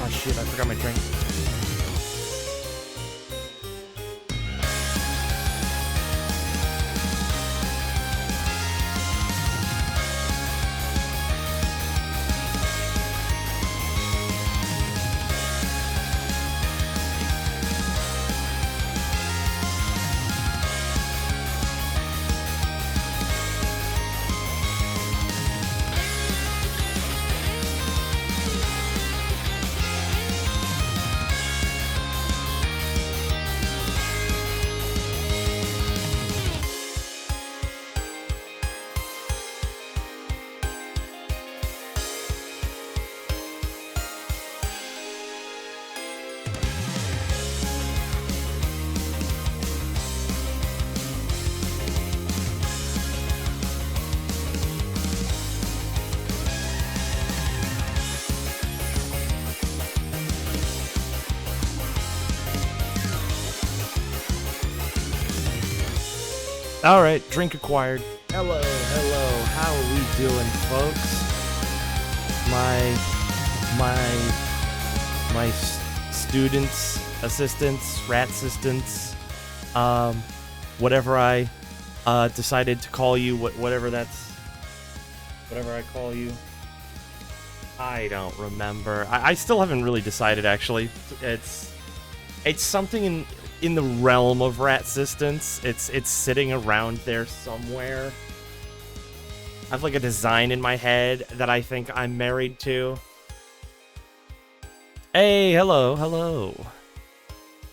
Oh shit, I forgot my drink. All right, drink acquired. Hello, how are we doing, folks? My students, assistants, rat assistants, whatever I decided to call you, whatever I call you. I don't remember. I still haven't really decided, actually. It's something in the realm of rat assistants. It's sitting around there somewhere. I have like a design in my head that I think I'm married to. Hey, hello.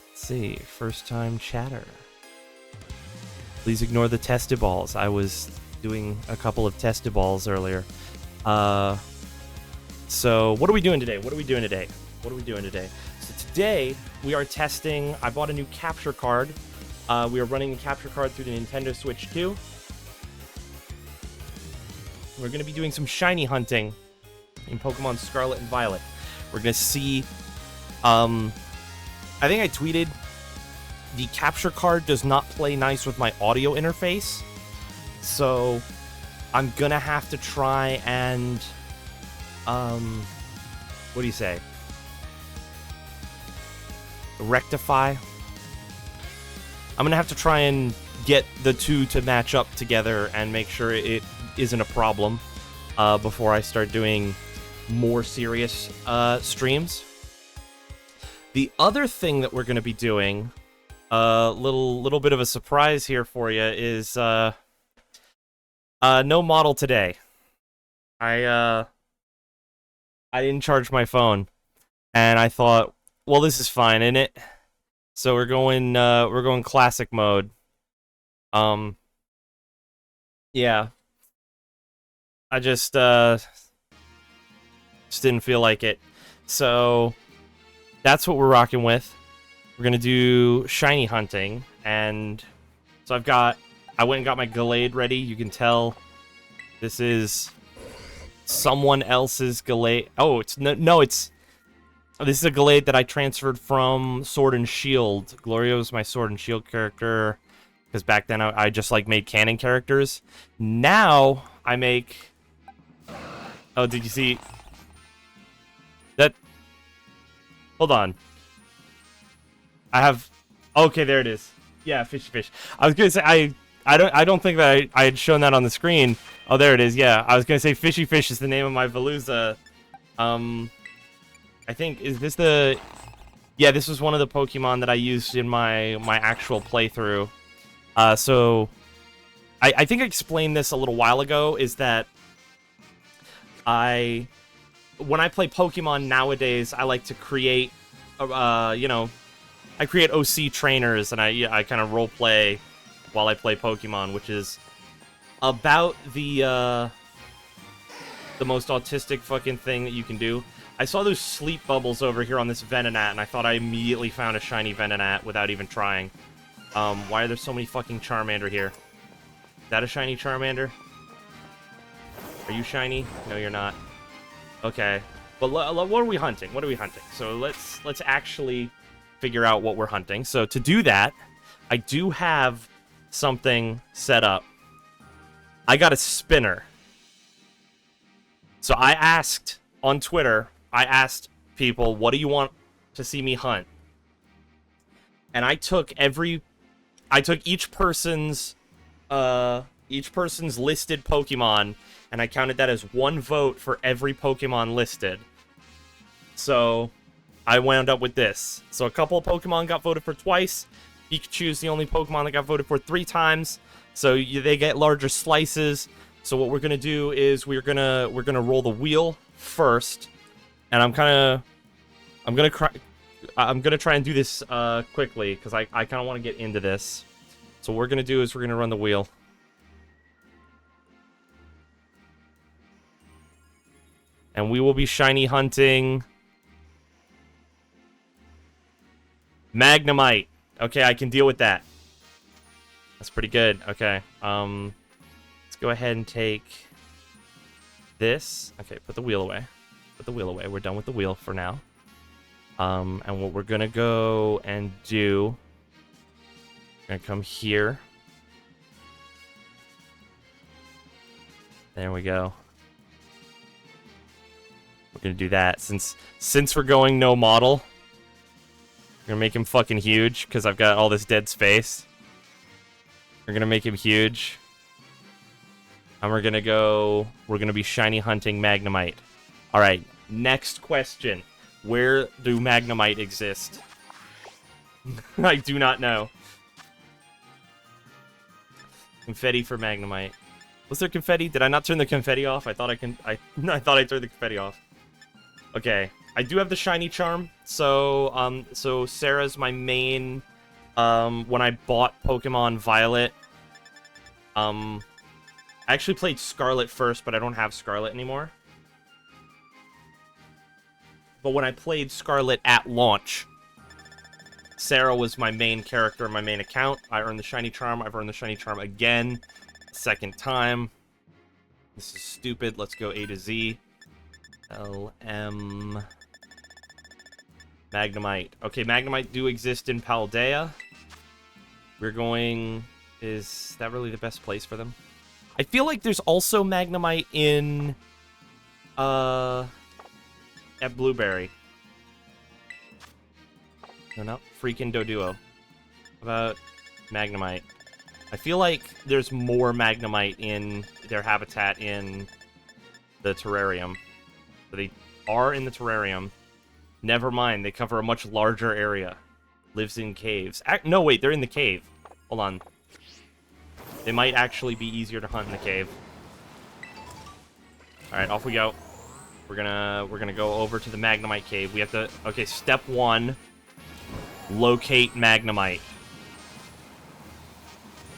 Let's see, first time chatter. Please ignore the testaballs. I was doing a couple of testaballs earlier. So what are we doing today? So today we are testing. I bought a new capture card. We are running the capture card through the Nintendo Switch 2. We're going to be doing some shiny hunting in Pokemon Scarlet and Violet. We're going to see... I think I tweeted, the capture card does not play nice with my audio interface. So I'm going to have to try and... what do you say? Rectify. I'm gonna have to try and get the two to match up together and make sure it isn't a problem before I start doing more serious streams. The other thing that we're gonna be doing, little bit of a surprise here for you, is no model today. I didn't charge my phone, and I thought, well, this is fine, isn't it? So we're going classic mode. Yeah. I just didn't feel like it. So that's what we're rocking with. We're gonna do shiny hunting, and so I went and got my Gallade ready. You can tell this is someone else's Gallade. Oh, it's this is a Gallade that I transferred from Sword and Shield. Gloria was my Sword and Shield character, because back then I just like made canon characters. Now I make... Oh, did you see that? Hold on. I have... Okay, there it is. Yeah, fishy fish. I was gonna say I don't think that I had shown that on the screen. Oh, there it is. Yeah, I was gonna say fishy fish is the name of my Veluza. I think, is this the... Yeah, this was one of the Pokemon that I used in my actual playthrough. So, I think I explained this a little while ago, is that when I play Pokemon nowadays, I like to create, I create OC trainers, and I kind of roleplay while I play Pokemon, which is about the most autistic fucking thing that you can do. I saw those sleep bubbles over here on this Venonat, and I thought I immediately found a shiny Venonat without even trying. Why are there so many fucking Charmander here? Is that a shiny Charmander? Are you shiny? No, you're not. Okay. But what are we hunting? So let's actually figure out what we're hunting. So to do that, I do have something set up. I got a spinner. So I asked on Twitter, people, what do you want to see me hunt? And I took each person's listed Pokemon, and I counted that as 1 vote for every Pokemon listed. So I wound up with this. So a couple of Pokemon got voted for twice. Pikachu's the only Pokemon that got voted for 3 times. So they get larger slices. So what we're gonna do is we're gonna roll the wheel first, and I'm gonna try and do this quickly because I kind of want to get into this. So what we're gonna do is we're gonna run the wheel. And we will be shiny hunting Magnemite. Okay, I can deal with that. That's pretty good. Okay. Let's go ahead and take this. Okay, put the wheel away. Put the wheel away. We're done with the wheel for now. And what we're gonna go and do, we're gonna come here. There we go. We're gonna do that since we're going no model. We're gonna make him fucking huge because I've got all this dead space. We're gonna make him huge. And we're gonna be shiny hunting Magnemite. Alright, next question. Where do Magnemite exist? I do not know. Confetti for Magnemite. Was there confetti? Did I not turn the confetti off? I thought I turned the confetti off. Okay. I do have the shiny charm. So Sarah's my main when I bought Pokemon Violet. I actually played Scarlet first, but I don't have Scarlet anymore. But when I played Scarlet at launch, Sarah was my main character in my main account. I earned the shiny charm. I've earned the shiny charm again. Second time. This is stupid. Let's go A to Z. LM. Magnemite. Okay, Magnemite do exist in Paldea. We're going... Is that really the best place for them? I feel like there's also Magnemite in... at Blueberry. No, freaking Doduo. How about Magnemite? I feel like there's more Magnemite in their habitat in the terrarium. So they are in the terrarium. Never mind, they cover a much larger area. Lives in caves. No, wait, they're in the cave. Hold on. They might actually be easier to hunt in the cave. Alright, off we go. We're gonna go over to the Magnemite cave. We have to... Okay, step 1. Locate Magnemite.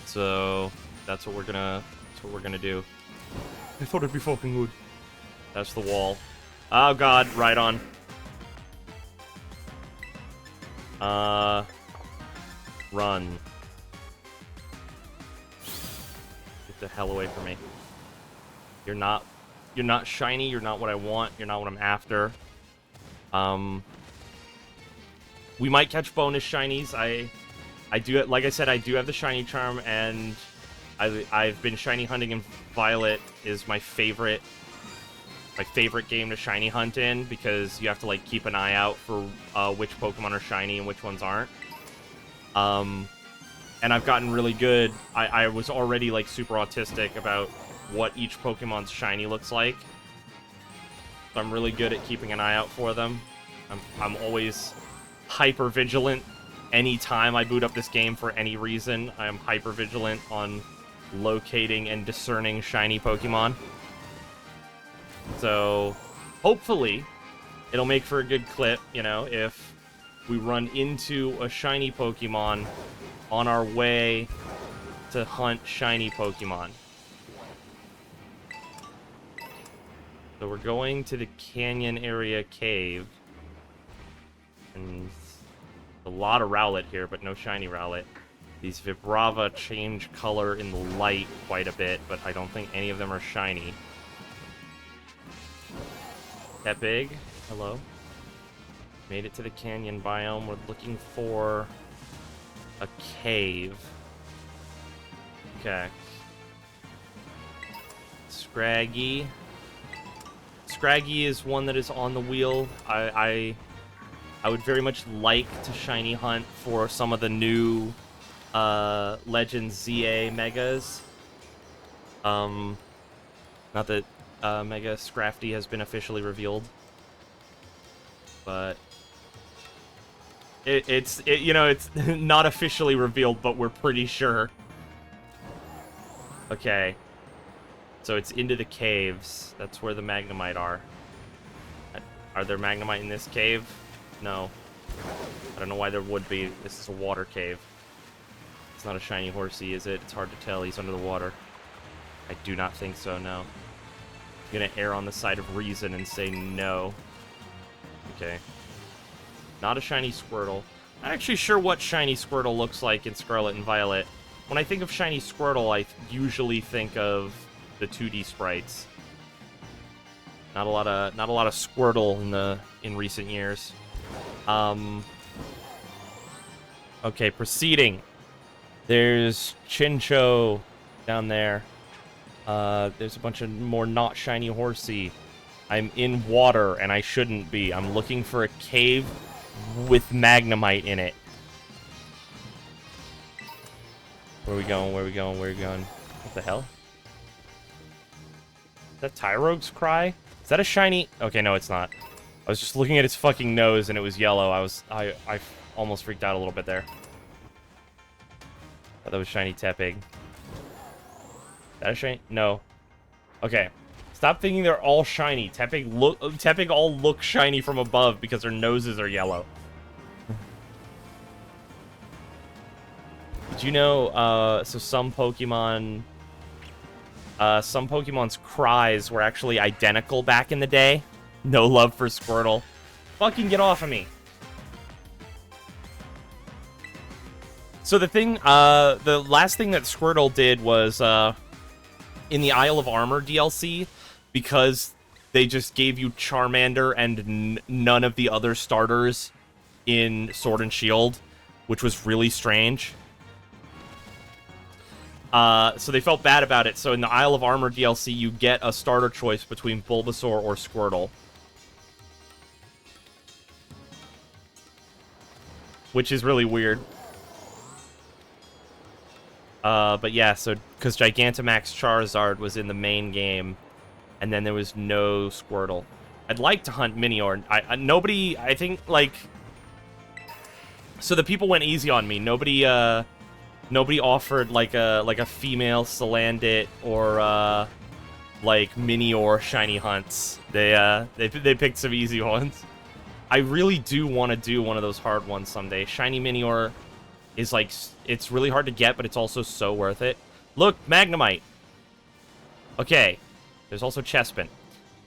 So that's what we're gonna do. I thought it'd be fucking good. That's the wall. Oh god, right on. Run. Get the hell away from me. You're not shiny, you're not what I want, you're not what I'm after. We might catch bonus shinies. I do, like I said, I do have the shiny charm, and I've been shiny hunting, and Violet is my favorite game to shiny hunt in, because you have to like keep an eye out for which Pokemon are shiny and which ones aren't. And I've gotten really good. I was already like super autistic about what each Pokemon's shiny looks like. So I'm really good at keeping an eye out for them. I'm always hyper vigilant. Anytime I boot up this game for any reason, I am hyper vigilant on locating and discerning shiny Pokemon. So hopefully it'll make for a good clip, you know, if we run into a shiny Pokemon on our way to hunt shiny Pokemon. So we're going to the Canyon Area Cave. And a lot of Rowlet here, but no shiny Rowlet. These Vibrava change color in the light quite a bit, but I don't think any of them are shiny. That big? Hello? Made it to the canyon biome. We're looking for a cave. Okay. Scraggy. Scraggy is one that is on the wheel. I would very much like to shiny hunt for some of the new Legends ZA Megas. Not that Mega Scrafty has been officially revealed, but it's not officially revealed, but we're pretty sure. Okay, so it's into the caves. That's where the Magnemite are. Are there Magnemite in this cave? No. I don't know why there would be. This is a water cave. It's not a shiny horsey, is it? It's hard to tell. He's under the water. I do not think so, no. I'm gonna err on the side of reason and say no. Okay. Not a shiny Squirtle. I'm not actually sure what shiny Squirtle looks like in Scarlet and Violet. When I think of shiny Squirtle, I usually think of the 2D sprites. Not a lot of Squirtle in recent years. Okay, proceeding. There's Chincho down there. There's a bunch of more not shiny horsey. I'm in water, and I shouldn't be. I'm looking for a cave with Magnemite in it. Where are we going? Where are we going? Where are we going? What the hell? Is that Tyrogue's cry? Is that a shiny? Okay, no, it's not. I was just looking at its fucking nose, and it was yellow. I almost freaked out a little bit there. Thought that was shiny Tepig. That a shiny? No. Okay. Stop thinking they're all shiny. Tepig all look shiny from above because their noses are yellow. Did you know, so some Pokemon's cries were actually identical back in the day? No love for Squirtle. Fucking get off of me. So the last thing that Squirtle did was, in the Isle of Armor DLC, because they just gave you Charmander and none of the other starters in Sword and Shield, which was really strange. So they felt bad about it. So in the Isle of Armor DLC, you get a starter choice between Bulbasaur or Squirtle. Which is really weird. But yeah, so, because Gigantamax Charizard was in the main game, and then there was no Squirtle. I'd like to hunt Minior. Nobody, I think, like... So the people went easy on me. Nobody offered, like a female Salandit or, like, Minior shiny hunts. They picked some easy ones. I really do want to do one of those hard ones someday. Shiny Minior is, like, it's really hard to get, but it's also so worth it. Look, Magnemite. Okay. There's also Chespin.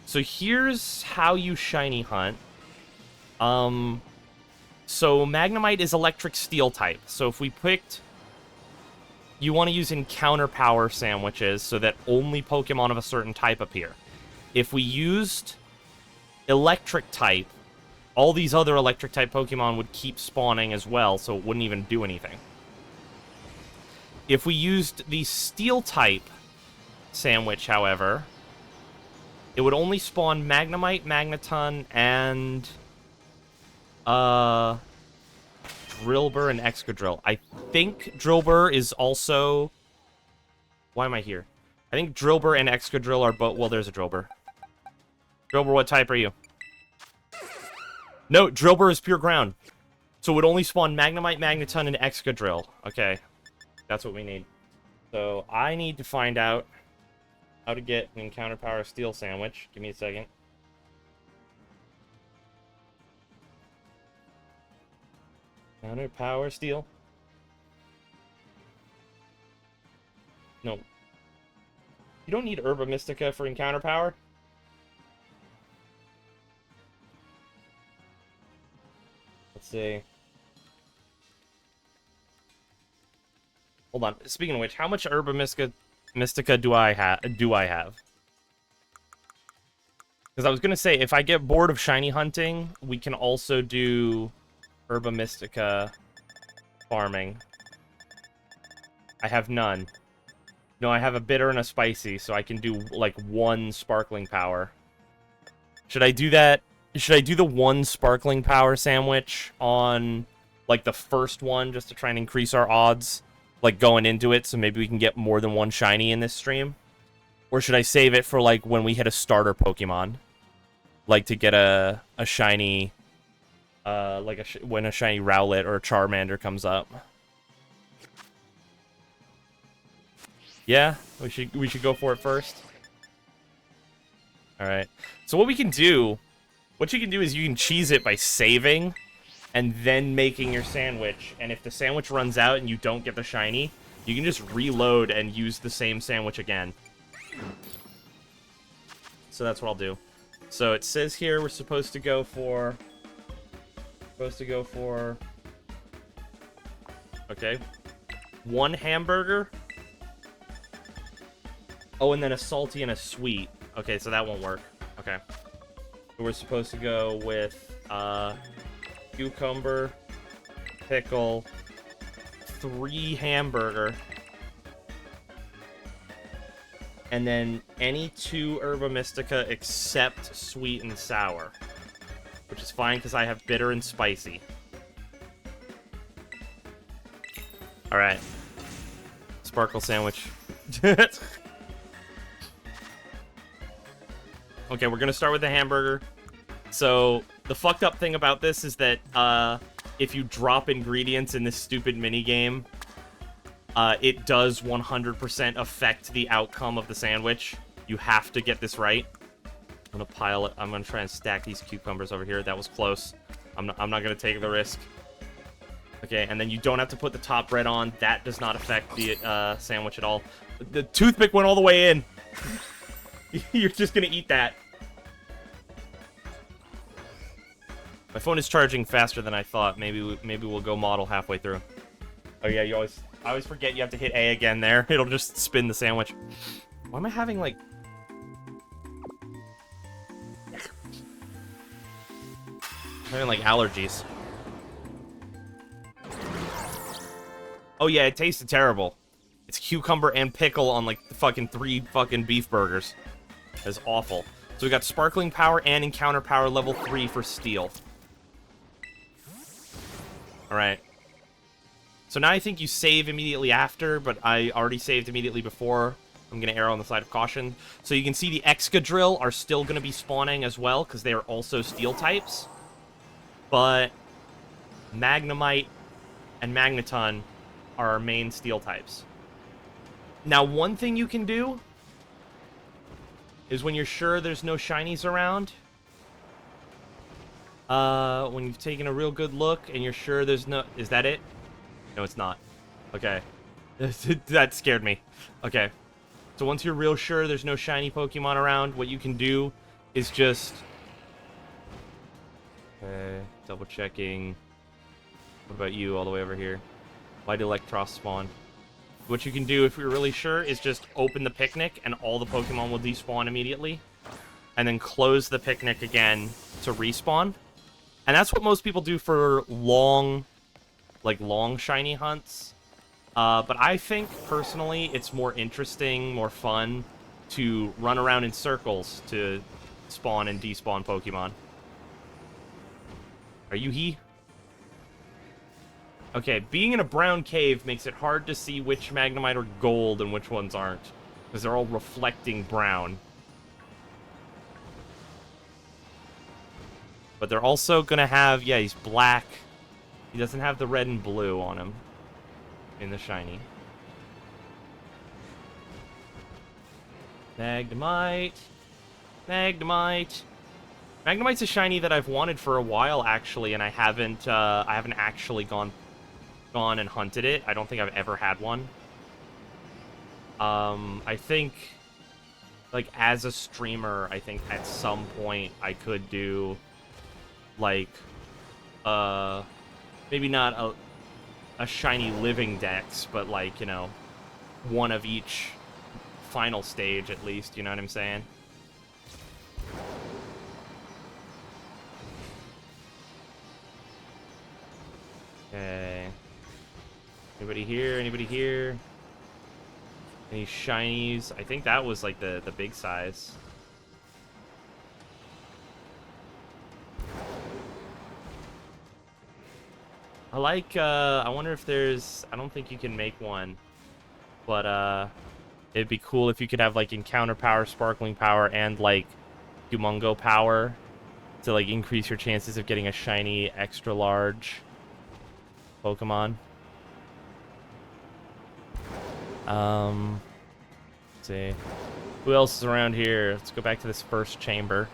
So here's how you shiny hunt. So Magnemite is electric steel type. So if we picked... You want to use encounter power sandwiches so that only Pokemon of a certain type appear. If we used electric type, all these other electric type Pokemon would keep spawning as well, so it wouldn't even do anything. If we used the steel type sandwich, however, it would only spawn Magnemite, Magneton, and Drillbur and Excadrill. I think Drillbur is also... Why am I here? I think Drillbur and Excadrill are both... Well, there's a Drillbur. Drillbur, what type are you? No, Drillbur is pure ground. So it would only spawn Magnemite, Magneton, and Excadrill. Okay. That's what we need. So I need to find out how to get an encounter power steel sandwich. Give me a second. Encounter power steel? No. You don't need Herba Mystica for encounter power? Let's see. Hold on. Speaking of which, how much Herba Mystica do I have? Because I was gonna say, if I get bored of shiny hunting, we can also do Herba Mystica farming. I have none. No, I have a bitter and a spicy, so I can do like one sparkling power. Should I do that? Should I do the one sparkling power sandwich on, like, the first one just to try and increase our odds, like, going into it, so maybe we can get more than one shiny in this stream? Or should I save it for, like, when we hit a starter Pokemon? Like, to get a shiny, like, when a shiny Rowlet or a Charmander comes up. Yeah, we should go for it first. All right. So what you can do is you can cheese it by saving and then making your sandwich. And if the sandwich runs out and you don't get the shiny, you can just reload and use the same sandwich again. So that's what I'll do. So it says here we're supposed to go for okay, 1 hamburger. Oh, and then a salty and a sweet. Okay, so that won't work. Okay. So we're supposed to go with cucumber, pickle, 3 hamburger, and then any 2 Herba Mystica except sweet and sour, which is fine because I have bitter and spicy. All right. Sparkle sandwich. Okay, we're gonna start with the hamburger. So, the fucked up thing about this is that, if you drop ingredients in this stupid minigame, it does 100% affect the outcome of the sandwich. You have to get this right. I'm gonna try and stack these cucumbers over here. That was close. I'm not gonna take the risk. Okay, and then you don't have to put the top bread on. That does not affect the, sandwich at all. The toothpick went all the way in. You're just gonna eat that. My phone is charging faster than I thought. Maybe we'll go model halfway through. Oh yeah, I always forget you have to hit A again there. It'll just spin the sandwich. Why am I having like allergies? Oh yeah, it tasted terrible. It's cucumber and pickle on like the fucking 3 fucking beef burgers. That's awful. So we got sparkling power and encounter power level 3 for steel. Alright. So now I think you save immediately after, but I already saved immediately before. I'm going to err on the side of caution. So you can see the Excadrill are still going to be spawning as well, because they are also steel types. But Magnemite and Magneton are our main steel types. Now, one thing you can do is when you're sure there's no shinies around, when you've taken a real good look and you're sure there's no... Is that it? No, it's not. Okay. That scared me. Okay. So once you're real sure there's no shiny Pokemon around, what you can do is just... Okay, double checking. What about you all the way over here? Why did Electros spawn? What you can do if you're really sure is just open the picnic and all the Pokemon will despawn immediately. And then close the picnic again to respawn. And that's what most people do for long shiny hunts. But I think, personally, it's more interesting, more fun to run around in circles to spawn and despawn Pokemon. Are you he? Okay, being in a brown cave makes it hard to see which Magnemite are gold and which ones aren't. Because they're all reflecting brown. But they're also gonna have... Yeah, he's black. He doesn't have the red and blue on him. In the shiny. Magnemite. Magnemite. Magnemite's a shiny that I've wanted for a while, actually, and I haven't actually gone and hunted it. I don't think I've ever had one. I think, like, as a streamer, I think at some point I could do, like, maybe not a shiny living dex, but, like, you know, one of each final stage at least, you know what I'm saying? Okay. Anybody here? Anybody here? Any shinies? I think that was like the big size. I like, I wonder if there's, I don't think you can make one, but, it'd be cool if you could have, like, encounter power, sparkling power, and, like, humongo power to, like, increase your chances of getting a shiny extra large Pokemon. Let's see. Who else is around here? Let's go back to this first chamber.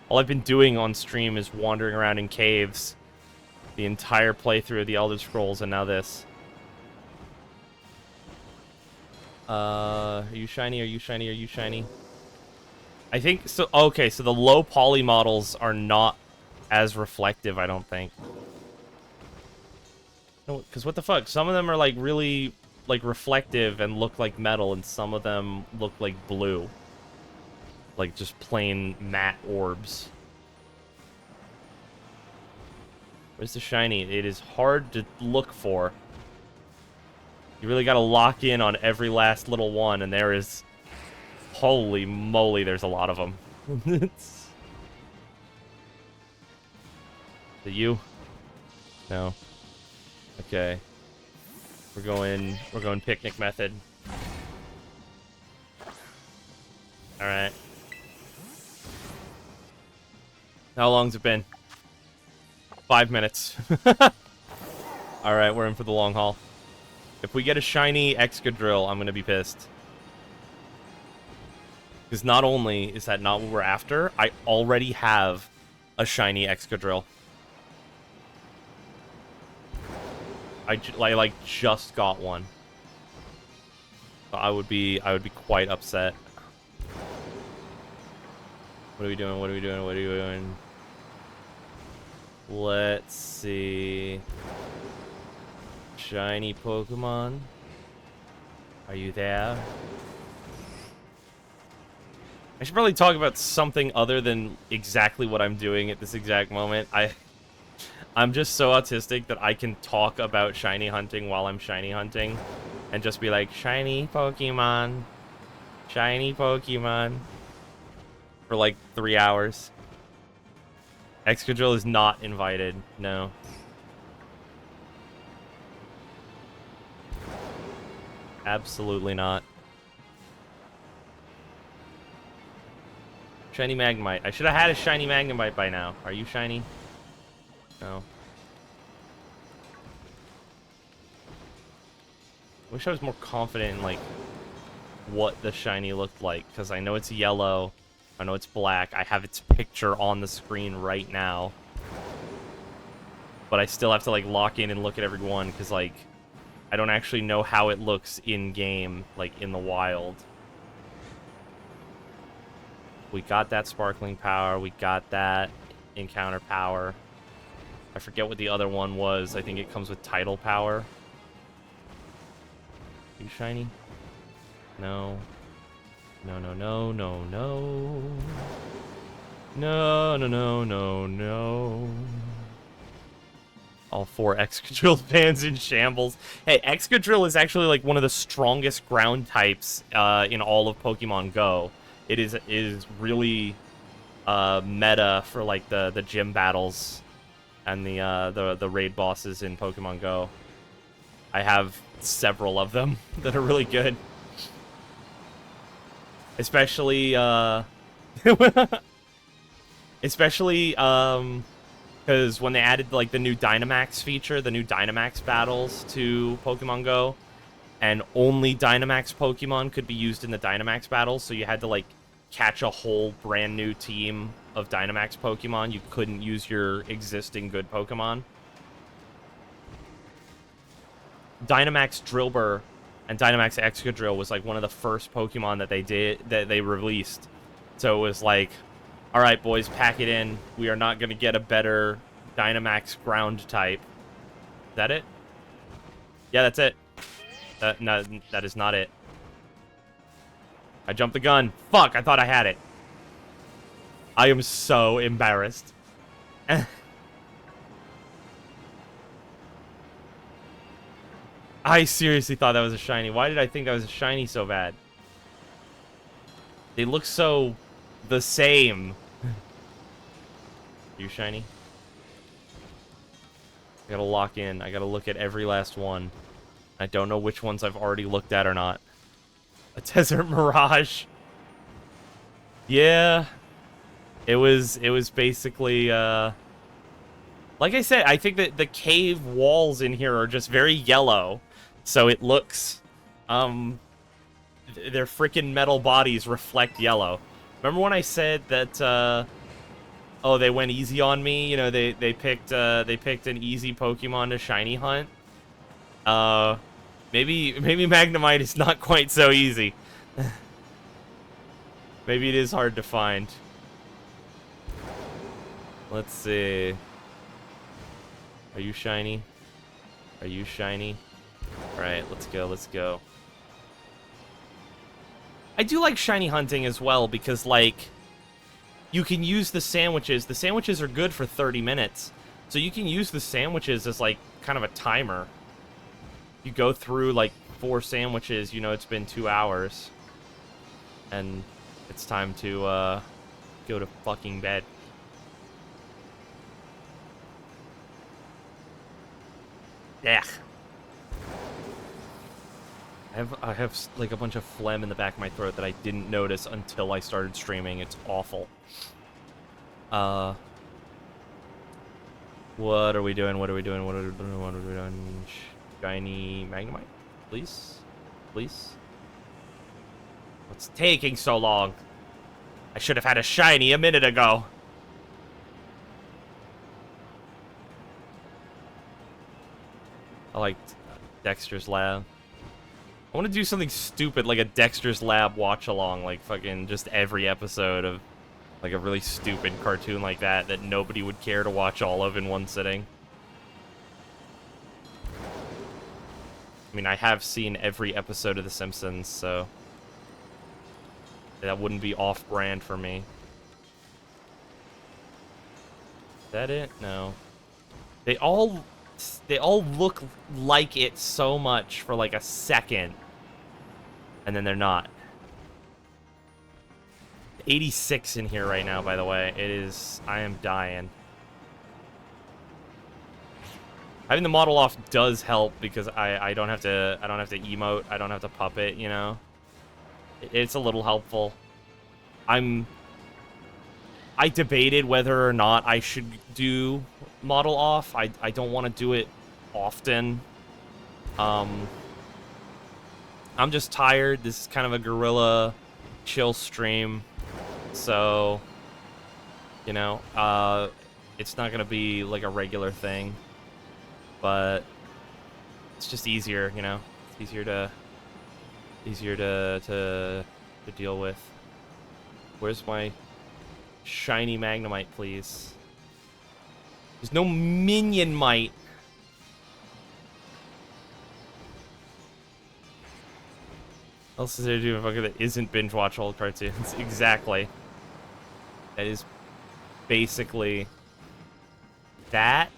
All I've been doing on stream is wandering around in caves the entire playthrough of the Elder Scrolls, and now this. Are you shiny? Are you shiny? Are you shiny? I think so. Okay, so the low poly models are not as reflective, I don't think. No, because what the fuck? Some of them are like really like reflective and look like metal, and some of them look like blue. Like just plain matte orbs. Where's the shiny? It is hard to look for. You really gotta lock in on every last little one, and there is... Holy moly, there's a lot of them. Is it you? No. Okay. We're going picnic method. Alright. How long's it been? 5 minutes. Alright, we're in for the long haul. If we get a shiny Excadrill, I'm gonna be pissed. Because not only is that not what we're after, I already have a shiny Excadrill. I like just got one. So I would be quite upset. What are we doing? What are we doing? What are we doing? Let's see. Shiny Pokemon. Are you there? I should probably talk about something other than exactly what I'm doing at this exact moment. I'm just so autistic that I can talk about shiny hunting while I'm shiny hunting and just be like, shiny Pokemon. Shiny Pokemon. For like 3 hours. Excadrill is not invited. No. Absolutely not. Shiny Magnemite. I should have had a shiny Magnemite by now. Are you shiny? No. Wish I was more confident in, like, what the shiny looked like. Because I know it's yellow. I know it's black. I have its picture on the screen right now. But I still have to, like, lock in and look at every one. Because, like, I don't actually know how it looks in-game, like, in the wild. We got that sparkling power. We got that encounter power. I forget what the other one was. I think it comes with tidal power. Are you shiny? No. No, no, no, no, no. No, no, no, no, no. All 4 Excadrill fans in shambles. Hey, Excadrill is actually like one of the strongest ground types in all of Pokemon Go. It is really meta for like the gym battles and the raid bosses in Pokemon Go. I have several of them that are really good. Especially because when they added like the new Dynamax feature, the new Dynamax battles to Pokemon Go, and only Dynamax Pokemon could be used in the Dynamax battles, so you had to like catch a whole brand new team of Dynamax Pokemon. You couldn't use your existing good Pokemon. Dynamax Drillbur and Dynamax Excadrill was like one of the first Pokemon that they released. So it was like, all right, boys, pack it in. We are not going to get a better Dynamax ground type. Is that it? Yeah, that's it. No, that is not it. I jumped the gun. Fuck, I thought I had it. I am so embarrassed. I seriously thought that was a shiny. Why did I think that was a shiny so bad? They look so the same. You shiny? I gotta lock in. I gotta look at every last one. I don't know which ones I've already looked at or not. A desert mirage. Yeah. It was basically, like I said, I think that the cave walls in here are just very yellow. So it looks, their freaking metal bodies reflect yellow. Remember when I said that, oh, they went easy on me? You know, they picked an easy Pokemon to shiny hunt? Maybe Magnemite is not quite so easy. Maybe it is hard to find. Let's see. Are you shiny? Are you shiny? Alright, let's go, let's go. I do like shiny hunting as well because, like, you can use the sandwiches. The sandwiches are good for 30 minutes. So you can use the sandwiches as, like, kind of a timer. You go through, like, 4 sandwiches, you know it's been 2 hours. And it's time to, go to fucking bed. Yeah. I have like a bunch of phlegm in the back of my throat that I didn't notice until I started streaming. It's awful. What are we doing? What are we doing? What are we doing? What are we doing? Shiny Magnemite, please, please. What's taking so long? I should have had a shiny a minute ago. I like Dexter's Lab. I want to do something stupid like a Dexter's Lab watch-along, like fucking just every episode of like a really stupid cartoon like that that nobody would care to watch all of in one sitting. I mean, I have seen every episode of The Simpsons, so that wouldn't be off-brand for me. Is that it? No. They all look like it so much for like a second, and then they're not. 86 in here right now, by the way. It is. I am dying. Having the model off does help because I don't have to emote. I don't have to puppet. You know, it's a little helpful. I debated whether or not I should do model off. I don't want to do it often. I'm just tired. This is kind of a guerrilla chill stream. So, you know, it's not going to be like a regular thing. But it's just easier, you know. It's easier to deal with. Where's my shiny Magnemite, please? There's no minion mite. What else is there to do if I that isn't binge watch old cartoons? Exactly. That is basically that,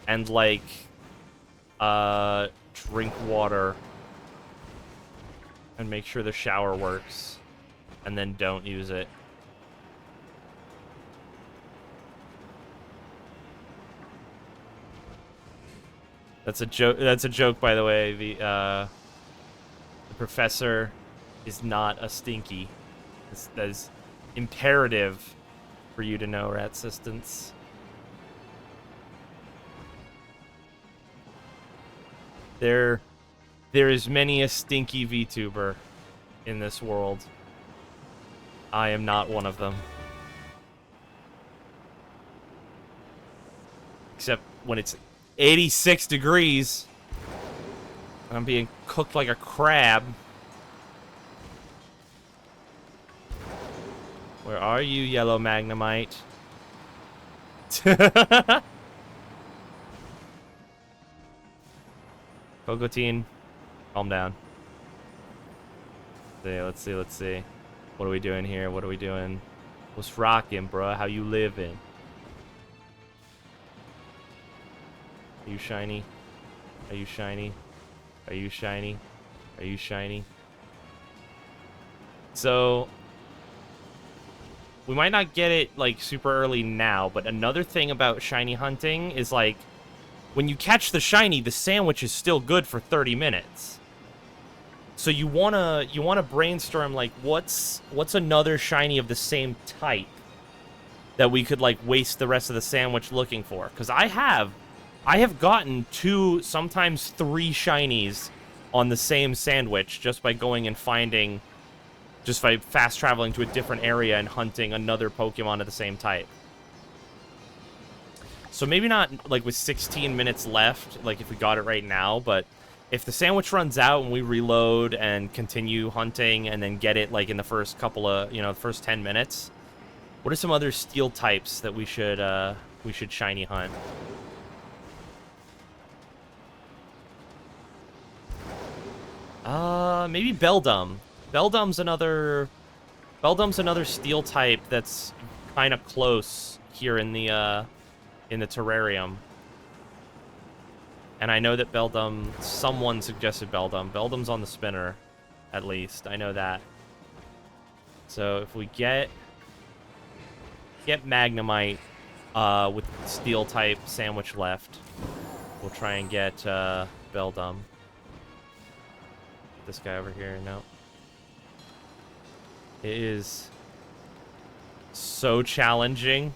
and like drink water and make sure the shower works, and then don't use it. That's a joke. That's a joke, by the way. The professor is not a stinky. That is imperative for you to know, Rat Assistants. There is many a stinky VTuber in this world. I am not one of them. Except when it's 86 degrees. I'm being cooked like a crab. Where are you, yellow Magnemite? Cocotine, calm down. Let's see. What are we doing here? What are we doing? What's rocking, bruh? How you living? Are you shiny? Are you shiny? Are you shiny? Are you shiny? So, we might not get it, like, super early now, but another thing about shiny hunting is, like, when you catch the shiny, the sandwich is still good for 30 minutes. So you wanna brainstorm like what's another shiny of the same type that we could like waste the rest of the sandwich looking for. Because I have gotten 2, sometimes 3 shinies on the same sandwich just by going and finding, just by fast traveling to a different area and hunting another Pokemon of the same type. So maybe not like with 16 minutes left, like if we got it right now, but if the sandwich runs out and we reload and continue hunting and then get it like in the first couple of, the first 10 minutes, what are some other steel types that we should shiny hunt? Maybe Beldum. Beldum's another steel type that's kind of close here in the terrarium. And I know that Beldum, someone suggested Beldum. Beldum's on the spinner, at least. I know that. So if we get Magnemite with steel type sandwich left, we'll try and get Beldum. This guy over here, no. It is so challenging.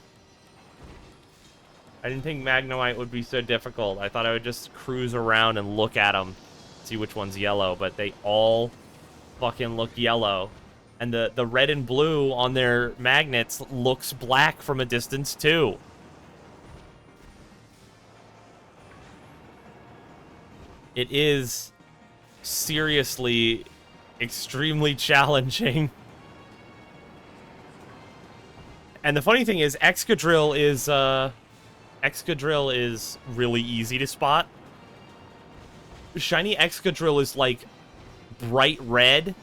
I didn't think Magnemite would be so difficult. I thought I would just cruise around and look at them, see which one's yellow, but they all fucking look yellow. And the red and blue on their magnets looks black from a distance, too. It is seriously extremely challenging. And the funny thing is, Excadrill is really easy to spot. Shiny Excadrill is like bright red,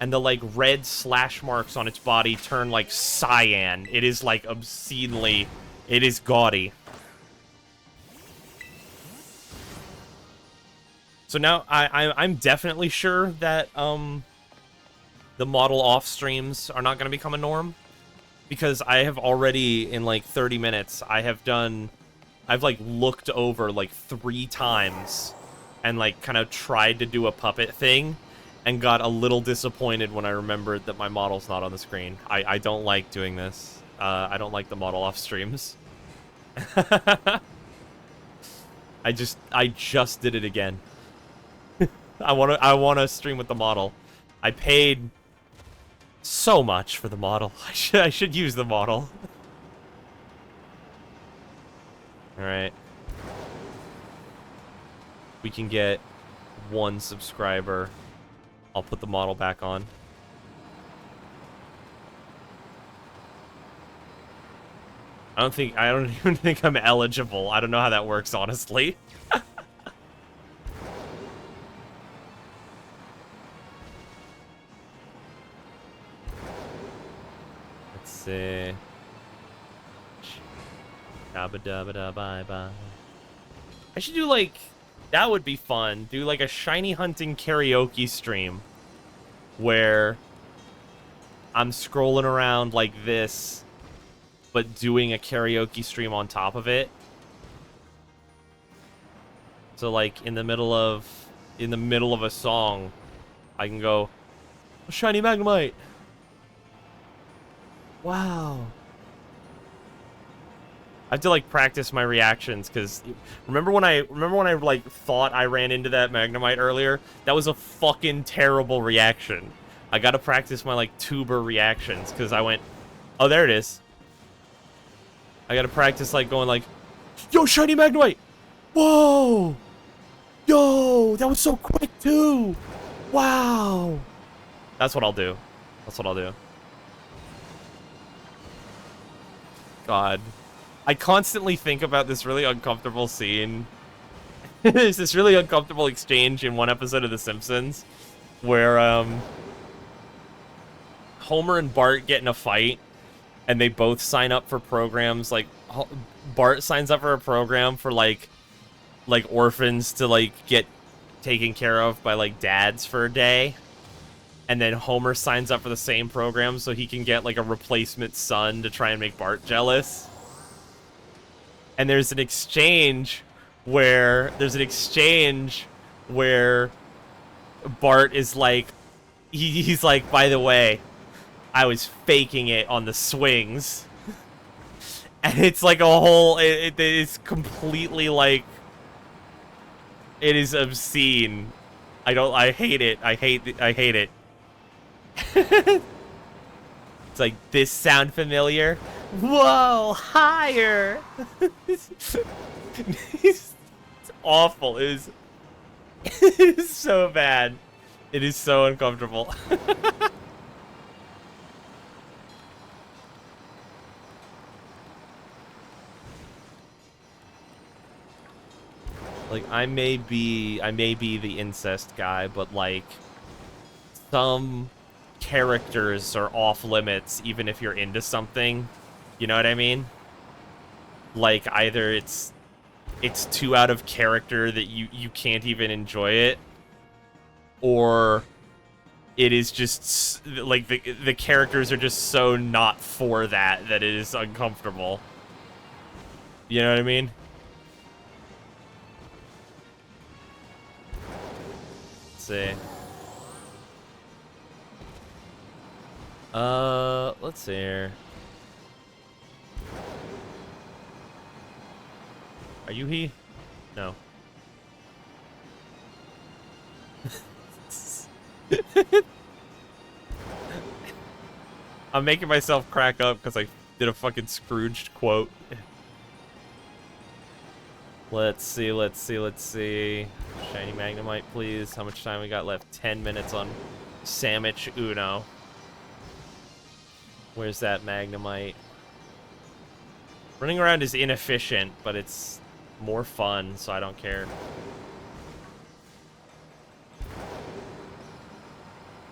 and the like red slash marks on its body turn like cyan. It is like obscenely, it is gaudy. So now I'm definitely sure that the model off streams are not going to become a norm, because I have already in like 30 minutes I've like looked over like 3 times and like kind of tried to do a puppet thing and got a little disappointed when I remembered that my model's not on the screen. I don't like doing this. I don't like the model off streams. I just did it again. I want to stream with the model. I paid so much for the model. I should use the model. All right. We can get 1 subscriber. I'll put the model back on. I don't even think I'm eligible. I don't know how that works, honestly. Let's see. Dabba dabba da bye bye. I should do like, that would be fun. Do like a shiny hunting karaoke stream where I'm scrolling around like this, but doing a karaoke stream on top of it. So like in the middle of a song, I can go, shiny Magnemite. Wow. I have to like practice my reactions, because remember when I like thought I ran into that Magnemite earlier? That was a fucking terrible reaction. I gotta practice my like tuber reactions, because I went, oh, there it is. I gotta practice like going like, yo, shiny Magnemite! Whoa! Yo, that was so quick too! Wow! That's what I'll do. That's what I'll do. God. I constantly think about this really uncomfortable scene. There's this really uncomfortable exchange in one episode of The Simpsons where Homer and Bart get in a fight, and they both sign up for programs. Like Bart signs up for a program for like orphans to like get taken care of by like dads for a day, and then Homer signs up for the same program so he can get like a replacement son to try and make Bart jealous. And there's an exchange where there's an exchange where Bart is like, he's like, by the way, I was faking it on the swings. And it's like a whole, it is completely like, it is obscene. I hate it. I hate it. It's like, this sound familiar? Whoa, higher! It's awful. It is so bad. It is so uncomfortable. Like, I may be the incest guy, but like, some characters are off limits even if you're into something. You know what I mean? Like, either it's too out of character that you can't even enjoy it, or it is just like the characters are just so not for that it is uncomfortable. You know what I mean? Let's see. Let's see here. Are you he? No. I'm making myself crack up because I did a fucking Scrooged quote. Let's see. Shiny Magnemite, please. How much time we got left? 10 minutes on Sandwich Uno. Where's that Magnemite? Running around is inefficient, but it's more fun, so I don't care.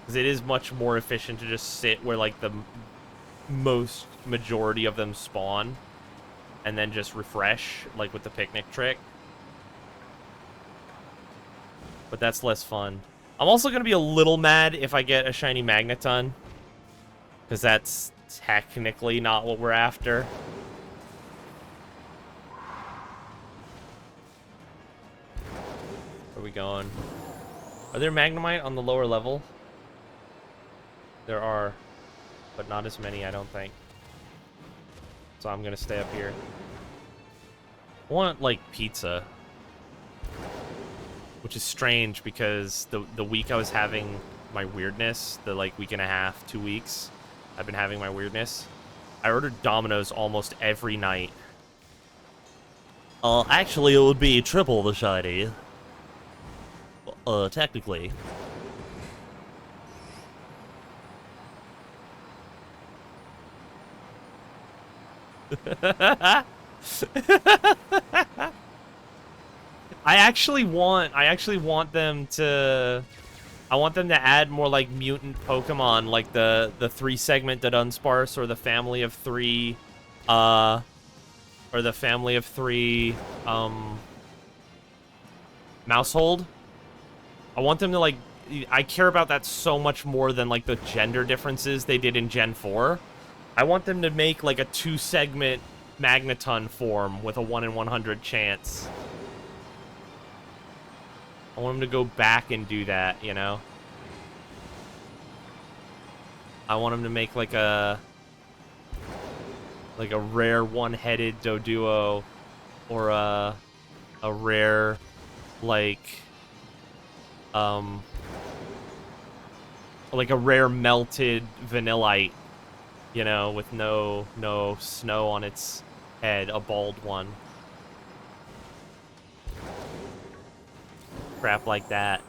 Because it is much more efficient to just sit where, like, the majority of them spawn, and then just refresh, like with the picnic trick. But that's less fun. I'm also going to be a little mad if I get a shiny Magneton, because that's technically not what we're after. Where are we going? Are there Magnemite on the lower level? There are, but not as many, I don't think. So I'm gonna stay up here. I want, like, pizza. Which is strange because the week I was having my weirdness, the, like, week and a half, 2 weeks, I've been having my weirdness, I ordered Domino's almost every night. Actually, it would be triple the shiny. Technically. I actually want them to add more like mutant Pokemon, like the 3-segmented Unsparce, or the family of 3 Mousehold. I want them to, like, I care about that so much more than like the gender differences they did in Gen 4. I want them to make, like, a 2-segment Magneton form with a 1 in 100 chance. I want them to go back and do that, you know? I want them to make, like a rare one-headed Doduo, or a rare, like a rare melted Vanillite. You know, with no snow on its head, a bald one. Crap like that.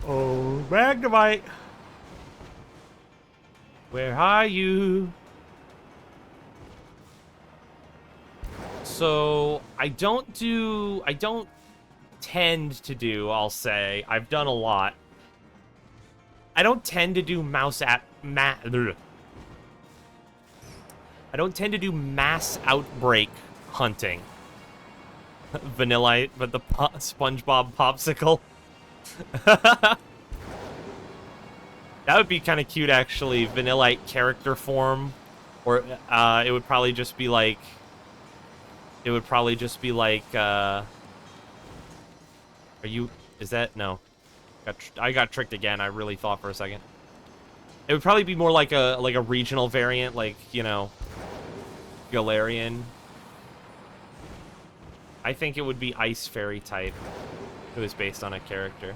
Oh, Magnemite! Where are you? So, I don't tend to do, I'll say, I've done a lot. I don't tend to do mass outbreak hunting. Vanillite, but the SpongeBob popsicle. That would be kind of cute, actually. Vanillite character form, or it would probably just be like it would probably just be like, are you, is that, no. I got tricked again, I really thought for a second. It would probably be more like a regional variant, like, you know, Galarian. I think it would be Ice Fairy type. It was based on a character.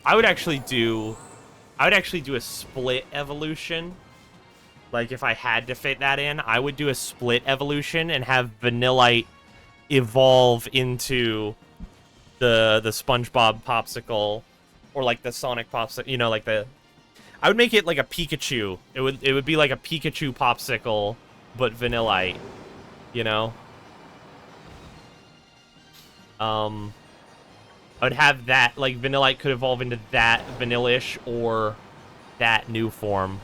I would actually do a split evolution. Like, if I had to fit that in, I would do a split evolution and have Vanillite evolve into the SpongeBob popsicle, or like the Sonic popsicle, you know, like the... I would make it like a Pikachu. It would be like a Pikachu popsicle, but Vanillite, you know? I would have that, like, Vanillite could evolve into that Vanillish or that new form.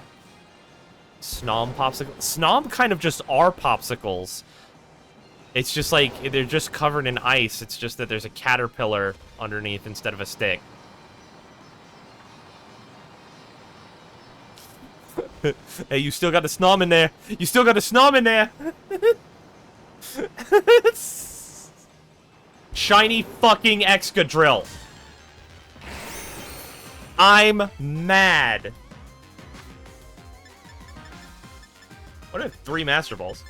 Snom popsicle. Snom kind of just are popsicles. It's just like, they're just covered in ice. It's just that there's a caterpillar underneath instead of a stick. Hey, you still got the Snom in there. You still got the Snom in there. Shiny fucking Excadrill. I'm mad. What are 3 Master Balls?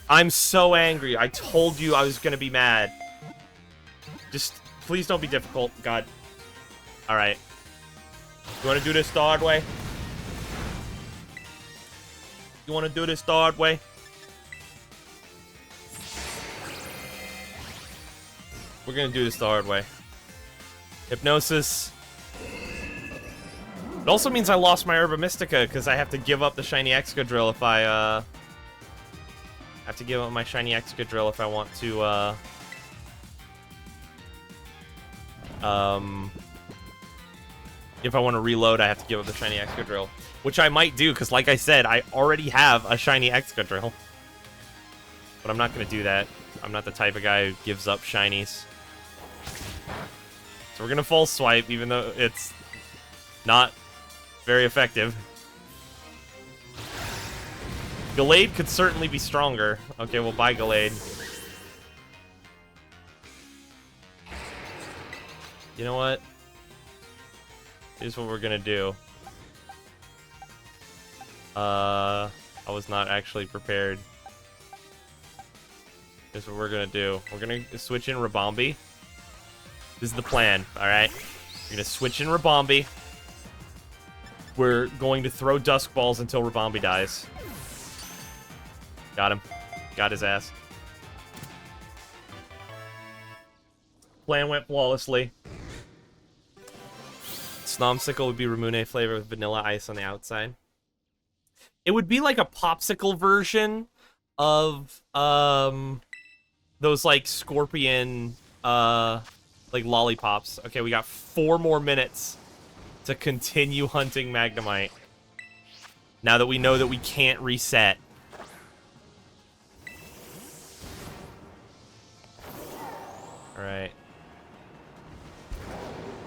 I'm so angry. I told you I was gonna be mad. Just, please don't be difficult. God. Alright. You wanna do this the hard way? You wanna do this the hard way? We're gonna do this the hard way. Hypnosis. It also means I lost my Herba Mystica, because I have to give up the shiny Excadrill if I, have to give up my shiny Excadrill if I want to, if I want to reload, I have to give up the shiny Excadrill. Which I might do, because like I said, I already have a shiny Excadrill. But I'm not going to do that. I'm not the type of guy who gives up shinies. So we're going to full swipe, even though it's not very effective. Gallade could certainly be stronger. Okay, we'll buy Gallade. You know what? Here's what we're gonna do. I was not actually prepared. Here's what we're gonna do. We're gonna switch in Rabombi. This is the plan, alright? We're gonna switch in Rabombi. We're going to throw Dusk Balls until Rabombi dies. Got him. Got his ass. Plan went flawlessly. Snomsicle would be Ramune flavor with vanilla ice on the outside. It would be like a popsicle version of those like scorpion like lollipops. Okay, we got 4 more minutes to continue hunting Magnemite. Now that we know that we can't reset. Alright.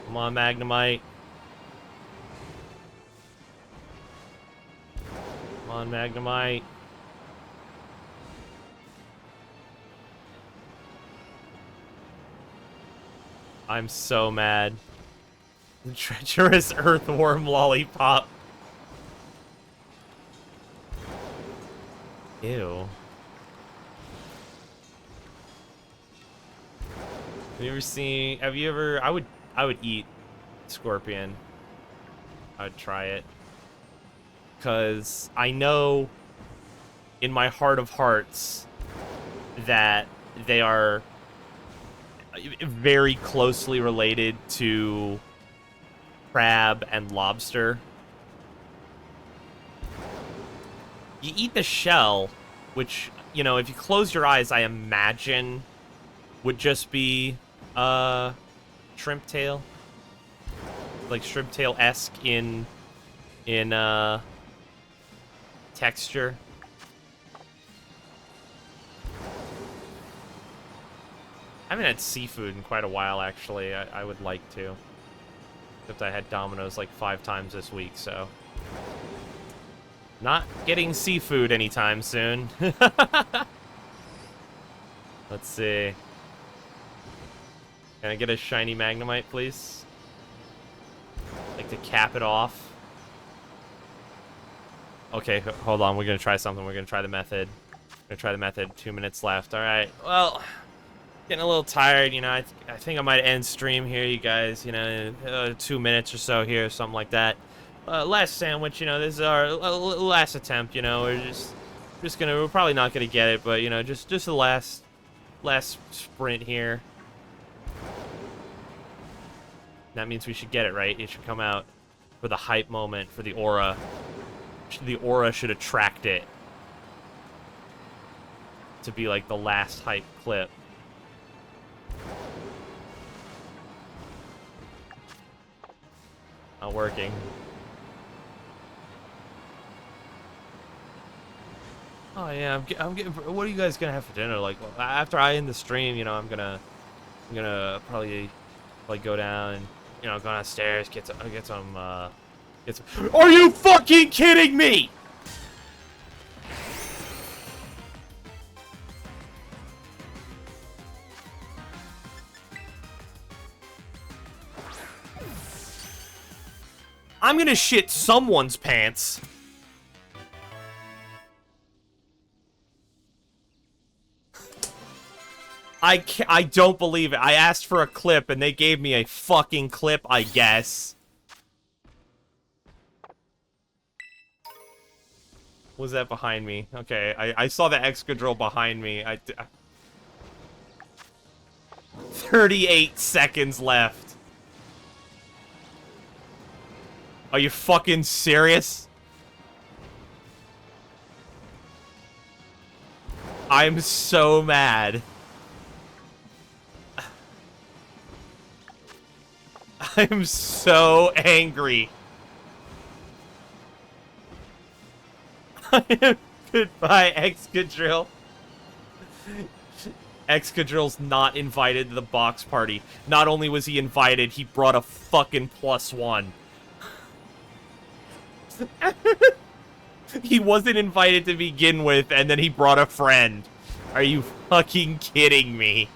Come on, Magnemite. Come on, Magnemite. I'm so mad. The treacherous earthworm lollipop. Ew. Have you ever, I would eat scorpion. I would try it. 'Cause I know in my heart of hearts that they are very closely related to crab and lobster. You eat the shell, which, you know, if you close your eyes, I imagine would just be shrimp tail. Like shrimp tail-esque in texture. I haven't had seafood in quite a while, actually. I would like to. Except I had Domino's like 5 times this week, so... Not getting seafood anytime soon. Let's see. Can I get a shiny Magnemite, please? Like to cap it off. Okay, hold on. We're gonna try something. We're gonna try the method. We're gonna try the method. 2 minutes left. All right. Well, getting a little tired. You know, I think I might end stream here, you guys. You know, 2 minutes or so here, something like that. Last sandwich. You know, this is our last attempt. You know, we're probably not gonna get it, but you know, just the last sprint here. That means we should get it, right? It should come out for the hype moment, for the aura. The aura should attract it to be like the last hype clip. Not working. Oh yeah, I'm getting. What are you guys gonna have for dinner? Like after I end the stream, you know, I'm gonna probably like go down and go downstairs, get some. Are you fucking kidding me? I'm gonna shit someone's pants. I don't believe it. I asked for a clip and they gave me a fucking clip, I guess. Was that behind me? Okay, I saw the Excadrill behind me. 38 seconds left. Are you fucking serious? I'm so mad. I'm so angry. Goodbye, Excadrill. Excadrill's not invited to the box party. Not only was he invited, he brought a fucking +1. He wasn't invited to begin with, and then he brought a friend. Are you fucking kidding me?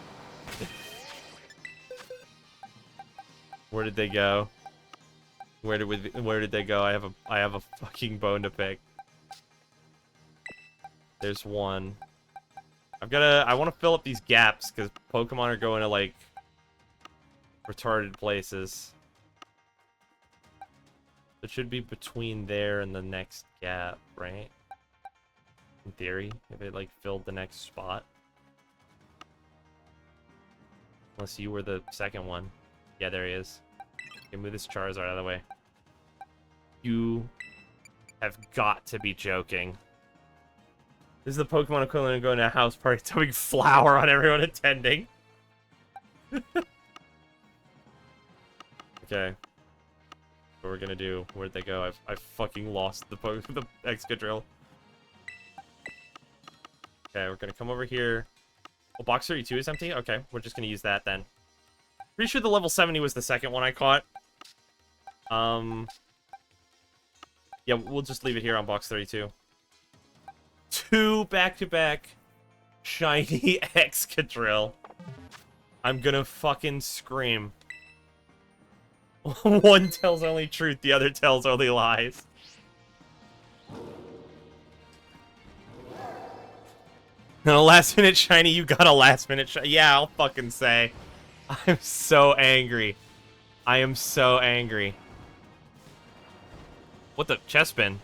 Where did they go? Where did they go? I have a fucking bone to pick. There's one. I want to fill up these gaps because Pokemon are going to like retarded places. It should be between there and the next gap, right? In theory, if it like filled the next spot. Unless you were the second one. Yeah, there he is. Okay, move this Charizard out of the way. You have got to be joking. This is the Pokemon equivalent of going to a house party, throwing flour on everyone attending. Okay. What we're gonna do? Where'd they go? I fucking lost the Excadrill. Okay, we're gonna come over here. Oh, box 32 is empty? Okay, we're just gonna use that then. Pretty sure the level 70 was the second one I caught. Yeah, we'll just leave it here on box 32. 2 back-to-back shiny Excadrill. I'm gonna fucking scream. One tells only truth, the other tells only lies. No, last minute shiny, you got a last minute shiny. Yeah, I'll fucking say. I'm so angry. I am so angry. What the chestpin?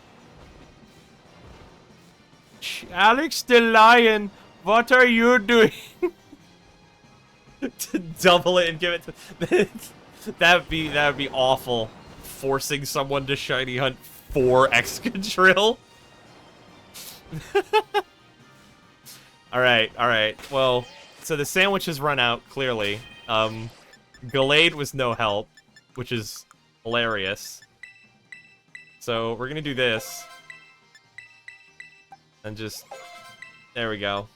Alex the Lion, what are you doing? To double it and give it to that'd be awful. Forcing someone to shiny hunt 4 Excadrill. Alright. Well, so the sandwich has run out, clearly. Gallade was no help, which is hilarious. So we're gonna do this. And just... There we go.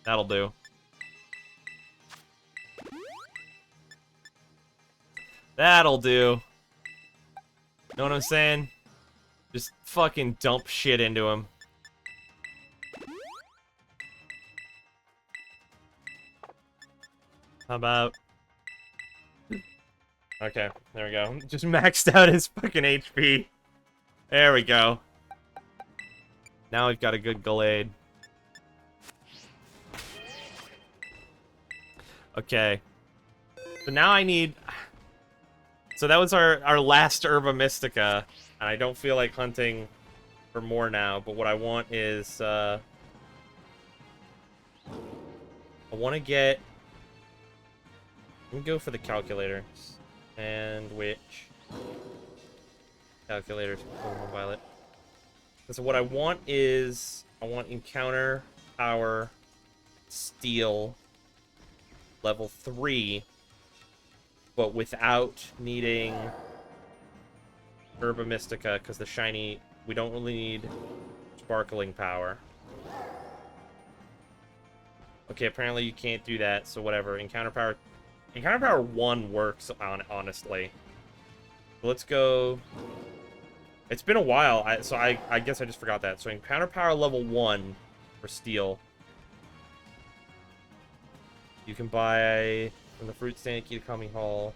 That'll do. That'll do. Know what I'm saying? Just fucking dump shit into him. How about... Okay, there we go. Just maxed out his fucking HP. There we go. Now we've got a good Gallade. Okay. So now I need... So that was our last Herba Mystica. And I don't feel like hunting for more now. But what I want is... I want to get... Let me go for the calculator. Sandwich. Calculators. Pokemon Violet. So what I want is... I want Encounter, Power, Steel, level 3... but without needing Herba Mystica, because the shiny, we don't really need Sparkling Power. Okay, apparently you can't do that, so whatever. Encounter Power 1 works, honestly. Let's go... It's been a while, so I guess I just forgot that. So Encounter Power level 1 for Steel. You can buy... From the fruit stand, key to Calming Hall.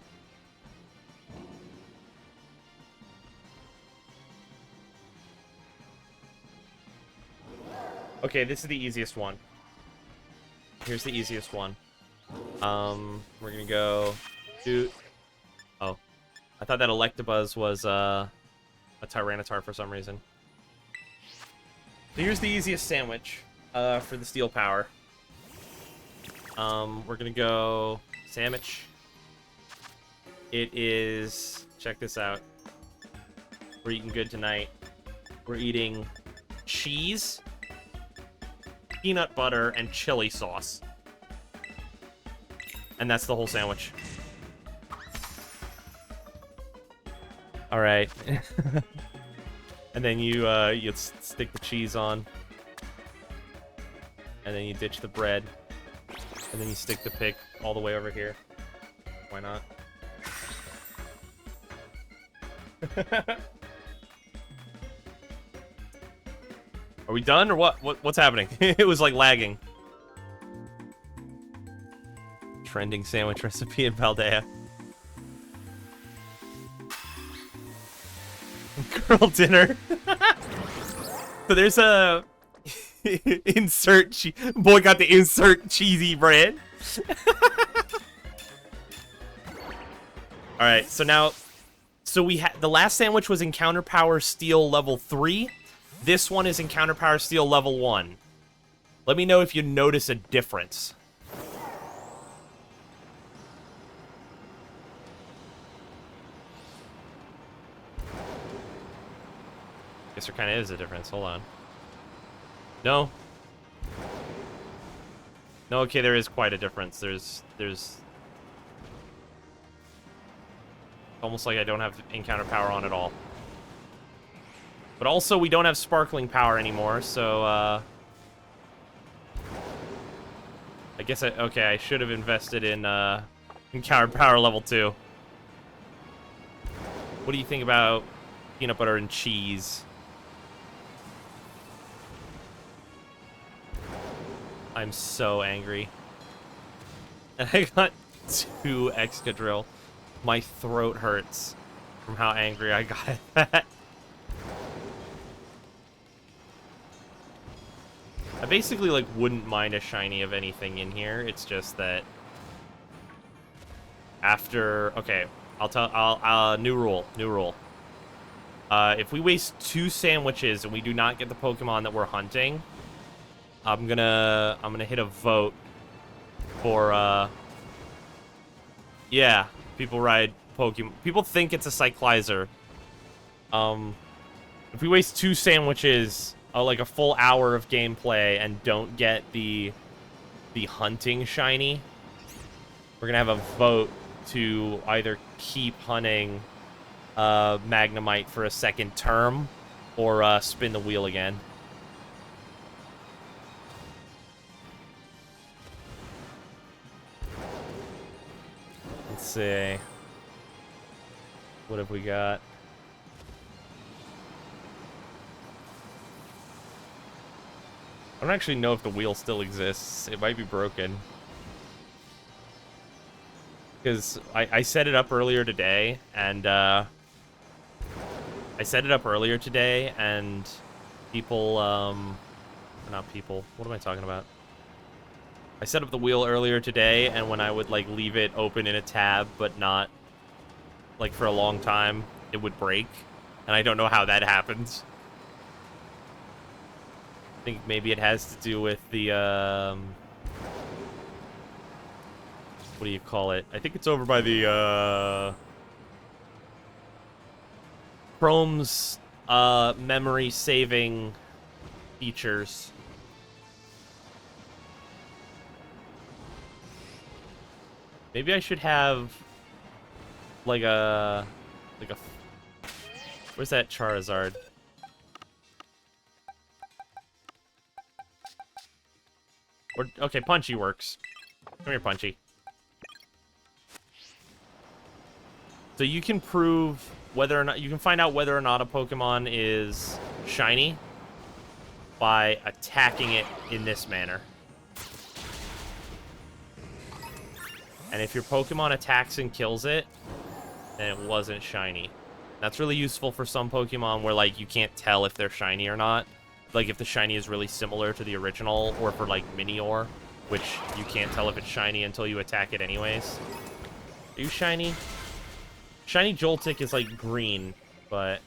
Okay, this is the easiest one. Here's the easiest one. We're gonna go... Oh. I thought that Electabuzz was, a Tyranitar for some reason. So here's the easiest sandwich, for the Steel Power. We're gonna go... Sandwich. It is... Check this out. We're eating good tonight. We're eating cheese, peanut butter, and chili sauce. And that's the whole sandwich. Alright. And then you stick the cheese on. And then you ditch the bread. And then you stick the pick all the way over here. Why not? Are we done or what? What's happening? It was like lagging. Trending sandwich recipe in Paldea. Girl dinner. So there's a... Boy got the insert cheesy bread. Alright, so now... So we had... The last sandwich was Encounter Power Steel level 3. This one is Encounter Power Steel level 1. Let me know if you notice a difference. Guess there kind of is a difference. Hold on. No? No, okay, there is quite a difference. There's almost like I don't have Encounter Power on at all. But also, we don't have Sparkling Power anymore, so, I guess I should have invested in, Encounter Power level 2. What do you think about peanut butter and cheese? I'm so angry. And I got 2 Excadrill. My throat hurts from how angry I got at that. I basically, like, wouldn't mind a shiny of anything in here. It's just that after... Okay, new rule. If we waste 2 sandwiches and we do not get the Pokemon that we're hunting... I'm gonna hit a vote for, yeah, people ride Pokemon. People think it's a Cyclizer. If we waste 2 sandwiches, like a full hour of gameplay and don't get the hunting shiny, we're gonna have a vote to either keep hunting, Magnemite for a second term or, spin the wheel again. Let's see. What have we got? I don't actually know if the wheel still exists. It might be broken. Because I set it up earlier today, and people, not people, what am I talking about? I set up the wheel earlier today, and when I would, like, leave it open in a tab, but not, like, for a long time, it would break. And I don't know how that happens. I think maybe it has to do with the, what do you call it? I think it's over by the, Chrome's, memory saving features. Maybe I should have, like a, where's that Charizard? Or, okay, Punchy works. Come here, Punchy. So you can prove whether or not, you can find out whether or not a Pokemon is shiny by attacking it in this manner. And if your Pokemon attacks and kills it, then it wasn't shiny. That's really useful for some Pokemon where, like, you can't tell if they're shiny or not. Like, if the shiny is really similar to the original, or for, like, Minior, which you can't tell if it's shiny until you attack it anyways. Are you shiny? Shiny Joltik is, like, green, but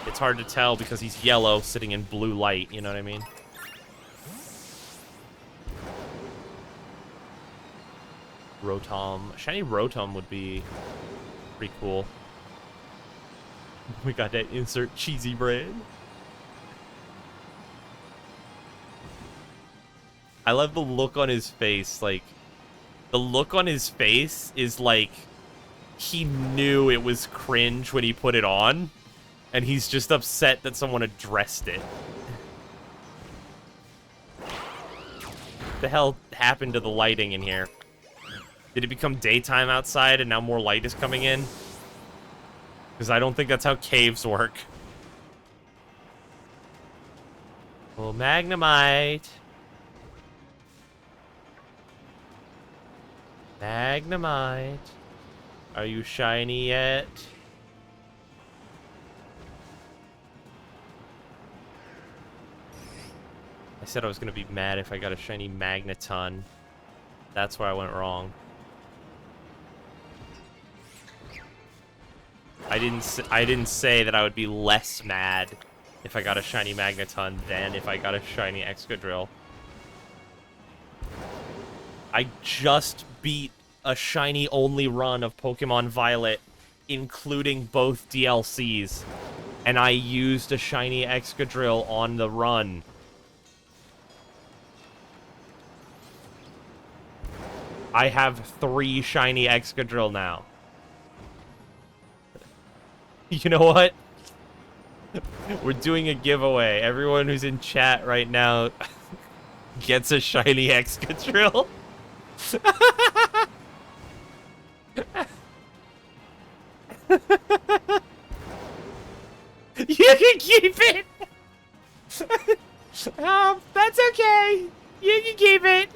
it's hard to tell because he's yellow sitting in blue light, you know what I mean? Rotom. Shiny Rotom would be pretty cool. We got that insert cheesy bread. I love the look on his face. Like, the look on his face is like he knew it was cringe when he put it on, and he's just upset that someone addressed it. What the hell happened to the lighting in here? Did it become daytime outside and now more light is coming in? Because I don't think that's how caves work. Oh, Magnemite. Magnemite. Are you shiny yet? I said I was going to be mad if I got a shiny Magneton. That's where I went wrong. I didn't say that I would be less mad if I got a shiny Magneton than if I got a shiny Excadrill. I just beat a shiny-only run of Pokemon Violet, including both DLCs, and I used a shiny Excadrill on the run. I have 3 shiny Excadrill now. You know what? We're doing a giveaway. Everyone who's in chat right now gets a shiny Excadrill. You can keep it. That's okay. You can keep it.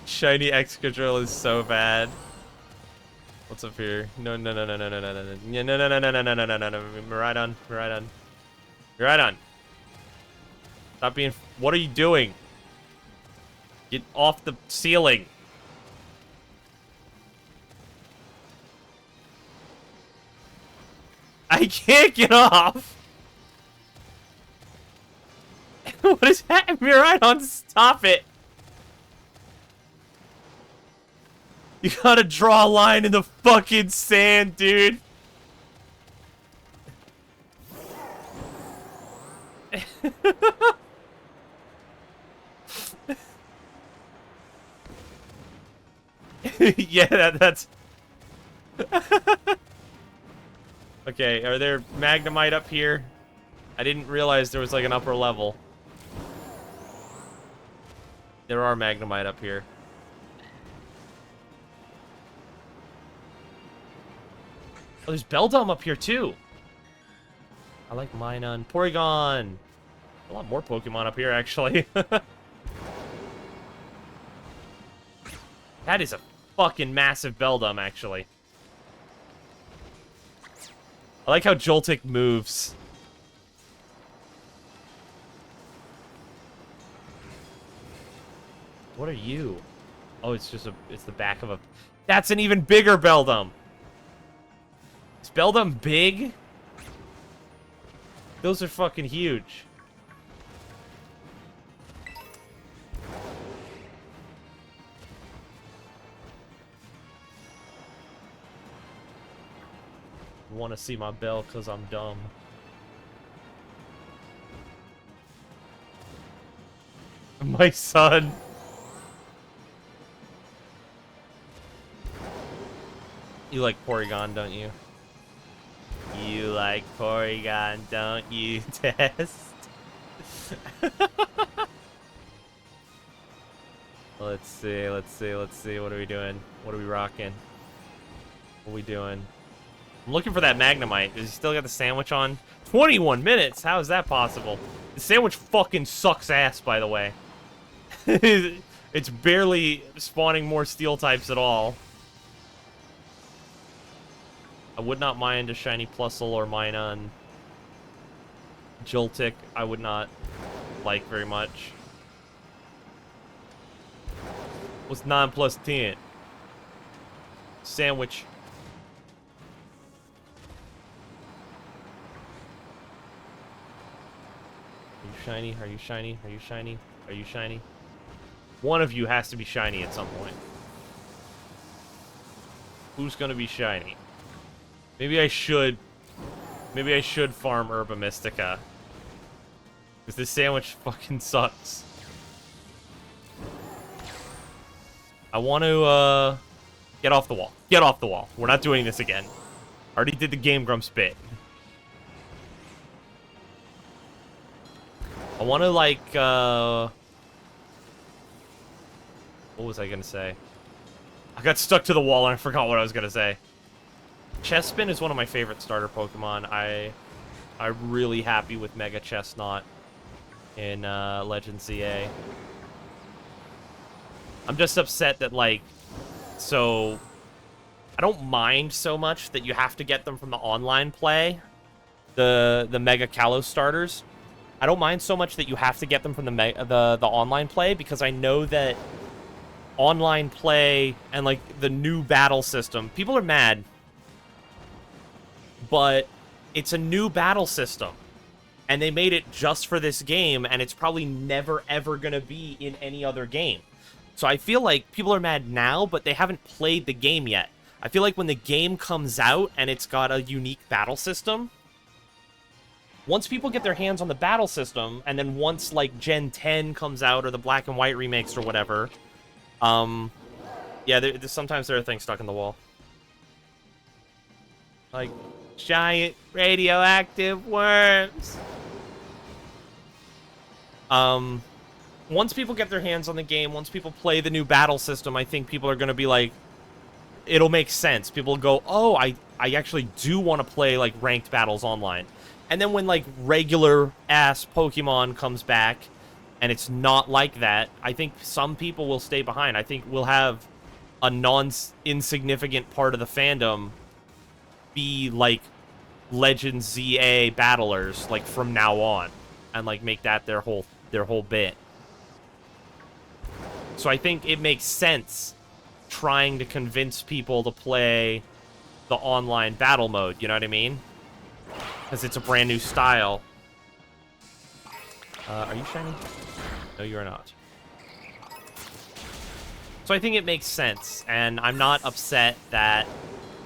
Shiny Excadrill is so bad. What's up here? No, no, no, no, no, no, no, no, no, no, no, no, no, no, no, no, no, no, Miraidon, Miraidon, Miraidon. Stop being. What are you doing? Get off the ceiling. I can't get off. What is that? Miraidon, stop it. You gotta draw a line in the fucking sand, dude. Yeah, that's... Okay, are there Magnemite up here? I didn't realize there was like an upper level. There are Magnemite up here. Oh, there's Beldum up here, too. I like Minun. Porygon. A lot more Pokemon up here, actually. That is a fucking massive Beldum, actually. I like how Joltik moves. What are you? Oh, it's just it's the back of a... That's an even bigger Beldum. Is Beldum big? Those are fucking huge. Want to see my bell because I'm dumb. My son. You like Porygon, don't you? You like Porygon, don't you, Test? Let's see. What are we doing? What are we rocking? What are we doing? I'm looking for that Magnemite. Does he still got the sandwich on? 21 minutes? How is that possible? The sandwich fucking sucks ass, by the way. It's barely spawning more steel types at all. I would not mind a shiny Plusle or Minun. Joltik, I would not like very much. What's 9 plus 10? Sandwich. Are you shiny? Are you shiny? Are you shiny? Are you shiny? One of you has to be shiny at some point. Who's gonna be shiny? Maybe I should farm Herba Mystica. Because this sandwich fucking sucks. I want to, get off the wall. Get off the wall. We're not doing this again. Already did the Game Grumps bit. I want to, like, what was I gonna say? I got stuck to the wall and I forgot what I was gonna say. Chespin is one of my favorite starter Pokemon. I'm really happy with Mega Chestnut in Legend ZA. I'm just upset that, like, so I don't mind so much that you have to get them from the online play, the Mega Kalos starters. I don't mind so much that you have to get them from the online play, because I know that online play and, like, the new battle system, people are mad, but it's a new battle system, and they made it just for this game, and it's probably never ever gonna be in any other game. So I feel like people are mad now, but they haven't played the game yet. I feel like when the game comes out and it's got a unique battle system, once people get their hands on the battle system, and then once, like, Gen 10 comes out, or the Black and White remakes or whatever, yeah, sometimes there are things stuck in the wall. Like, giant radioactive worms. Once people get their hands on the game, once people play the new battle system, I think people are going to be like, it'll make sense. People will go, oh, I actually do want to play, like, ranked battles online. And then when, like, regular-ass Pokemon comes back, and it's not like that, I think some people will stay behind. I think we'll have a insignificant part of the fandom be, like, Legend ZA battlers, like, from now on, and, like, make that their whole bit. So I think it makes sense trying to convince people to play the online battle mode, you know what I mean? Because it's a brand new style. Are you shiny? No, you are not. So I think it makes sense, and I'm not upset that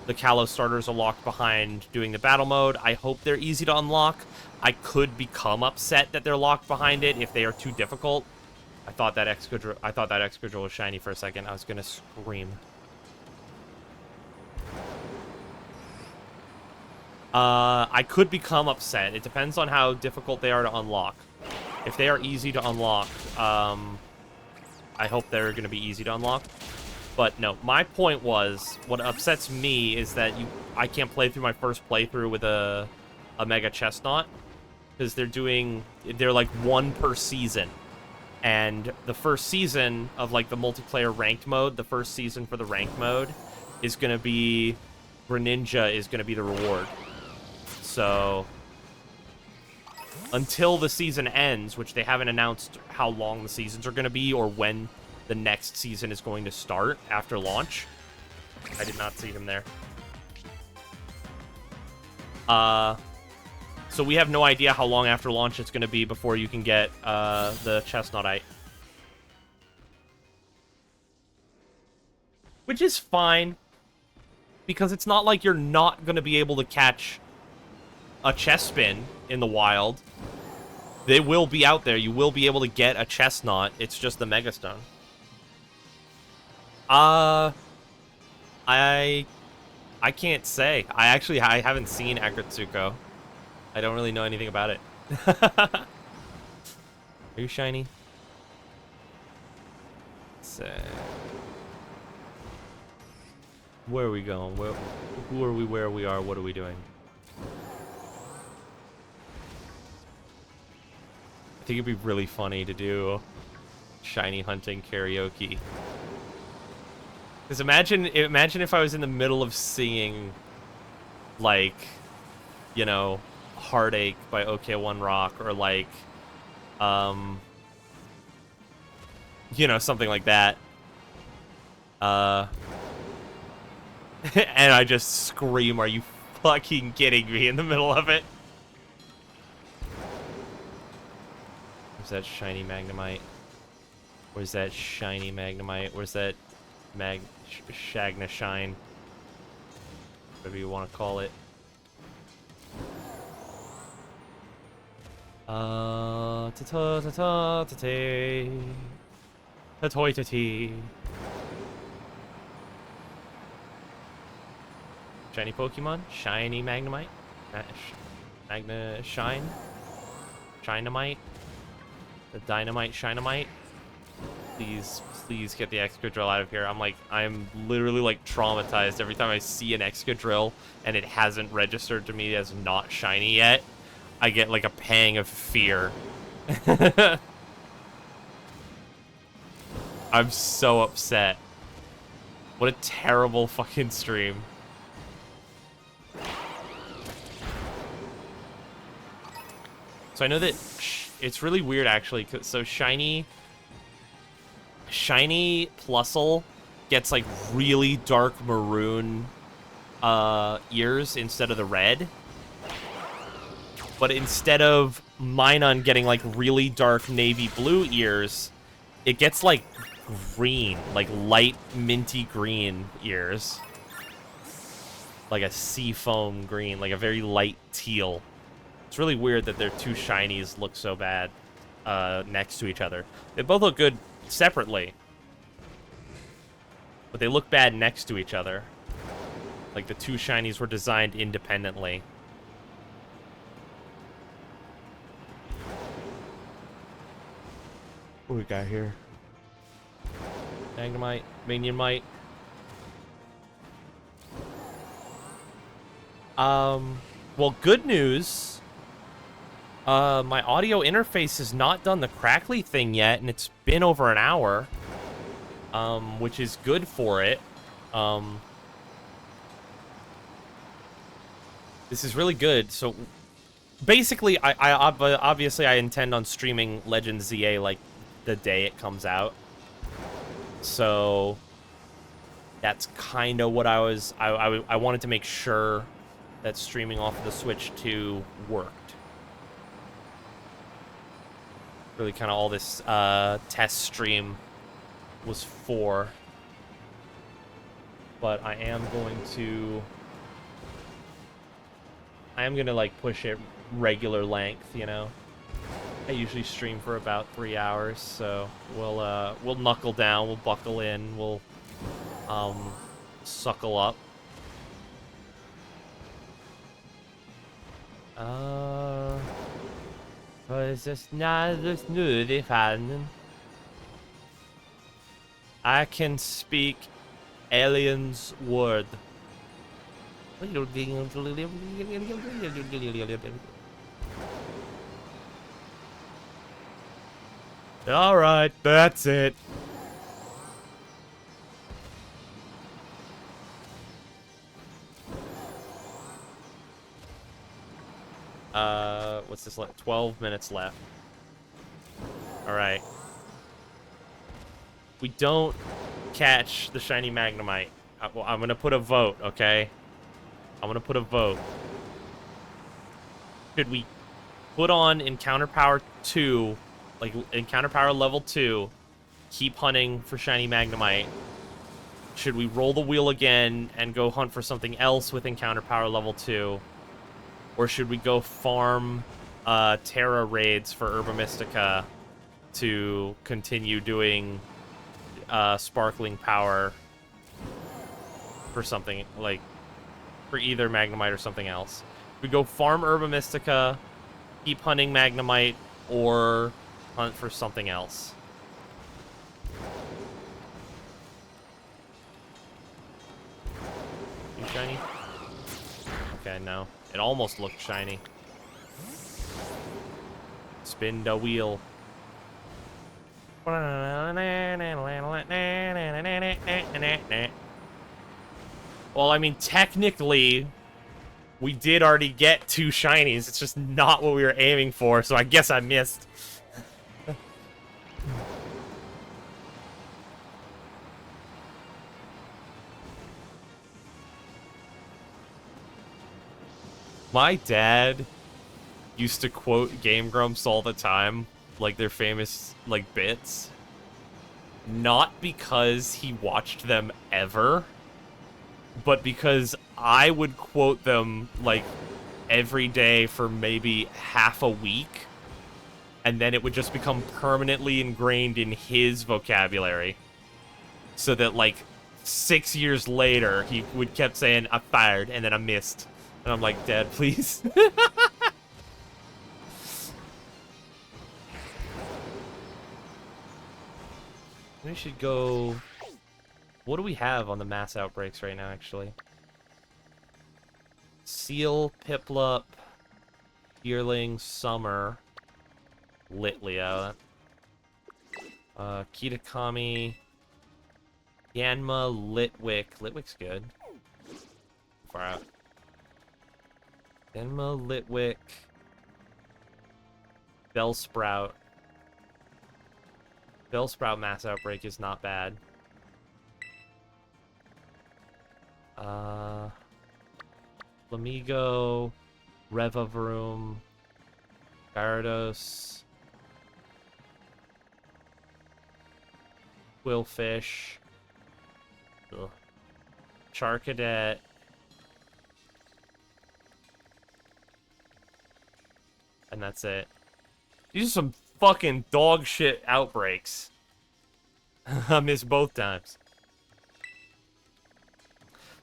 the Kalos starters are locked behind doing the battle mode. I hope they're easy to unlock. I could become upset that they're locked behind it if they are too difficult. I thought that Excadrill was shiny for a second. I was gonna scream. I could become upset. It depends on how difficult they are to unlock. If they are easy to unlock, I hope they're gonna be easy to unlock. But no, my point was, what upsets me is that I can't play through my first playthrough with a Mega Chestnut, because they're like one per season. And the first season of like the multiplayer ranked mode, the first season for the ranked mode is going to be Greninja is going to be the reward. So until the season ends, which they haven't announced how long the seasons are going to be or when the next season is going to start after launch. I did not see him there. So we have no idea how long after launch it's going to be before you can get the Chestnutite. Which is fine, because it's not like you're not going to be able to catch a Chespin in the wild. They will be out there. You will be able to get a Chestnut. It's just the Megastone. I can't say. I haven't seen Akatsuko. I don't really know anything about it. Are you shiny? Say. Where are we going? Who are we? Where we are? What are we doing? I think it'd be really funny to do shiny hunting karaoke. Because imagine if I was in the middle of singing, like, you know, Heartache by OK1 Rock, or like, you know, something like that. And I just scream, "Are you fucking kidding me?" in the middle of it. Where's that shiny Magnemite? Where's that shiny Magnemite? Where's that Shagna Shine? Whatever you want to call it. Shiny Pokemon? Shiny Magnemite? Magna Shine? Shinemite? The Dynamite Shinemite? Please get the Excadrill out of here. I'm literally like traumatized every time I see an Excadrill and it hasn't registered to me as not shiny yet. I get like a pang of fear. I'm so upset. What a terrible fucking stream. So I know that it's really weird, actually. So shiny Plusle gets like really dark maroon ears instead of the red. But instead of Minun getting like really dark navy blue ears, it gets like green, like light minty green ears. Like a seafoam green, like a very light teal. It's really weird that their two shinies look so bad next to each other. They both look good separately, but they look bad next to each other. Like the two shinies were designed independently. What we got here? Magnemite, Minionmite. Well, good news. My audio interface has not done the crackly thing yet, and it's been over an hour. Which is good for it. This is really good. So, basically, obviously I intend on streaming Legends ZA like the day it comes out. So that's kind of what I wanted to make sure that streaming off of the Switch 2 worked. Really kind of all this test stream was for. But I am going to like push it regular length, you know. I usually stream for about 3 hours, so we'll knuckle down, we'll buckle in, we'll suckle up. Was just not this new fan. I can speak alien's word. Alright, that's it. What's this left? 12 minutes left. Alright. We don't catch the shiny Magnemite. Well, I'm gonna put a vote, okay? I'm gonna put a vote. Should we put on Encounter Power 2, like Encounter Power level 2, keep hunting for shiny Magnemite? Should we roll the wheel again and go hunt for something else with Encounter Power level 2? Or should we go farm Terra raids for Herba Mystica to continue doing Sparkling Power for something, like, for either Magnemite or something else? We go farm Herba Mystica, keep hunting Magnemite, or hunt for something else. You shiny? Okay, no. It almost looked shiny. Spin the wheel. Well, I mean, technically, we did already get 2 shinies. It's just not what we were aiming for, so I guess I missed. My dad used to quote Game Grumps all the time, like their famous, like, bits. Not because he watched them ever, but because I would quote them, like, every day for maybe half a week, and then it would just become permanently ingrained in his vocabulary. So that, like, 6 years later, he would kept saying, "I fired," and then I missed. And I'm like, Dad, please. We should go... What do we have on the mass outbreaks right now, actually? Seal, Piplup, Yearling, Summer, Litleo, Kitakami, Yanma, Litwick. Litwick's good. Far out. Yanma, Litwick, Bellsprout. Bellsprout mass outbreak is not bad. Flamigo, Revavroom, Gyarados, Quillfish, Charcadet, and that's it. These are some fucking dog shit outbreaks. I missed both times.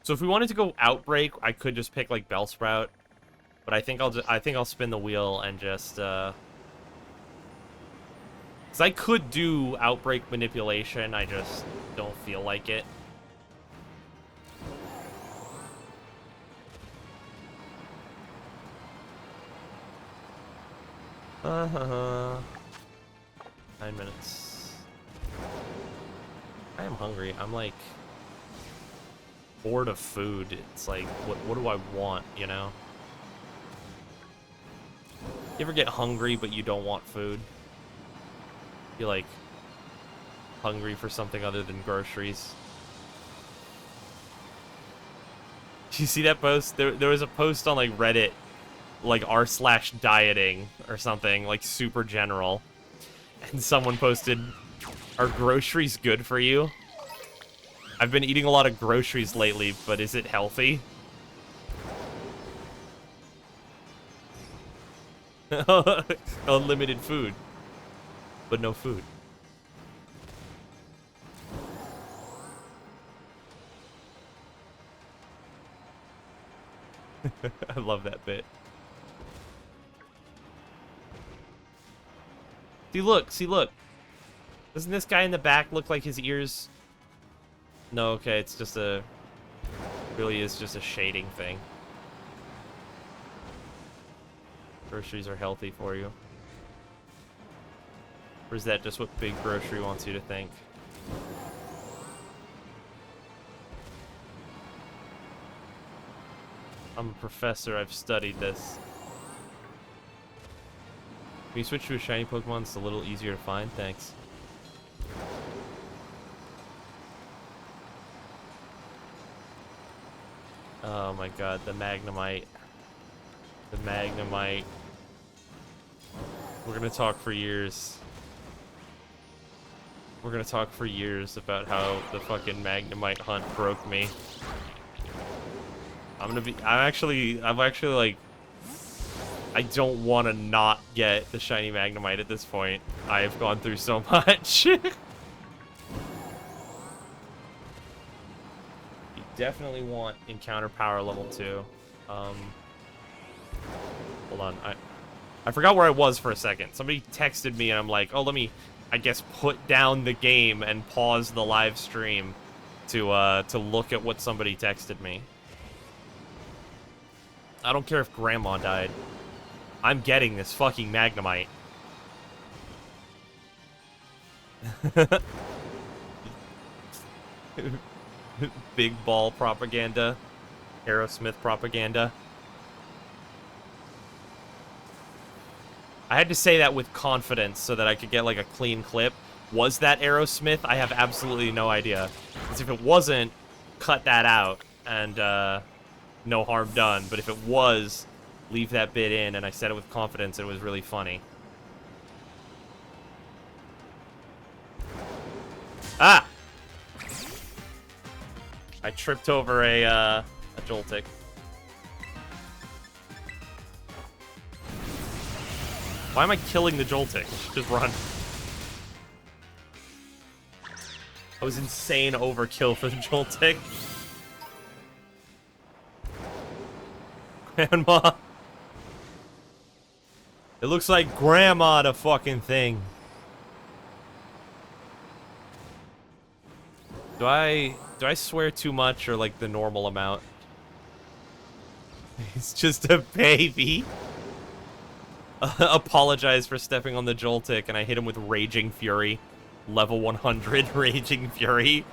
So if we wanted to go outbreak, I could just pick like Bellsprout, but I think I'll spin the wheel and just cuz I could do outbreak manipulation, I just don't feel like it. Uh-huh. 9 minutes. I am hungry. I'm like bored of food. It's like, what do I want, you know? You ever get hungry but you don't want food? You're like hungry for something other than groceries. Did you see that post? There was a post on like Reddit, like r/dieting or something, like super general. And someone posted, "Are groceries good for you? I've been eating a lot of groceries lately, but is it healthy?" Unlimited food, but no food. I love that bit. See, look. Doesn't this guy in the back look like his ears No, okay, it's just a... Really is just a shading thing. Groceries are healthy for you. Or is that just what Big Grocery wants you to think? I'm a professor, I've studied this. Can you switch to a shiny Pokemon? It's a little easier to find, thanks. Oh my god, the Magnemite. The Magnemite. We're gonna talk for years. We're gonna talk for years about how the fucking Magnemite hunt broke me. I'm actually like, I don't want to not get the shiny Magnemite at this point. I have gone through so much. You definitely want encounter power level 2. Hold on, I forgot where I was for a second. Somebody texted me and I'm like, oh, let me, I guess, put down the game and pause the live stream to look at what somebody texted me. I don't care if Grandma died. I'm getting this fucking Magnemite. Big ball propaganda. Aerosmith propaganda. I had to say that with confidence so that I could get, like, a clean clip. Was that Aerosmith? I have absolutely no idea. Because if it wasn't, cut that out, and, no harm done. But if it was, leave that bit in, and I said it with confidence, and it was really funny. Ah! I tripped over a Joltik. Why am I killing the Joltik? Just run. That was insane overkill for the Joltik. Grandma. It looks like Grandma the fucking thing. Do I swear too much or like the normal amount? He's just a baby. Apologize for stepping on the Joltik, and I hit him with Raging Fury. Level 100 Raging Fury.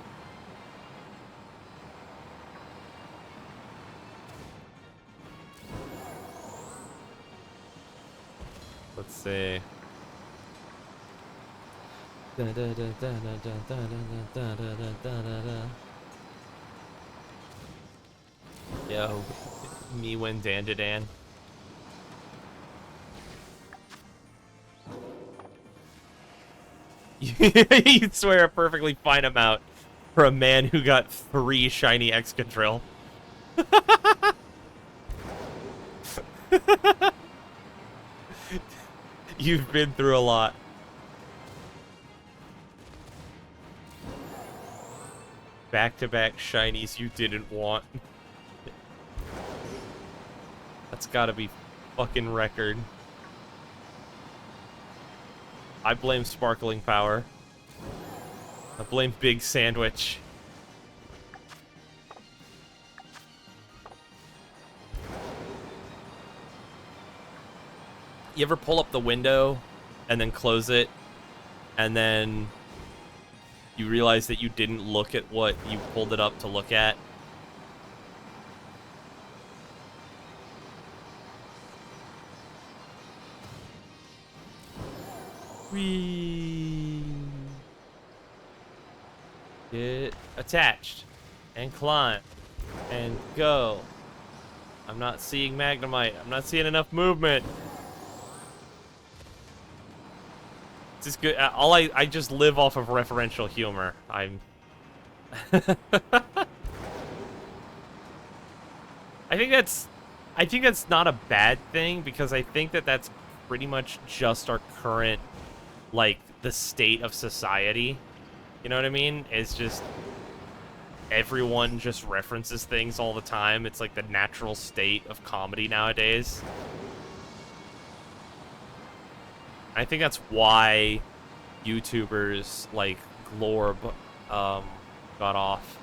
Let's see. Yo, me when Dan. You'd swear a perfectly fine amount for a man who got 3 shiny Excadrill. You've been through a lot. Back-to-back shinies you didn't want. That's gotta be fucking record. I blame Sparkling Power. I blame Big Sandwich. You ever pull up the window and then close it, and then you realize that you didn't look at what you pulled it up to look at? Whee! Get attached and climb and go. I'm not seeing Magnemite. I'm not seeing enough movement. It's just good. I just live off of referential humor. I'm. I think that's not a bad thing, because I think that that's pretty much just our current, like, the state of society. You know what I mean? It's just everyone just references things all the time. It's like the natural state of comedy nowadays. I think that's why YouTubers like Glorb got off.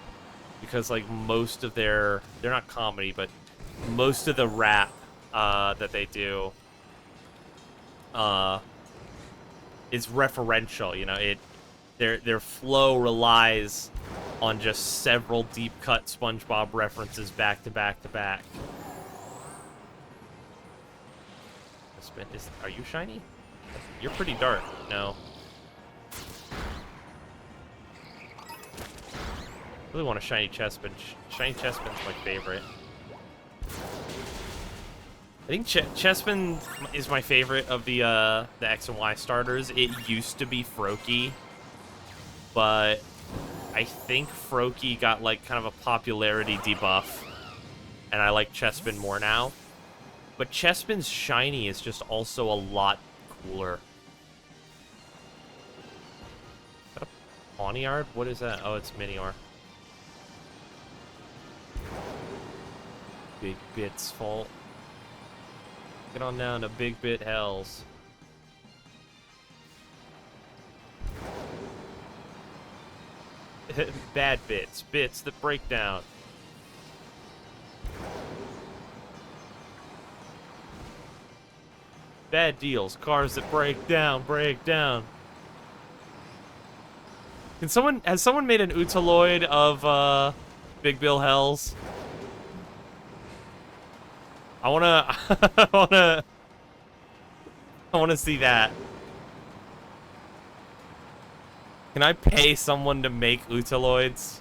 because like most of they're not comedy, but most of the rap that they do is referential. You know, their flow relies on just several deep cut SpongeBob references back to back to back. Are you shiny? You're pretty dark. No. I really want a shiny Chespin. Shiny Chespin's my favorite. I think Chespin is my favorite of the X and Y starters. It used to be Froakie, but I think Froakie got like kind of a popularity debuff, and I like Chespin more now. But Chespin's shiny is just also a lot cooler. Is that a Pawniard? What is that? Oh, it's Minior. Big Bit's fault. Get on down to Big Bit Hells. Bad bits. Bits that break down. Bad deals. Cars that break down. Break down. Has someone made an Utaloid of Big Bill Hells? I wanna see that. Can I pay someone to make Utaloids?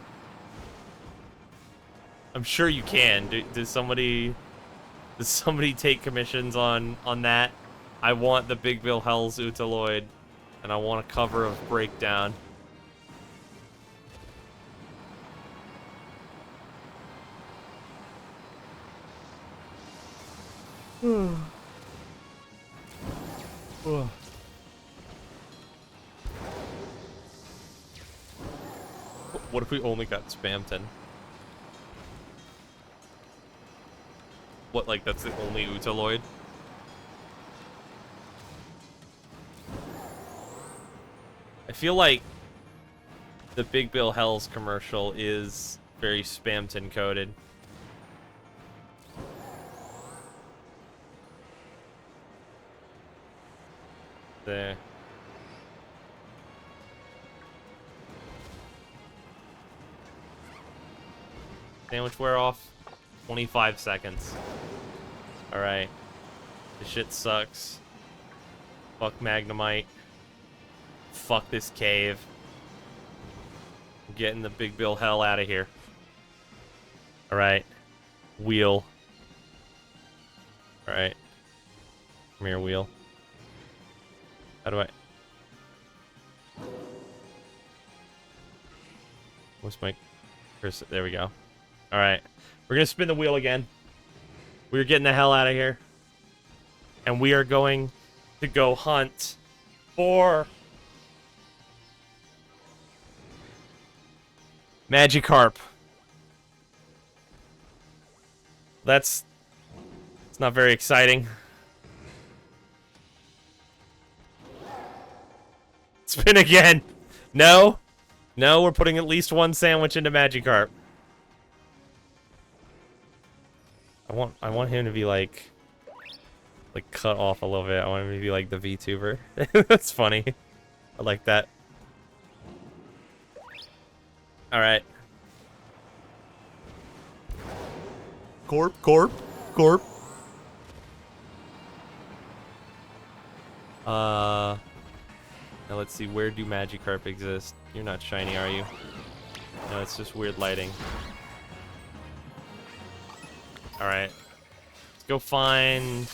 I'm sure you can. Does somebody take commissions on that? I want the Big Bill Hells Utaloid, and I want a cover of Breakdown. What if we only got Spamton? What, like, that's the only Utaloid? I feel like the Big Bill Hells commercial is very Spamton coded. There. Sandwich wear off. 25 seconds. Alright. This shit sucks. Fuck Magnemite. Fuck this cave. I'm getting the Big Bill hell out of here. Alright. Wheel. Alright. Come here, Wheel. How do I... What's my... There we go. Alright. We're gonna spin the wheel again. We're getting the hell out of here. And we are going to go hunt for... Magikarp. It's not very exciting. Spin again. No. No, we're putting at least one sandwich into Magikarp. I want him to be like cut off a little bit. I want him to be like the VTuber. That's funny. I like that. Alright. Corp. Now let's see, where do Magikarp exist? You're not shiny, are you? No, it's just weird lighting. Alright. Let's go find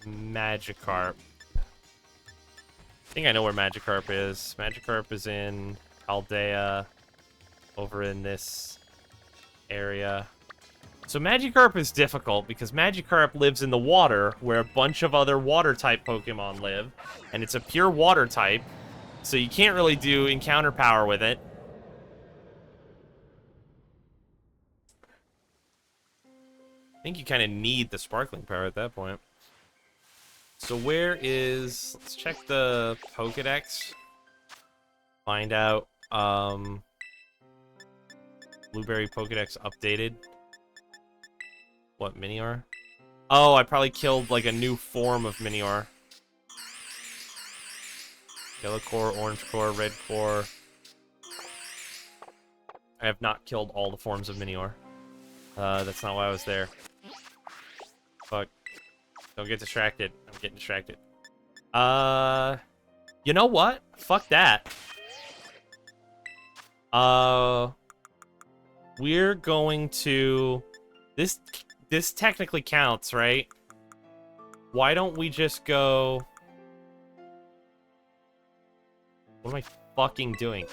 Magikarp. I think I know where Magikarp is. Magikarp is in Aldea, over in this area. So Magikarp is difficult because Magikarp lives in the water where a bunch of other water-type Pokemon live, and it's a pure water type, so you can't really do encounter power with it. I think you kind of need the sparkling power at that point. So where is... Let's check the Pokedex. Find out, Blueberry Pokedex updated. What, Minior? Oh, I probably killed, like, a new form of Minior. Yellow core, orange core, red core. I have not killed all the forms of Minior. That's not why I was there. Fuck. Don't get distracted. I'm getting distracted. You know what? Fuck that. We're going to... This technically counts, right? Why don't we just go... What am I fucking doing?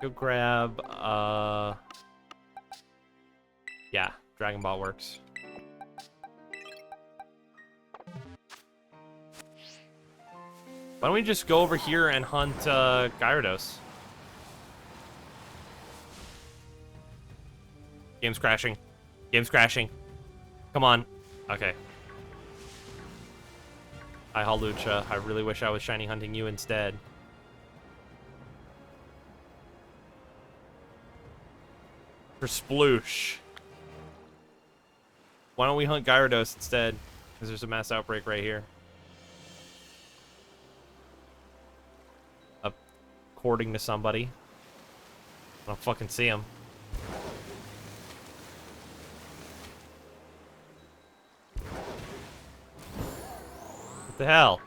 Go grab, yeah, Dragon Ball works. Why don't we just go over here and hunt, Gyarados? Game's crashing. Game's crashing. Come on. Okay. Hi, Halucha. I really wish I was shiny hunting you instead. For Sploosh. Why don't we hunt Gyarados instead? Because there's a mass outbreak right here. According to somebody. I don't fucking see him. What the hell?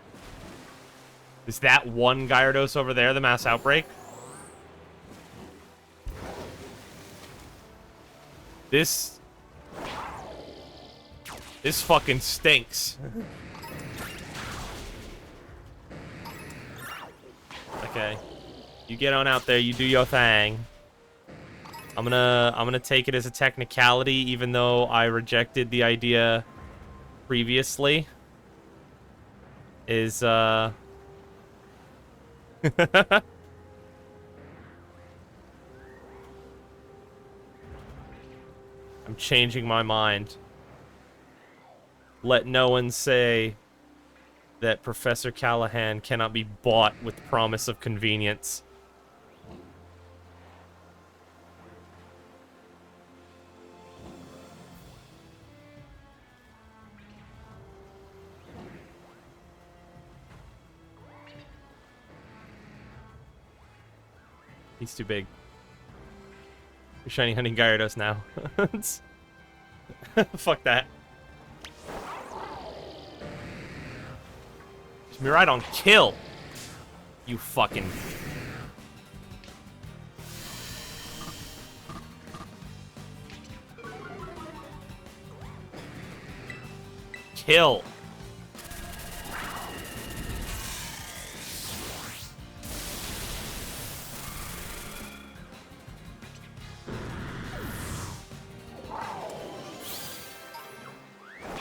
Is that one Gyarados over there the mass outbreak? This fucking stinks. Okay. You get on out there, you do your thing. I'm gonna take it as a technicality, even though I rejected the idea previously. I'm changing my mind. Let no one say that Professor Callahan cannot be bought with the promise of convenience. He's too big. You're shiny hunting Gyarados now. Fuck that. Miraidon, kill! You fucking... Kill!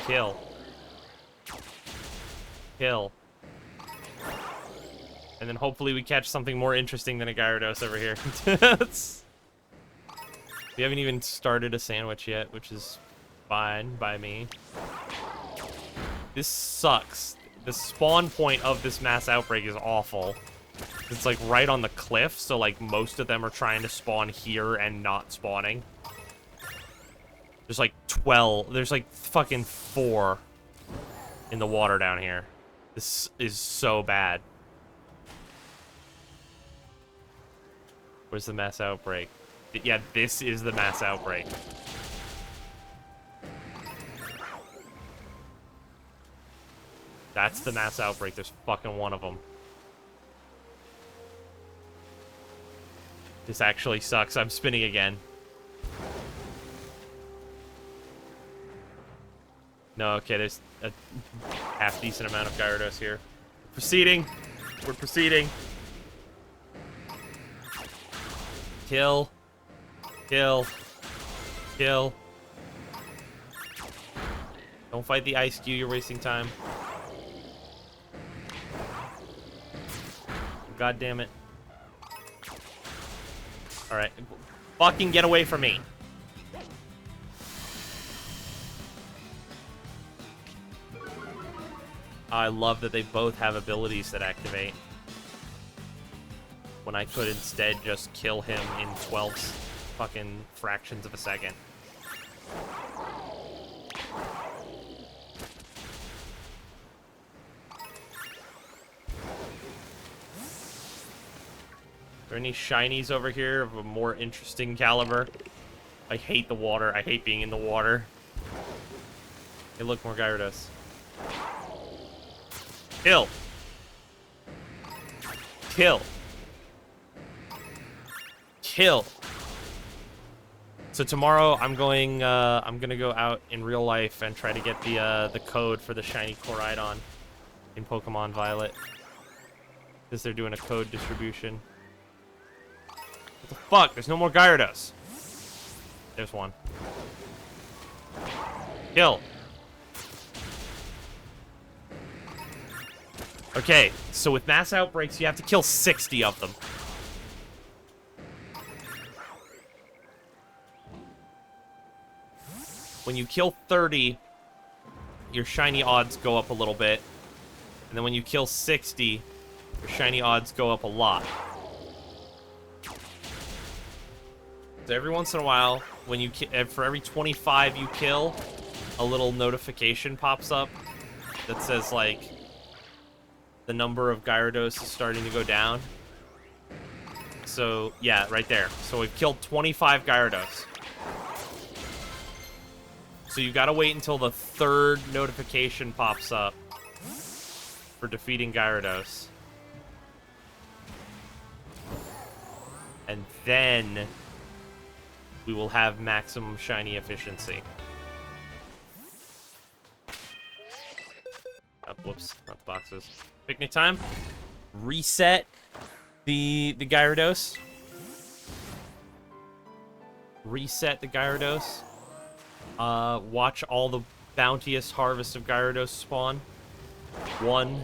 Kill. Kill. And then hopefully we catch something more interesting than a Gyarados over here. We haven't even started a sandwich yet, which is fine by me. This sucks. The spawn point of this mass outbreak is awful. It's like right on the cliff, so like most of them are trying to spawn here and not spawning. There's like 12. There's like fucking 4 in the water down here. This is so bad. Where's the mass outbreak? Yeah, this is the mass outbreak. That's the mass outbreak. There's fucking one of them. This actually sucks. I'm spinning again. No, okay, there's a half-decent amount of Gyarados here. Proceeding. We're proceeding. Kill. Kill. Kill. Don't fight the ice cube, you're wasting time. God damn it. Alright. Fucking get away from me. I love that they both have abilities that activate. when I could instead just kill him in 12 fucking fractions of a second. Are there any shinies over here of a more interesting caliber? I hate the water. I hate being in the water. Hey, look, more Gyarados. Kill. Kill. Kill. So tomorrow I'm gonna go out in real life and try to get the code for the shiny Koraidon in Pokemon Violet, because they're doing a code distribution. What the fuck? There's no more Gyarados. There's one. Kill. Okay, so with mass outbreaks, you have to kill 60 of them. When you kill 30, your shiny odds go up a little bit. And then when you kill 60, your shiny odds go up a lot. So every once in a while, when you for every 25 you kill, a little notification pops up that says, like, the number of Gyarados is starting to go down. So, yeah, right there. So we've killed 25 Gyarados. So you gotta wait until the third notification pops up for defeating Gyarados. And then we will have maximum shiny efficiency. Oh, whoops, not the boxes. Picnic time. Reset the Gyarados. Reset the Gyarados. Watch all the bounteous harvest of Gyarados spawn. 1.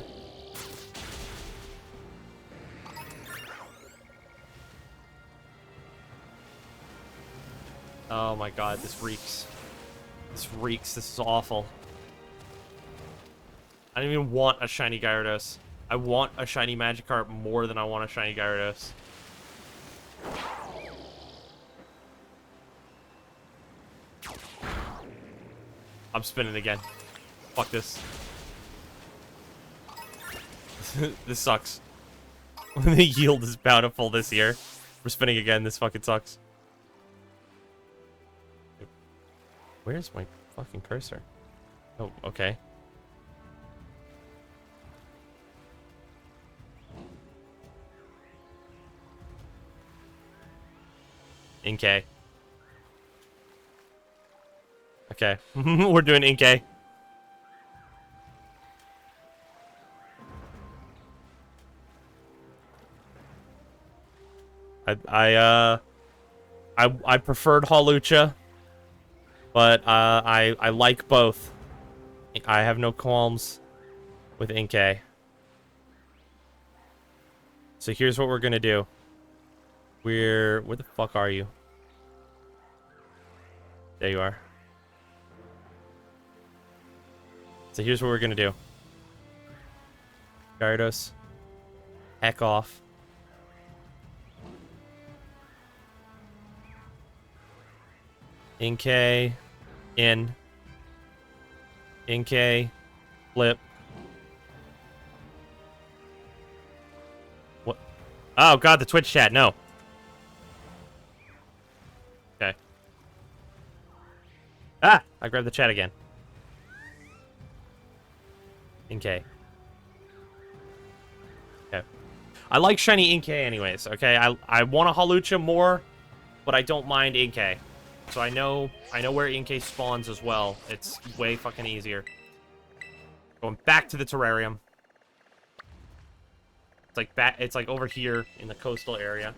Oh my god, this reeks. This reeks. This is awful. I don't even want a shiny Gyarados. I want a shiny Magikarp more than I want a shiny Gyarados. I'm spinning again. Fuck this. This sucks. The yield is bountiful this year. We're spinning again. This fucking sucks. Where's my fucking cursor? Oh, okay. Inkay. Okay. We're doing Inkay. I preferred Hawlucha, but I like both. I have no qualms with Inkay. So here's what we're gonna do. Where the fuck are you? There you are. So here's what we're gonna do. Gyarados, heck off. Inkay, in. Inkay, flip. What? Oh god, the Twitch chat, no. Okay. Ah! I grabbed the chat again. Inkay. Okay. I like shiny Inkay anyways, okay? I want a Hawlucha more, but I don't mind Inkay. So I know where Inkay spawns as well. It's way fucking easier. Going back to the terrarium. It's like over here in the coastal area.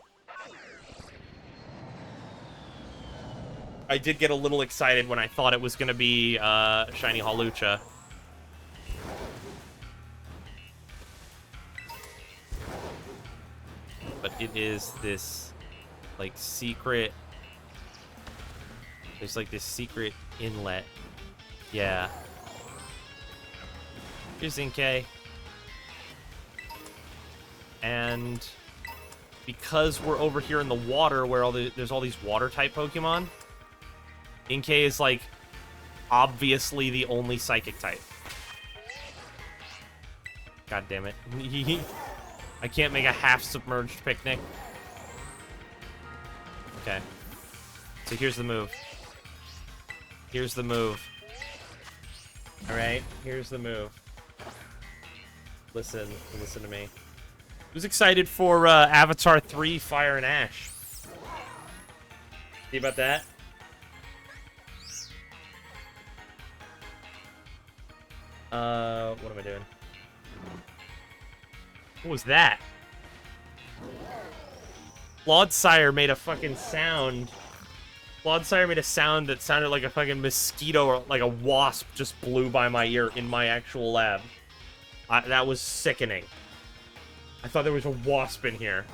I did get a little excited when I thought it was gonna be shiny Hawlucha. But it is this like secret. There's like this secret inlet. Yeah. Here's Inkay. And because we're over here in the water where there's all these water-type Pokemon, Inkay is, like, obviously the only Psychic type. God damn it. I can't make a half-submerged picnic. Okay. So here's the move. Here's the move. Alright, here's the move. Listen to me. Who's excited for Avatar 3 Fire and Ash? See about that? What am I doing? What was that? Clodsire made a fucking sound. Clodsire made a sound that sounded like a fucking mosquito or like a wasp just blew by my ear in my actual lab. That was sickening. I thought there was a wasp in here.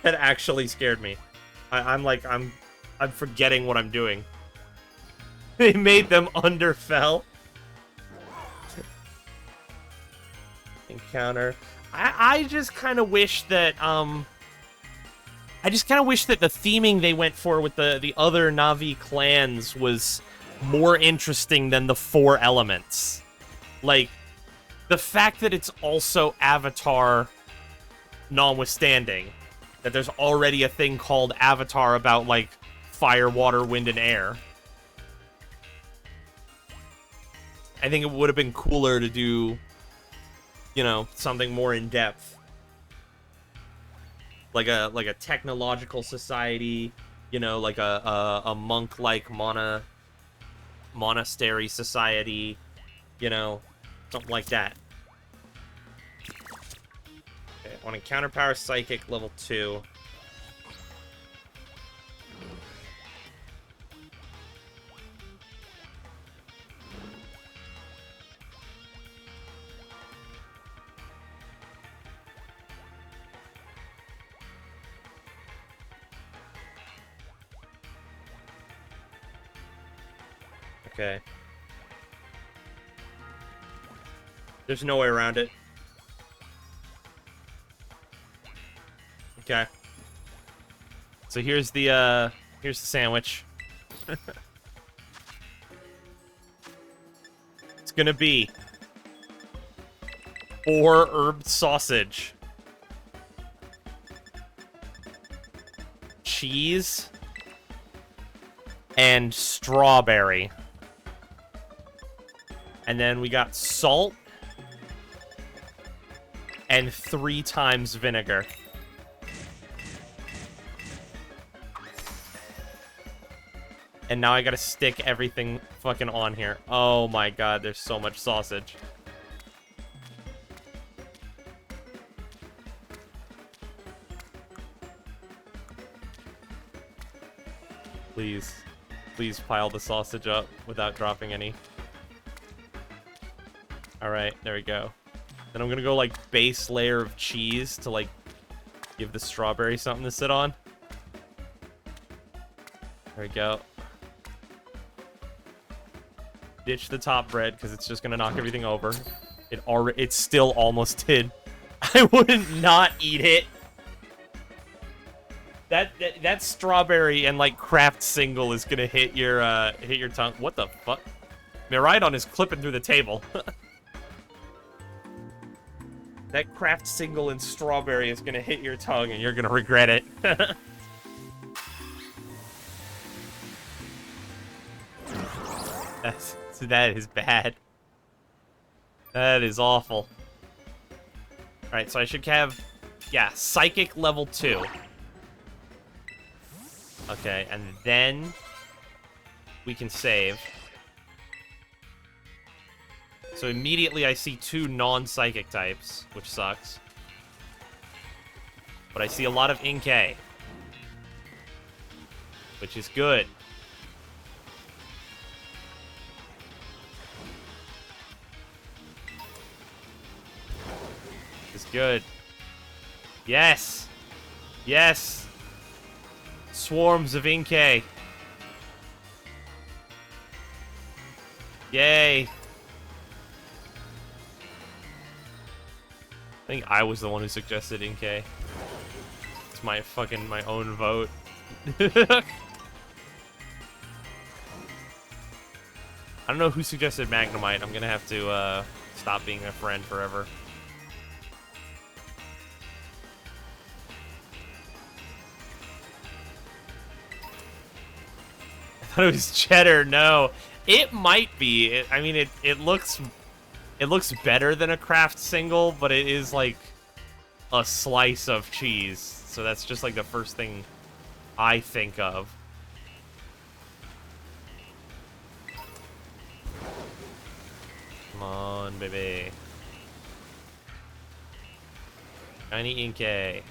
That actually scared me. I'm forgetting what I'm doing. They made them underfell. Encounter. I just kind of wish that, the theming they went for with the other Na'vi clans was more interesting than the 4 elements. Like, the fact that it's also Avatar notwithstanding, that there's already a thing called Avatar about, like, fire, water, wind, and air. I think it would have been cooler to do, you know, something more in-depth. Like a technological society, you know, like a monk-like monastery society, you know, something like that. Okay, I want to counterpower Psychic level 2. Okay. There's no way around it. Okay. So here's the sandwich. It's gonna be 4 herb sausage, cheese, and strawberry. And then we got salt and 3 times vinegar. And now I gotta stick everything fucking on here. Oh my god, there's so much sausage. Please. Please pile the sausage up without dropping any. Alright, there we go. Then I'm gonna go, like, base layer of cheese to, like, give the strawberry something to sit on. There we go. Ditch the top bread, because it's just gonna knock everything over. It still almost did. I wouldn't not eat it. That strawberry and, like, craft single is gonna hit your tongue. What the fuck? Miraidon is clipping through the table. That craft single and strawberry is gonna hit your tongue and you're gonna regret it. That is bad. That is awful. Alright, so I should have, yeah, Psychic level 2. Okay, and then we can save. So immediately I see 2 non-Psychic types, which sucks. But I see a lot of Inkay, which is good. Is good. Yes! Yes! Swarms of Inkay. Yay! I think I was the one who suggested Inkay. It's my own vote. I don't know who suggested Magnemite. I'm gonna have to stop being a friend forever. I thought it was cheddar. No, it might be. I mean, it looks better than a Kraft single, but it is like a slice of cheese. So that's just like the first thing I think of. Come on, baby. Shiny Inkay.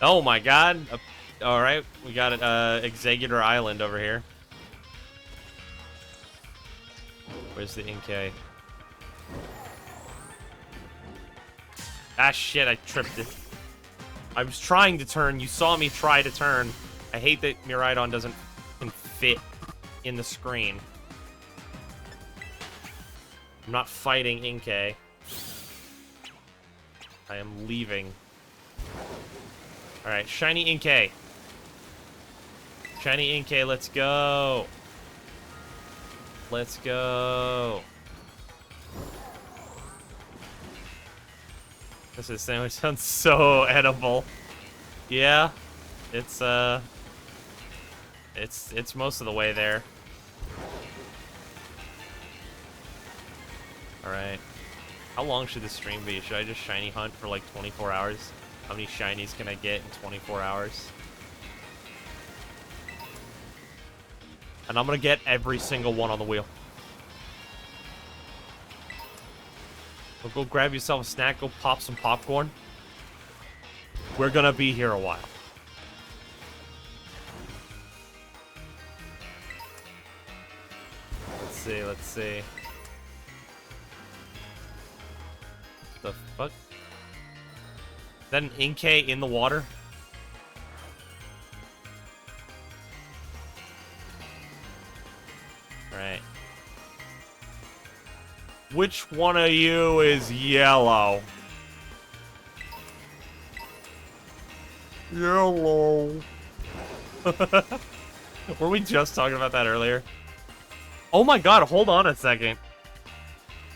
Oh my god. Alright, we got Executor Island over here. Where's the Inkay? Ah, shit, I tripped it. I was trying to turn. You saw me try to turn. I hate that Miraidon doesn't fit in the screen. I'm not fighting Inkay. I am leaving. Alright, shiny Inkay. Shiny Inkay, let's go. Let's go. This sandwich sounds so edible. Yeah, it's most of the way there. Alright. How long should this stream be? Should I just shiny hunt for like 24 hours? How many shinies can I get in 24 hours? And I'm gonna get every single one on the wheel. So go grab yourself a snack, go pop some popcorn. We're gonna be here a while. Let's see, let's see. What the fuck? Is that an Inkay in the water? Right. Which one of you is yellow? Yellow. Were we just talking about that earlier? Oh my god, hold on a second.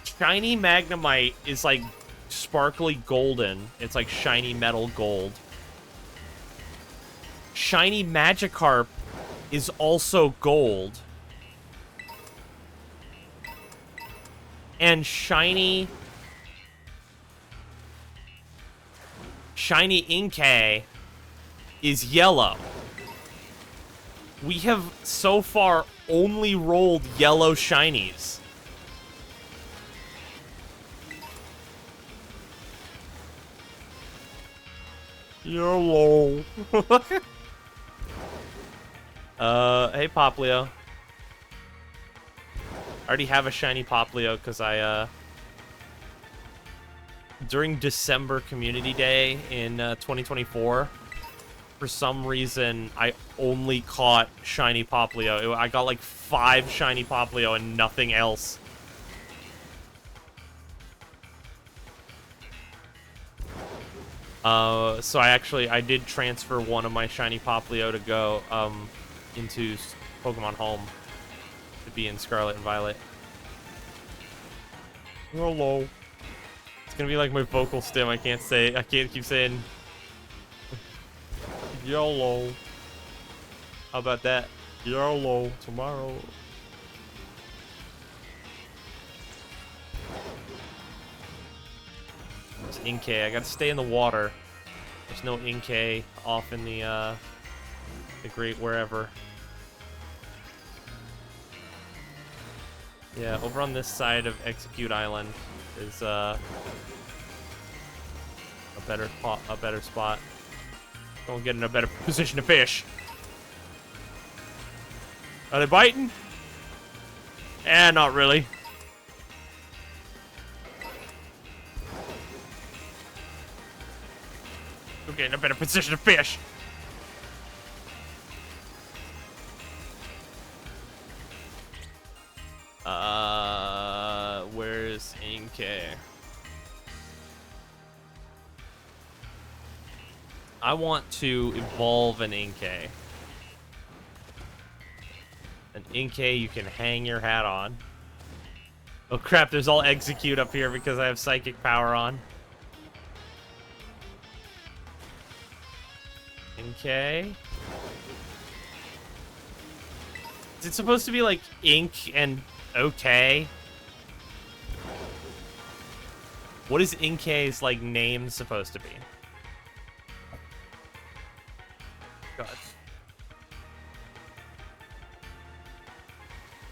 Shiny Magnemite is like sparkly golden. It's like shiny metal gold. Shiny Magikarp is also gold. And shiny Inkay is yellow. We have so far only rolled yellow shinies. Yellow. Hey Poplio. I already have a shiny Poplio because I, during December Community Day in 2024, for some reason, I only caught shiny Poplio. I got like 5 shiny Poplio and nothing else. So I did transfer one of my shiny Poplio to go, into Pokemon Home. To be in Scarlet and Violet. Hello. It's gonna be like my vocal stim. I can't keep saying YOLO. How about that? YOLO tomorrow. It's Inkay. I gotta stay in the water. There's no Inkay off in the great wherever. Yeah, over on this side of Execute Island is a better spot. Don't get in a better position to fish. Are they biting? Eh, not really. Don't get in a better position to fish. Where's Inkay? I want to evolve an Inkay. An Inkay you can hang your hat on. Oh crap, there's all execute up here because I have psychic power on. Inkay. Is it supposed to be like ink and okay? What is Inkay's like name supposed to be? God.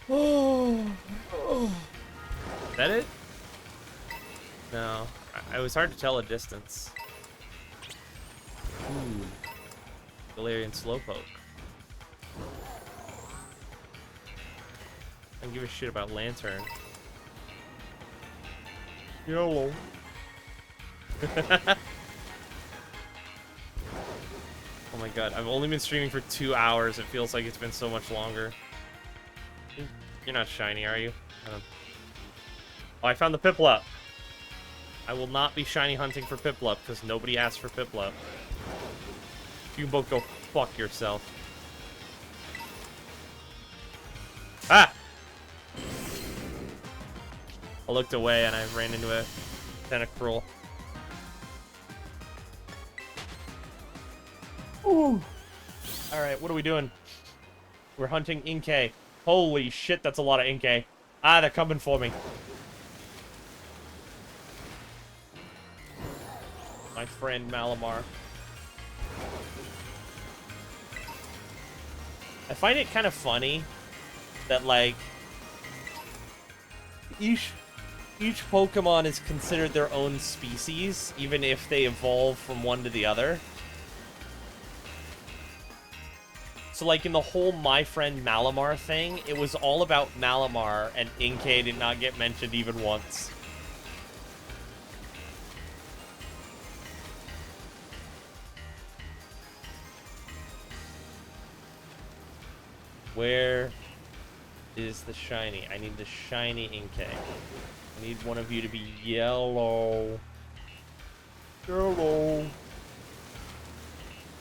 Oh. Is that it? No. It was hard to tell a distance. Ooh. Galarian Slowpoke. I don't give a shit about Lantern. YOLO. Oh my god, I've only been streaming for 2 hours. It feels like it's been so much longer. You're not shiny, are you? Oh, I found the Piplup. I will not be shiny hunting for Piplup because nobody asked for Piplup. You can both go fuck yourself. Ah! I looked away and I ran into a Tentacruel. Ooh. Alright, what are we doing? We're hunting Inkay. Holy shit, that's a lot of Inkay. Ah, they're coming for me. My friend Malamar. I find it kind of funny that, like, each Pokemon is considered their own species, even if they evolve from one to the other. So, like, in the whole My Friend Malamar thing, it was all about Malamar, and Inkay did not get mentioned even once. Where is the shiny? I need the shiny Inkay. I need one of you to be yellow. Yellow.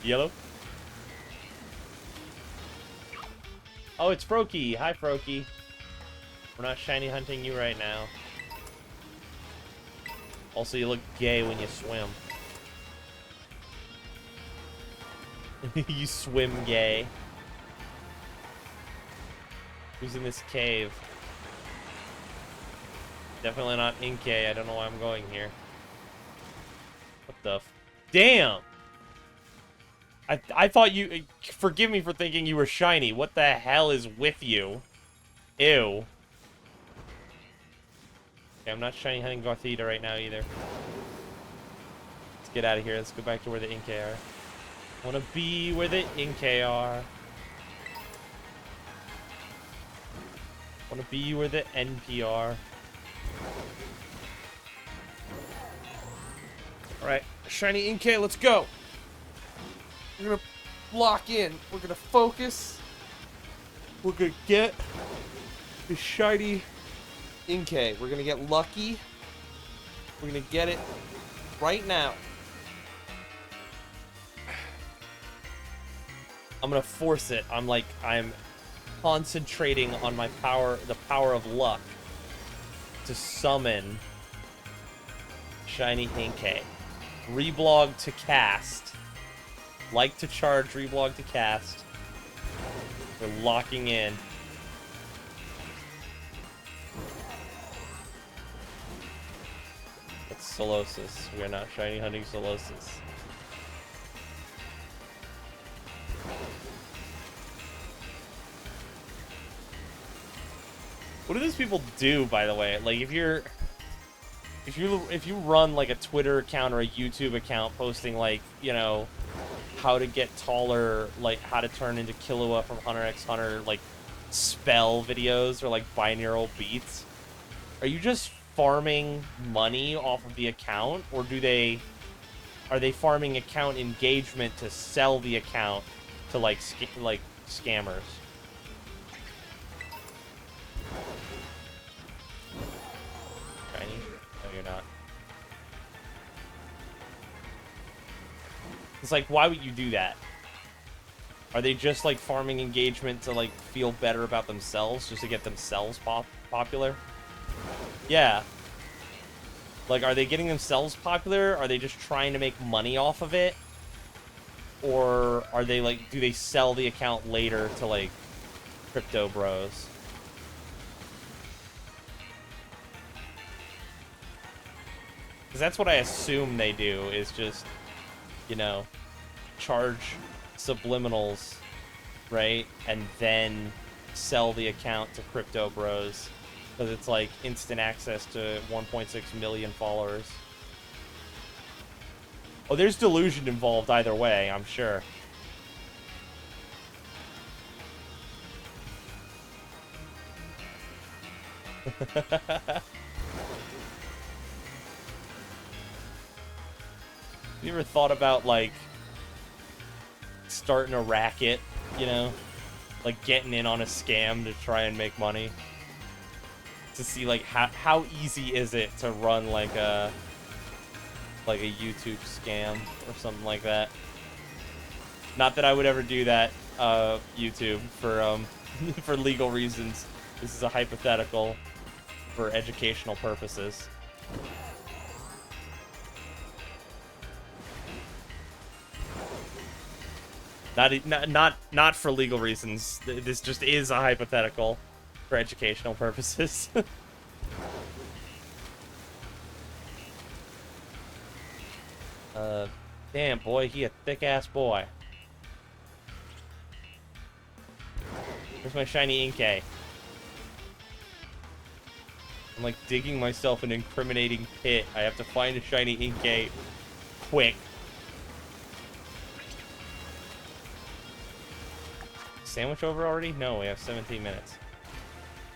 Yellow? Oh, it's Froakie. Hi, Froakie. We're not shiny hunting you right now. Also, you look gay when you swim. You swim gay. Who's in this cave? Definitely not Inkay. I don't know why I'm going here. What the f... Damn! I thought you... Forgive me for thinking you were shiny. What the hell is with you? Ew. Okay, I'm not shiny hunting Gothita right now either. Let's get out of here. Let's go back to where the Inkay are. I want to be where the Inkay are. I want to be where the NP are. Alright, shiny Inkay, let's go! We're gonna lock in. We're gonna focus. We're gonna get the shiny Inkay. We're gonna get lucky. We're gonna get it right now. I'm gonna force it. I'm concentrating on my power, the power of luck, to summon shiny Inkay. Reblog to cast. Like to charge, reblog to cast. We're locking in. It's Solosis. We are not shiny hunting Solosis. What do these people do, by the way? Like, if you run like a Twitter account or a YouTube account posting, like, you know, how to get taller, like how to turn into Killua from Hunter x Hunter, like spell videos or like binaural beats, are you just farming money off of the account, or are they farming account engagement to sell the account to like scammers? It's like, why would you do that? Are they just, like, farming engagement to, like, feel better about themselves, just to get themselves popular? Yeah. Like, are they getting themselves popular? Are they just trying to make money off of it? Or are they, like, do they sell the account later to, like, crypto bros? Because that's what I assume they do, is just, you know, charge subliminals, right? And then sell the account to crypto bros. Because it's like instant access to 1.6 million followers. Oh, there's delusion involved either way, I'm sure. You ever thought about, like, starting a racket, you know? Like, getting in on a scam to try and make money? To see, like, how easy is it to run, like a YouTube scam or something like that. Not that I would ever do that, YouTube, for, for legal reasons. This is a hypothetical for educational purposes. Not for legal reasons. This just is a hypothetical for educational purposes. Damn, boy, he a thick-ass boy. Where's my shiny Inkay? I'm, like, digging myself an incriminating pit. I have to find a shiny Inkay quick. Sandwich over already? No, we have 17 minutes.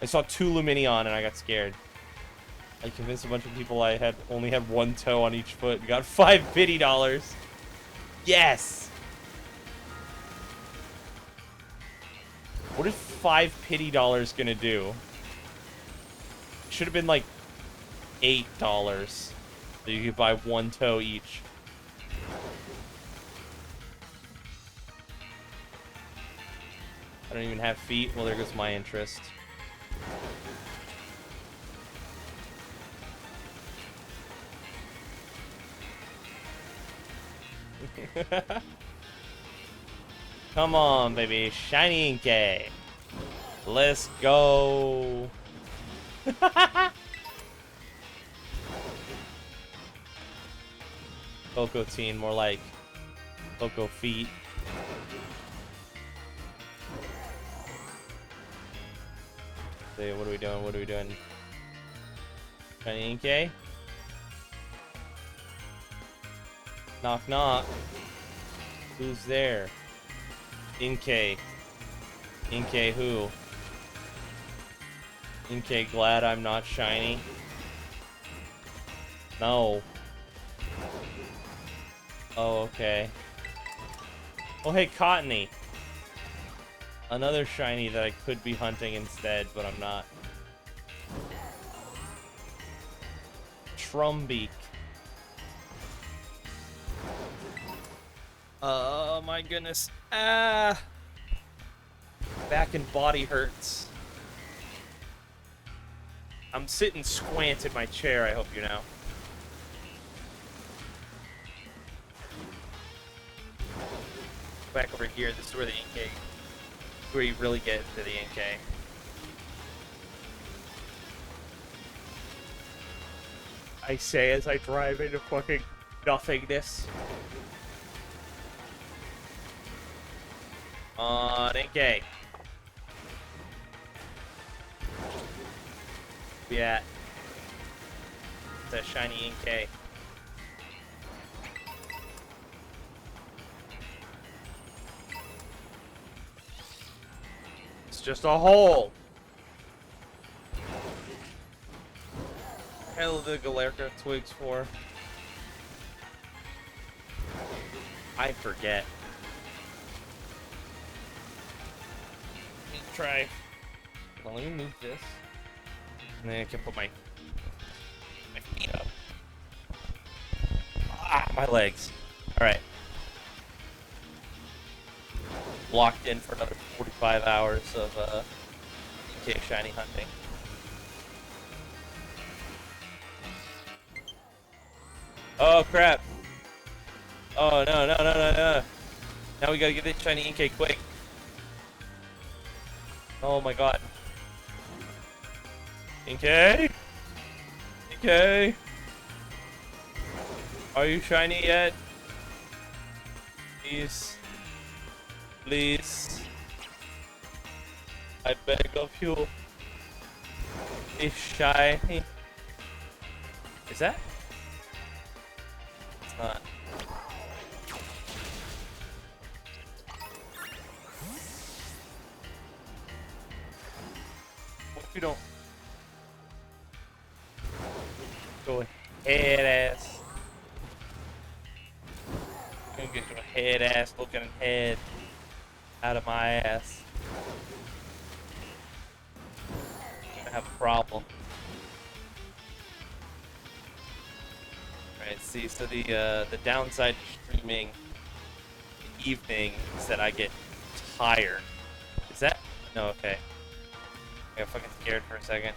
I saw 2 Luminion and I got scared. I convinced a bunch of people I had only had 1 toe on each foot. Got 5 pity dollars. Yes! What is 5 pity dollars gonna do? Should have been like $8. So you could buy 1 toe each. I don't even have feet. Well, there goes my interest. Come on, baby. Shiny Inkay. Let's go. Coco Teen, more like Coco Feet. So what are we doing? What are we doing? Shiny Inkay? Knock knock. Who's there? Inkay. Inkay who? Inkay glad I'm not shiny? No. Oh, okay. Oh, hey, Cottony. Another shiny that I could be hunting instead, but I'm not. Trumbeak. Oh my goodness. Ah! Back and body hurts. I'm sitting squant in my chair, I hope you know. Back over here, this is where the Inkay, where you really get into the Inkay. I say as I drive into fucking nothingness. On Inkay. Yeah. It's a shiny Inkay. It's just a hole. Hell the Galerka twigs for. I forget. Let me try. Well, let me move this. And then I can put my feet up. Ah, my legs. Alright. locked in for another 45 hours of EK shiny hunting. Oh crap! Oh no no no no no! Now we gotta get this shiny EK quick. Oh my god. EK? EK? Are you shiny yet? Please. Please. I beg of you. It's shiny. Is that? It's not. What if you don't? Go ahead, ass. I'm gonna get your head ass looking head out of my ass. I'm gonna have a problem. Alright, see, so the downside to streaming in the evening is that I get tired. Is that? No, okay. I got fucking scared for a second.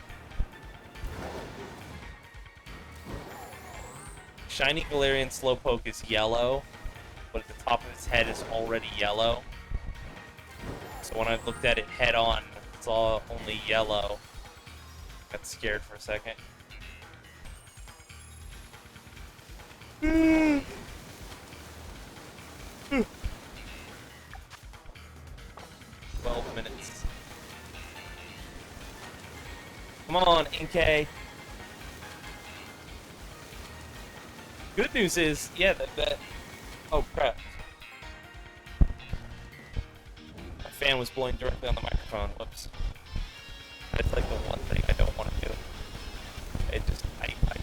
Shiny Galarian Slowpoke is yellow, but at the top of its head is already yellow. So when I looked at it head on, it's all only yellow. Got scared for a second. 12 minutes. Come on, NK. Good news is, yeah, that oh crap. My fan was blowing directly on the microphone. Whoops. That's like the one thing I don't want to do. I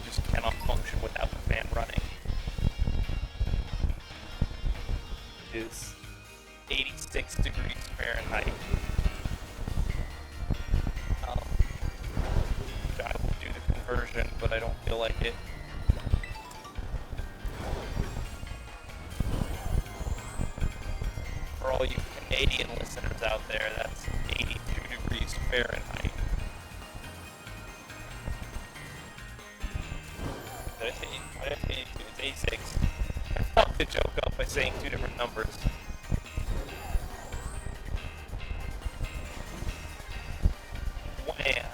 just cannot function without the fan running. It is 86 degrees Fahrenheit. I will do the conversion, but I don't feel like it. For all you Canadian listeners out there, that's 82 degrees Fahrenheit. Did I say 82? It's 86. I fucked the joke up by saying two different numbers. Wham.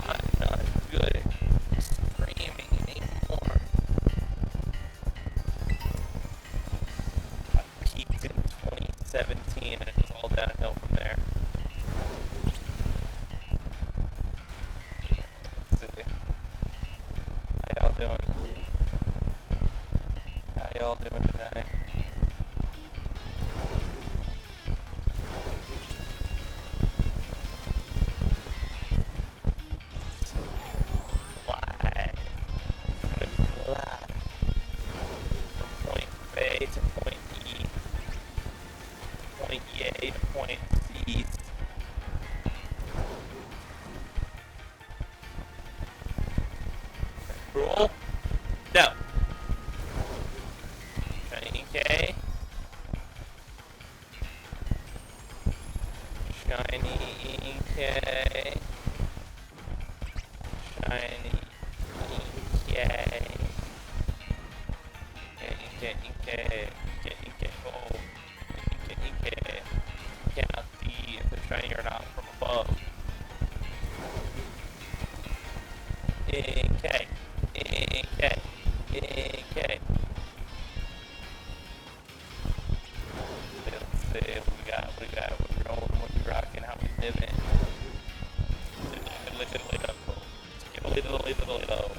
I'm not good at streaming anymore. I peaked in 2017 and it was all downhill from there. How y'all doing? How y'all doing tonight? Fly. Fly. From point A to point E. Point A to point C. Cool. No. Shiny EK. Shiny EK. Shiny EK. EK. Oh. EK. Cannot see if they're shiny or not from above. EK. EK. EK. Let's see what we got, what we rolling, what we rocking, how we living. Little.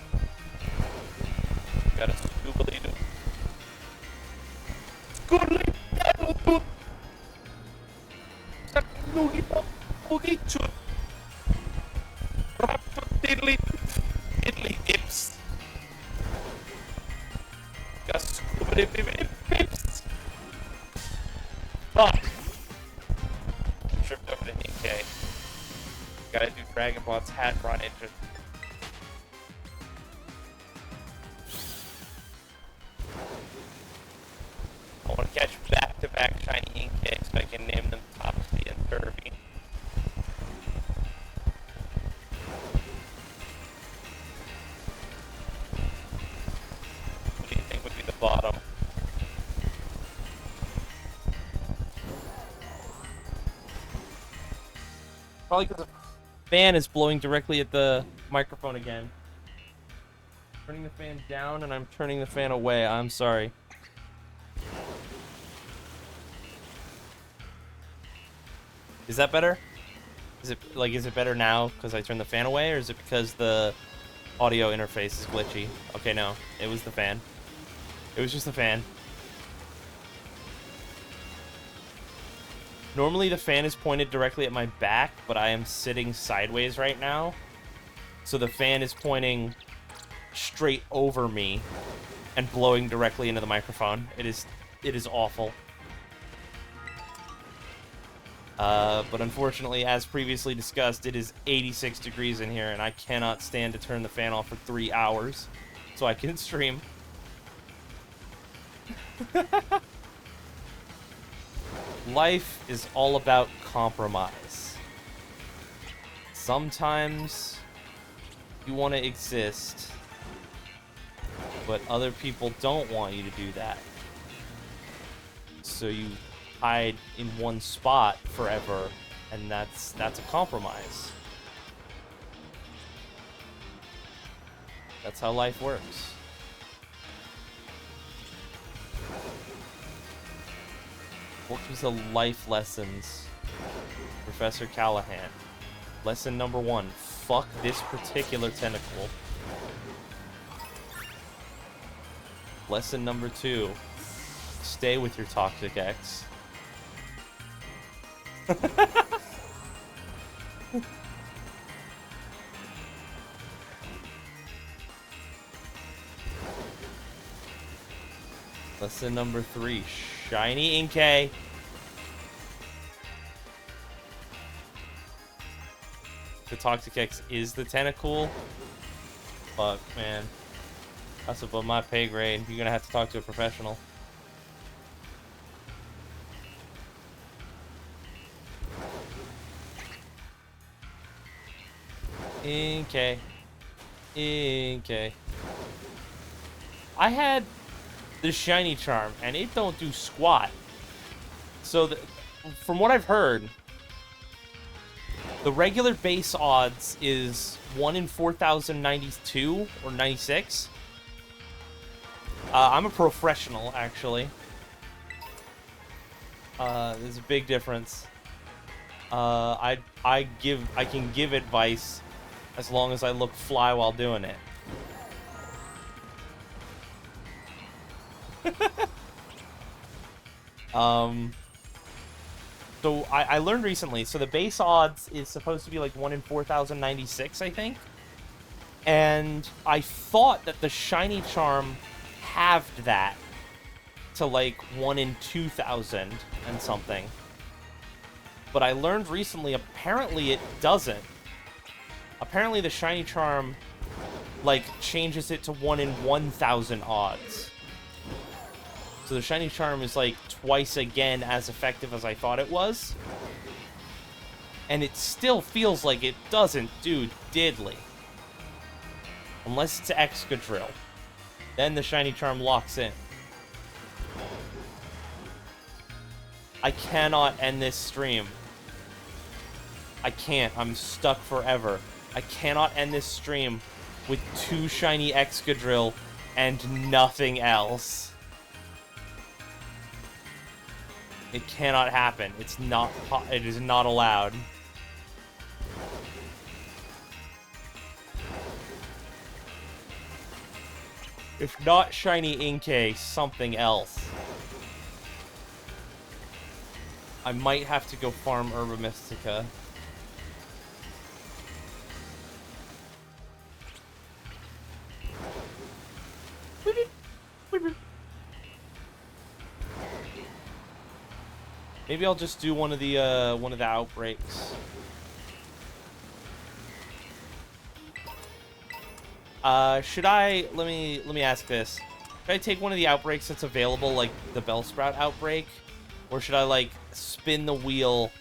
Got a scoobly doo. Scoobly doo. Scoobly boogie chut. Rap diddly dips. Got scoobly pips. Fuck. Tripped over to NK. Gotta do Dragon Ball's hat run into. I want to catch back-to-back shiny bottom. Probably because the fan is blowing directly at the microphone again. Turning the fan down and I'm turning the fan away. I'm sorry. Is that better? Is it better now because I turned the fan away, or is it because the audio interface is glitchy? Okay, no. It was the fan. It was just the fan. Normally the fan is pointed directly at my back, but I am sitting sideways right now. So the fan is pointing straight over me and blowing directly into the microphone. It is awful. But unfortunately, as previously discussed, it is 86 degrees in here, and I cannot stand to turn the fan off for 3 hours so I can stream. Life is all about compromise. Sometimes you want to exist, but other people don't want you to do that. So you hide in one spot forever, and that's a compromise. That's how life works. What was the life lessons? Professor Callahan. Lesson number 1. Fuck this particular tentacle. Lesson number 2. Stay with your toxic ex. Lesson number 3. Shiny Inkay. The toxic X is the tentacle. Fuck, man. That's above my pay grade. You're gonna have to talk to a professional. Inkay. Inkay. I had the shiny charm, and it don't do squat. So, from what I've heard, the regular base odds is 1 in 4,092 or 96. I'm a professional, actually. There's a big difference. I can give advice as long as I look fly while doing it. So I learned recently, so the base odds is supposed to be like 1 in 4,096, I think. And I thought that the shiny charm halved that to like 1 in 2,000 and something. But I learned recently, apparently it doesn't. Apparently the shiny charm, like, changes it to 1 in 1,000 odds. So the shiny charm is like twice again as effective as I thought it was. And it still feels like it doesn't do diddly. Unless it's Excadrill. Then the shiny charm locks in. I cannot end this stream. I can't. I'm stuck forever. I cannot end this stream with 2 shiny Excadrill and nothing else. It cannot happen. It's not. It is not allowed. If not shiny Inkay, something else. I might have to go farm Herba Mystica. Maybe I'll just do one of the outbreaks. Should I? Let me ask this. Should I take one of the outbreaks that's available, like the Bellsprout outbreak, or should I like spin the wheel,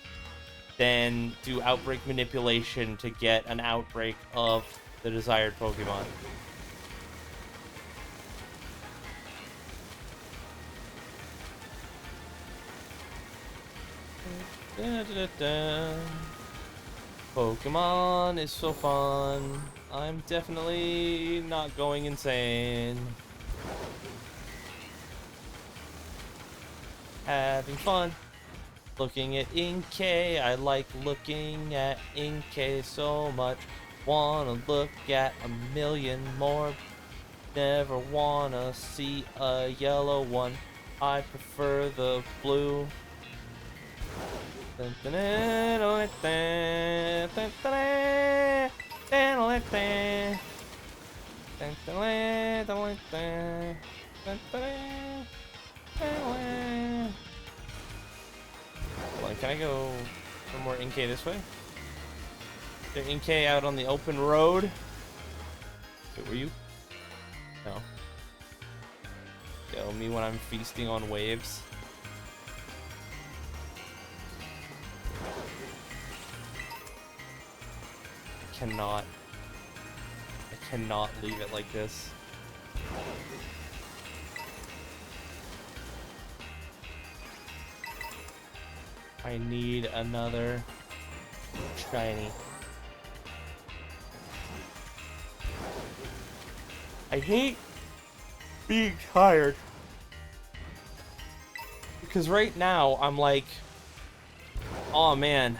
then do outbreak manipulation to get an outbreak of the desired Pokemon? Da, da, da. Pokemon is so fun. I'm definitely not going insane. Having fun. Looking at Inkay. I like looking at Inkay so much. Wanna look at a million more. Never wanna see a yellow one. I prefer the blue. Hold on, can I go for more Inkay this way? Is there Inkay out on the open road? Wait, were you? No. Yo, me when I'm feasting on waves. I cannot leave it like this. I need another shiny. I hate being tired. Because right now, I'm like, oh man,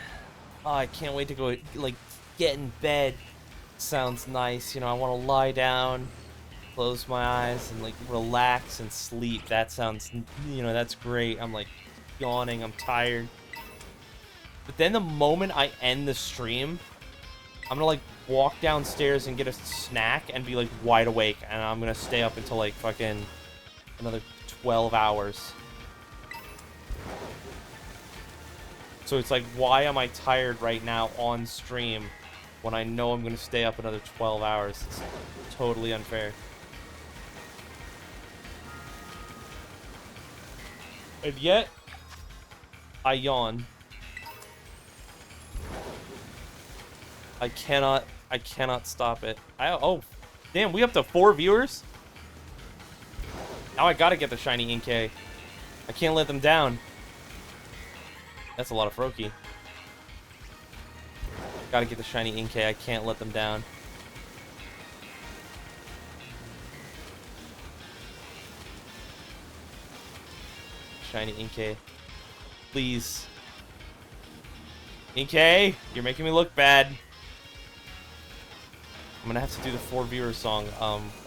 oh, I can't wait to go, like, get in bed. Sounds nice, you know, I want to lie down, close my eyes, and, like, relax and sleep. That sounds, you know, that's great. I'm, like, yawning, I'm tired. But then the moment I end the stream, I'm gonna, like, walk downstairs and get a snack and be, like, wide awake. And I'm gonna stay up until, like, fucking another 12 hours. So it's like, why am I tired right now on stream when I know I'm gonna stay up another 12 hours? It's totally unfair. And yet, I yawn. I cannot stop it. Oh, damn, we up to 4 viewers? Now I gotta get the shiny Inkay. I can't let them down. That's a lot of Froakie. Gotta get the shiny Inkay. I can't let them down. Shiny Inkay. Please. Inkay, you're making me look bad. I'm gonna have to do the 4 viewer song.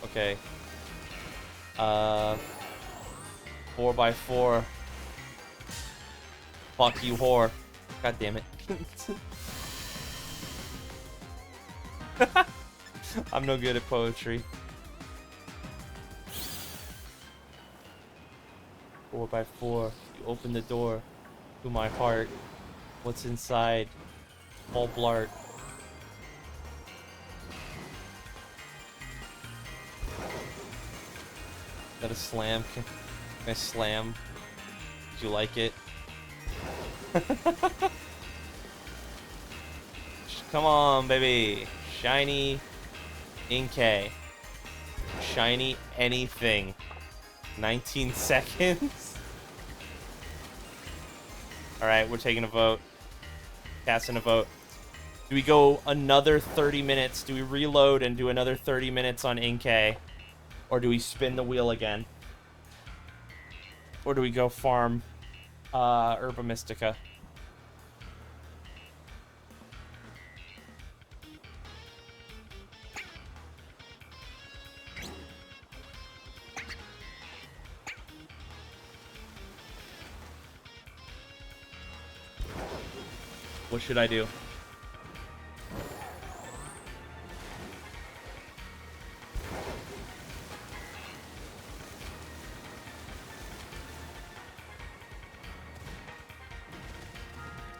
Okay. 4x4. Fuck you, whore. God damn it. I'm no good at poetry. 4x4. You open the door to my heart. What's inside? All blart. Is that a slam? Can I slam? Do you like it? Come on, baby. Shiny Inkay. Shiny anything. 19 seconds. Alright, we're taking a vote. Casting a vote. Do we go another 30 minutes? Do we reload and do another 30 minutes on Inkay? Or do we spin the wheel again? Or do we go farm Herba Mystica? What should I do?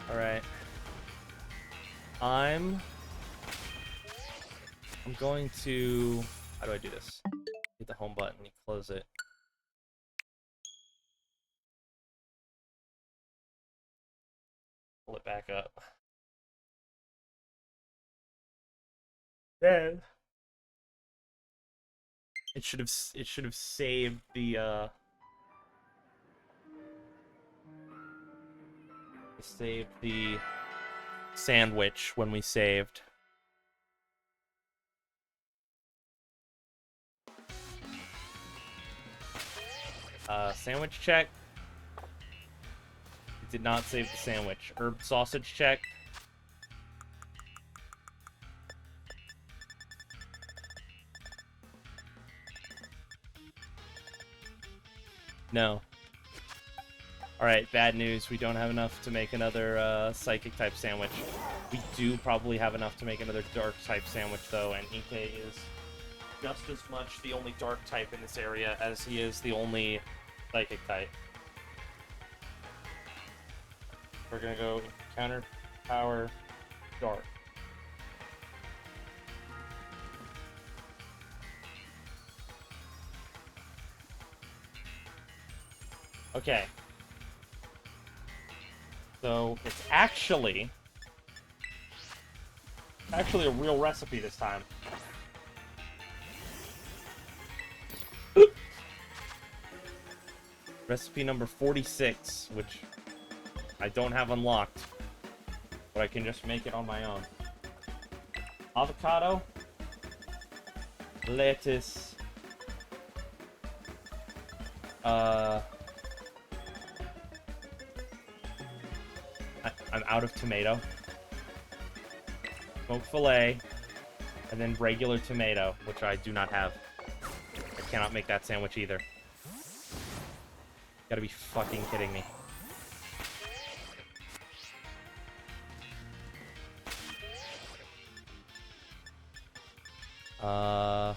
Alright. I'm going to... How do I do this? Hit the home button and close it. Pull it back up. Then it should have saved the Save the sandwich when we saved. Sandwich check. Did not save the sandwich. Herb sausage check. No. Alright, bad news. We don't have enough to make another psychic type sandwich. We do probably have enough to make another dark type sandwich, though, and Ike is just as much the only dark type in this area as he is the only psychic type. We're gonna go counter power dark. Okay. So it's actually a real recipe this time. Recipe number 46, which I don't have unlocked, but I can just make it on my own. Avocado, lettuce, I'm out of tomato. Smoked filet, and then regular tomato, which I do not have. I cannot make that sandwich either. Gotta be fucking kidding me. I'm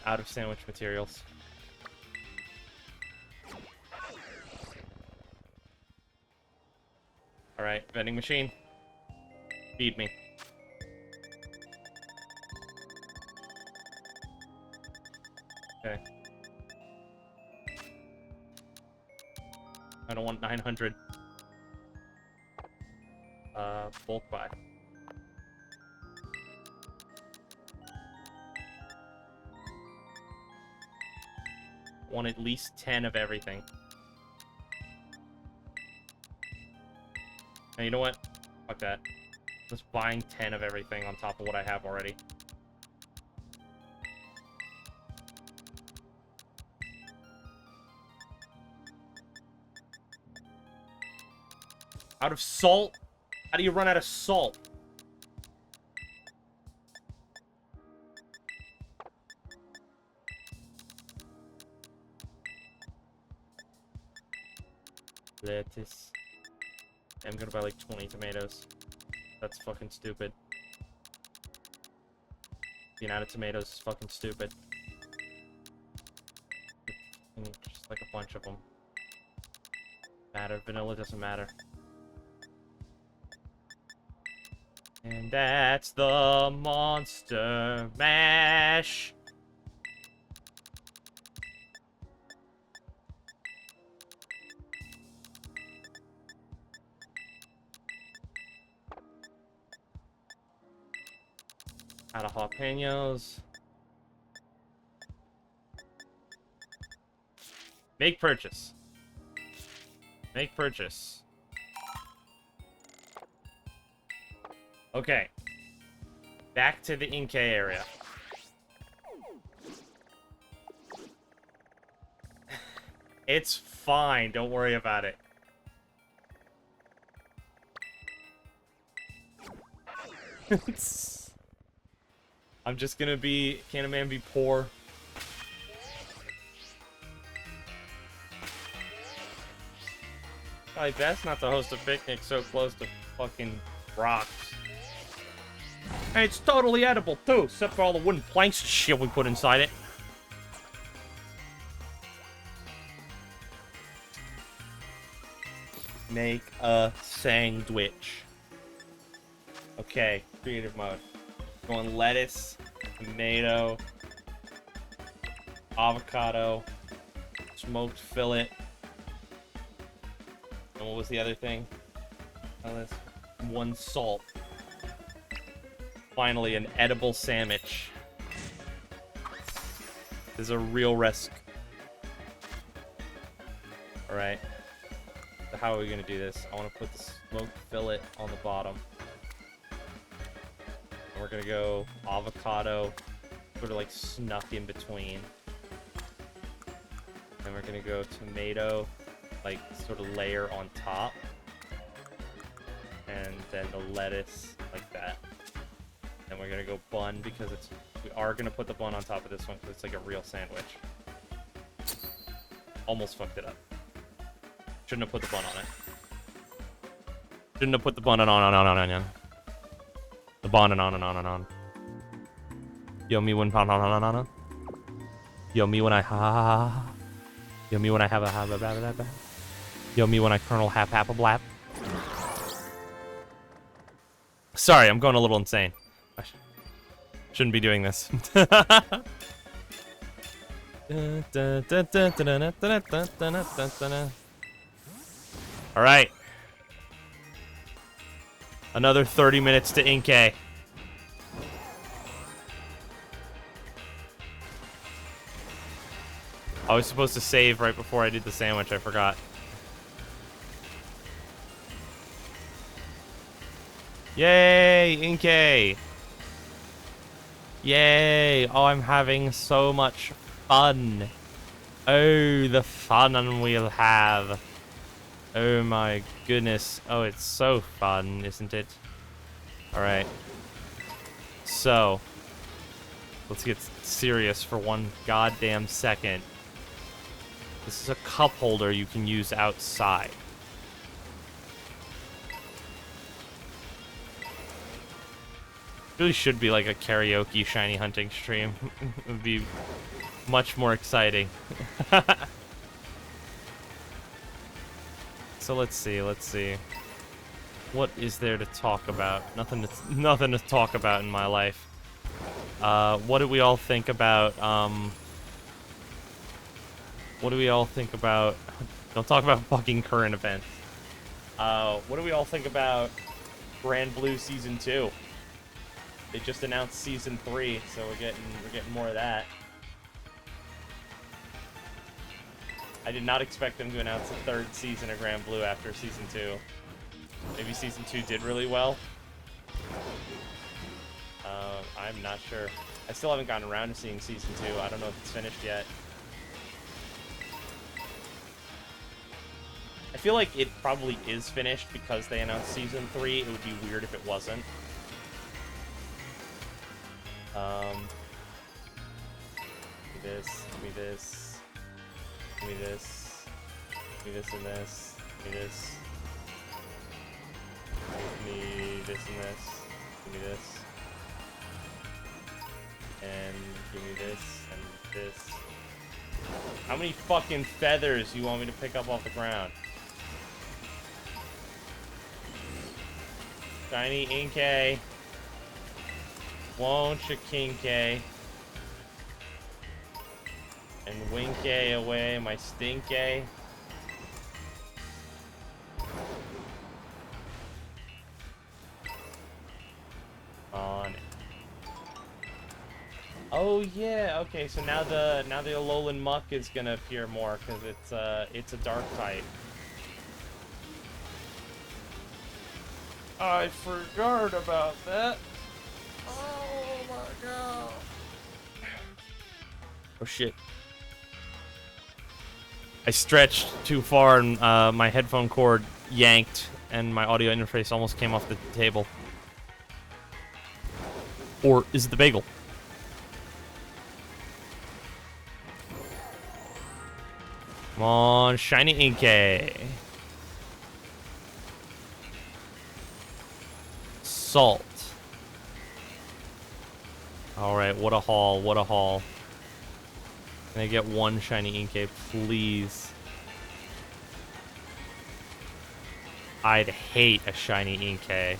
out of sandwich materials. Alright, vending machine. Feed me. Okay. I don't want 900. Bulk buy. Want at least 10 of everything. And you know what? Fuck that. Just buying 10 of everything on top of what I have already. Out of salt? How do you run out of salt? Lettuce. I'm gonna buy like 20 tomatoes. That's fucking stupid. Being out of tomatoes is fucking stupid. Just like a bunch of them. Matter. Vanilla doesn't matter. And that's the Monster Mash. Out of jalapenos. Make purchase. Make purchase. Okay. Back to the Inkay area. It's fine. Don't worry about it. I'm just gonna be... Can a man be poor? Probably best not to host a picnic so close to fucking rocks. And it's totally edible, too, except for all the wooden planks and shit we put inside it. Make a sandwich. Okay, creative mode. Going lettuce, tomato, avocado, smoked fillet. And what was the other thing? One salt. Finally, an edible sandwich. This is a real risk. Alright. So how are we gonna do this? I want to put the smoked fillet on the bottom. And we're gonna go avocado, sort of like snuck in between. And we're gonna go tomato, like sort of layer on top. And then the lettuce like that. Then we're gonna go bun because we are gonna put the bun on top of this one because it's like a real sandwich. Almost fucked it up. Shouldn't have put the bun on it. Shouldn't have put the bun on. The bun on. Yo me when Yo me when I ha. Yo me when I have a ha. Yo me when I kernel hap a blap. Sorry, I'm going a little insane. I shouldn't be doing this. All right. Another 30 minutes to Inkay. I was supposed to save right before I did the sandwich. I forgot. Yay, Inkay! Yay! Oh, I'm having so much fun. Oh, the fun we'll have. Oh my goodness. Oh, it's so fun, isn't it? Alright. So, let's get serious for one goddamn second. This is a cup holder you can use outside. Really should be like a karaoke shiny hunting stream. It would be much more exciting. So let's see. What is there to talk about? Nothing to talk about in my life. What do we all think about, what do we all think about... Don't talk about fucking current events. What do we all think about Grand Blue Season 2? They just announced Season 3, so we're getting more of that. I did not expect them to announce a third season of Grand Blue after Season 2. Maybe Season 2 did really well. I'm not sure. I still haven't gotten around to seeing Season 2. I don't know if it's finished yet. I feel like it probably is finished because they announced Season 3. It would be weird if it wasn't. Give me this. Give me this. Give me this and this. Give me this. Give me this and this. Give me this. And give me this and this. How many fucking feathers you want me to pick up off the ground? Shiny Inkay. Won't you Kinkay? And Winkay away, my Stinkay. On. Oh yeah, okay, so now the Alolan Muck is gonna appear more because it's a dark type. I forgot about that. Oh my god. Oh shit. I stretched too far and my headphone cord yanked and my audio interface almost came off the table. Or is it the bagel? Come on, shiny Inkay. Salt. Alright, what a haul, what a haul. Can I get one shiny Inkay, please? I'd hate a shiny Inkay.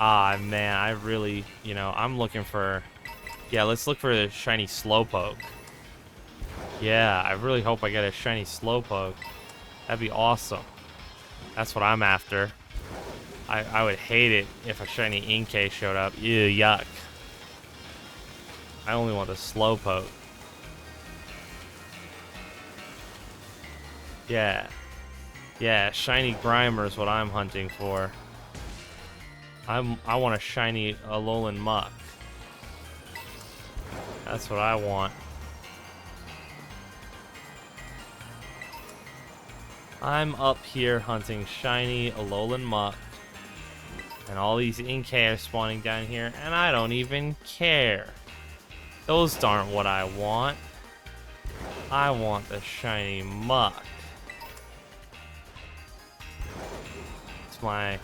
Ah, man, I really, you know, I'm looking for... Yeah, let's look for a shiny Slowpoke. Yeah, I really hope I get a shiny Slowpoke. That'd be awesome. That's what I'm after. I would hate it if a shiny Inkay showed up. Ew, yuck. I only want a Slowpoke. Yeah. Yeah, shiny Grimer is what I'm hunting for. I want a shiny Alolan Muck. That's what I want. I'm up here hunting shiny Alolan Muck. And all these Inkay are spawning down here, and I don't even care. Those aren't what I want. I want the shiny Muck. It's my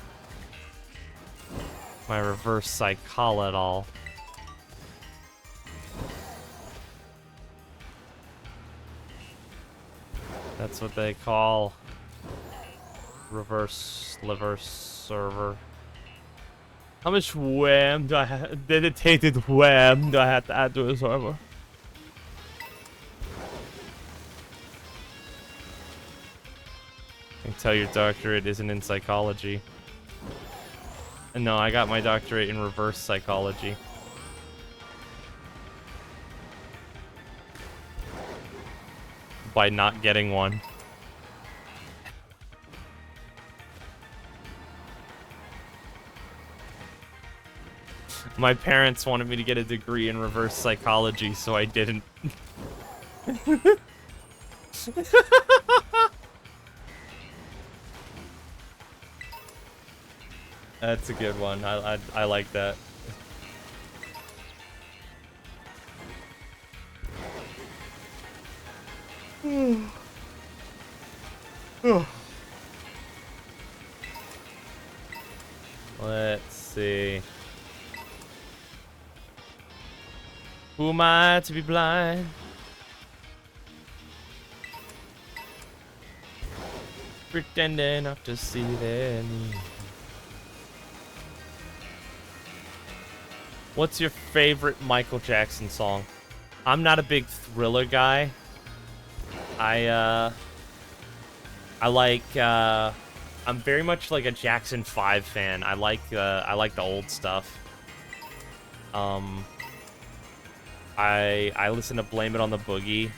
reverse psychology. That's what they call reverse liver server. How much wham do I have? Dedicated wham do I have to add to a server? I can tell your doctorate isn't in psychology. No, I got my doctorate in reverse psychology. By not getting one. My parents wanted me to get a degree in reverse psychology, so I didn't. That's a good one. I like that. Let's see. Who am I to be blind? Pretending not to see their need. What's your favorite Michael Jackson song? I'm not a big Thriller guy. I like I'm very much like a Jackson 5 fan. I like the old stuff. I listen to Blame It on the Boogie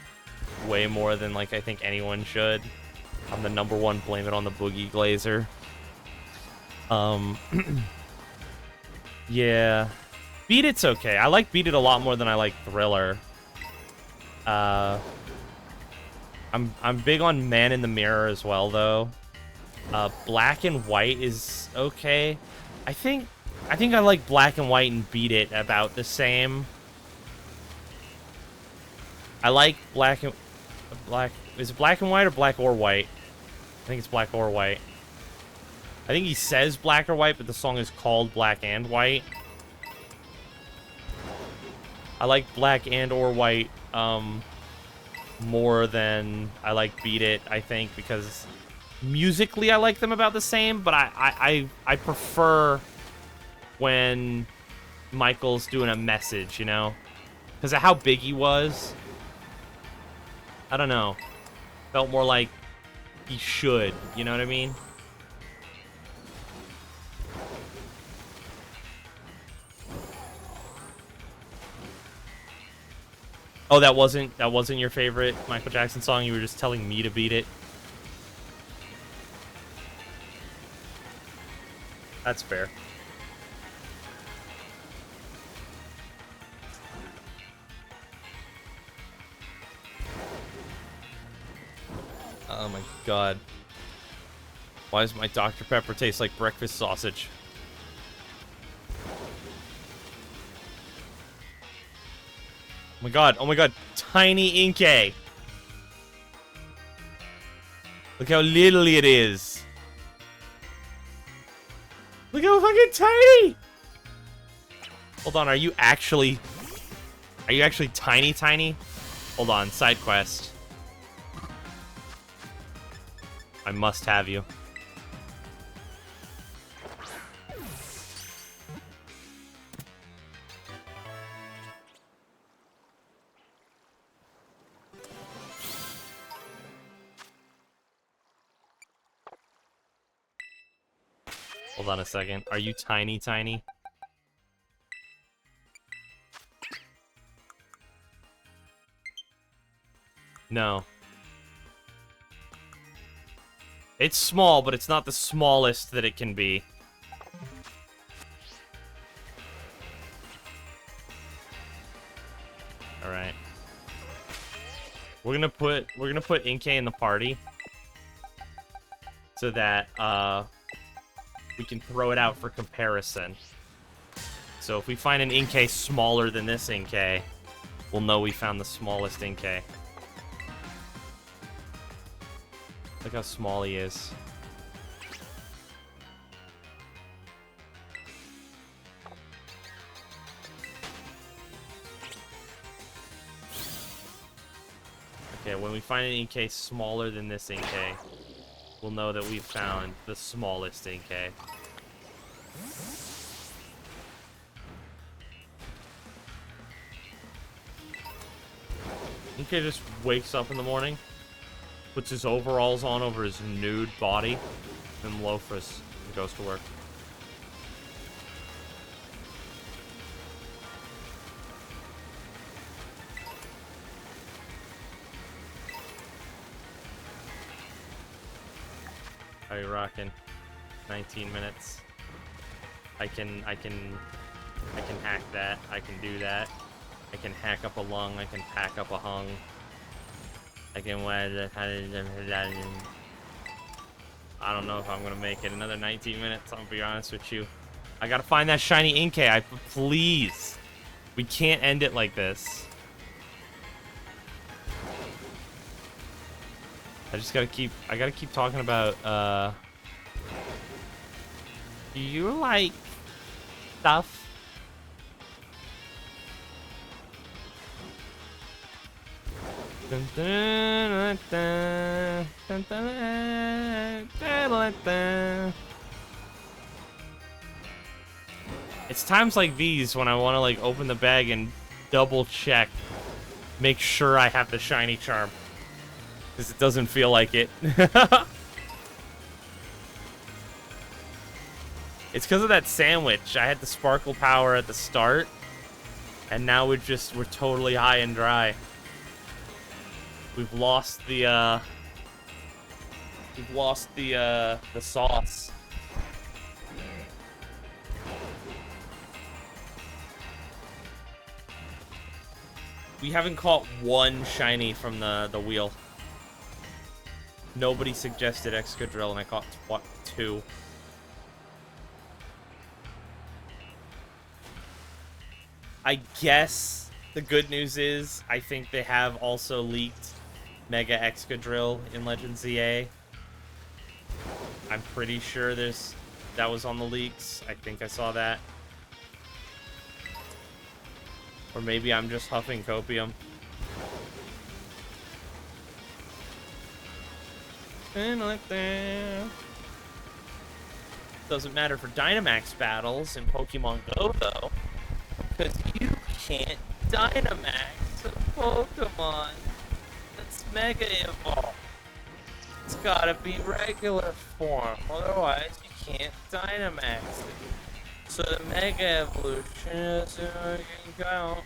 way more than like I think anyone should. I'm the #1 Blame It on the Boogie glazer. Yeah. Beat It's okay. I like Beat It a lot more than I like Thriller. I'm big on Man in the Mirror as well though. Black and White is okay. I think I like Black and White and Beat It about the same. I like Black. Is it Black and White or Black or White? I think it's Black or White. I think he says Black or White, but the song is called Black and White. I like Black and or White more than I like Beat It, I think, because musically I like them about the same, but I prefer when Michael's doing a message, you know? Because of how big he was. I don't know. Felt more like he should, you know what I mean? Oh, that wasn't your favorite Michael Jackson song? You were just telling me to beat it? That's fair. Oh my god. Why does my Dr. Pepper taste like breakfast sausage? Oh my god, oh my god. Tiny Inkay. Look how little it is. Look how fucking tiny! Hold on, are you actually tiny? Hold on, side quest. I must have you. Hold on a second. Are you tiny? No. It's small, but it's not the smallest that it can be. All right. We're gonna put Inkay in the party so that we can throw it out for comparison. So if we find an Inkay smaller than this Inkay, we'll know we found the smallest Inkay. Look how small he is. Okay, when we find an Inkay smaller than this Inkay, we'll know that we've found the smallest Inkay. Inkay just wakes up in the morning, puts his overalls on over his nude body, and loafers and goes to work. How are you rocking? 19 minutes. I can hack that. I can do that. I can hack up a lung. I can pack up a hung. I can I don't know if I'm gonna make it another 19 minutes. I'll be honest with you. I gotta find that shiny Inkay. Please. We can't end it like this. I gotta keep talking about, do you like stuff? Dun, dun, dun, dun, dun, dun, dun. It's times like these when I want to like open the bag and double check, make sure I have the shiny charm. Because it doesn't feel like it. It's because of that sandwich. I had the sparkle power at the start, and now we're totally high and dry. We've lost the sauce. We haven't caught one shiny from the wheel. Nobody suggested Excadrill, and I caught two. I guess the good news is I think they have also leaked Mega Excadrill in Legends ZA. I'm pretty sure that was on the leaks. I think I saw that. Or maybe I'm just huffing copium. And like that. Doesn't matter for Dynamax battles in Pokemon Go, though. Because you can't Dynamax a Pokemon that's Mega Evolved. It's gotta be regular form, otherwise you can't Dynamax it. So the Mega Evolution doesn't count.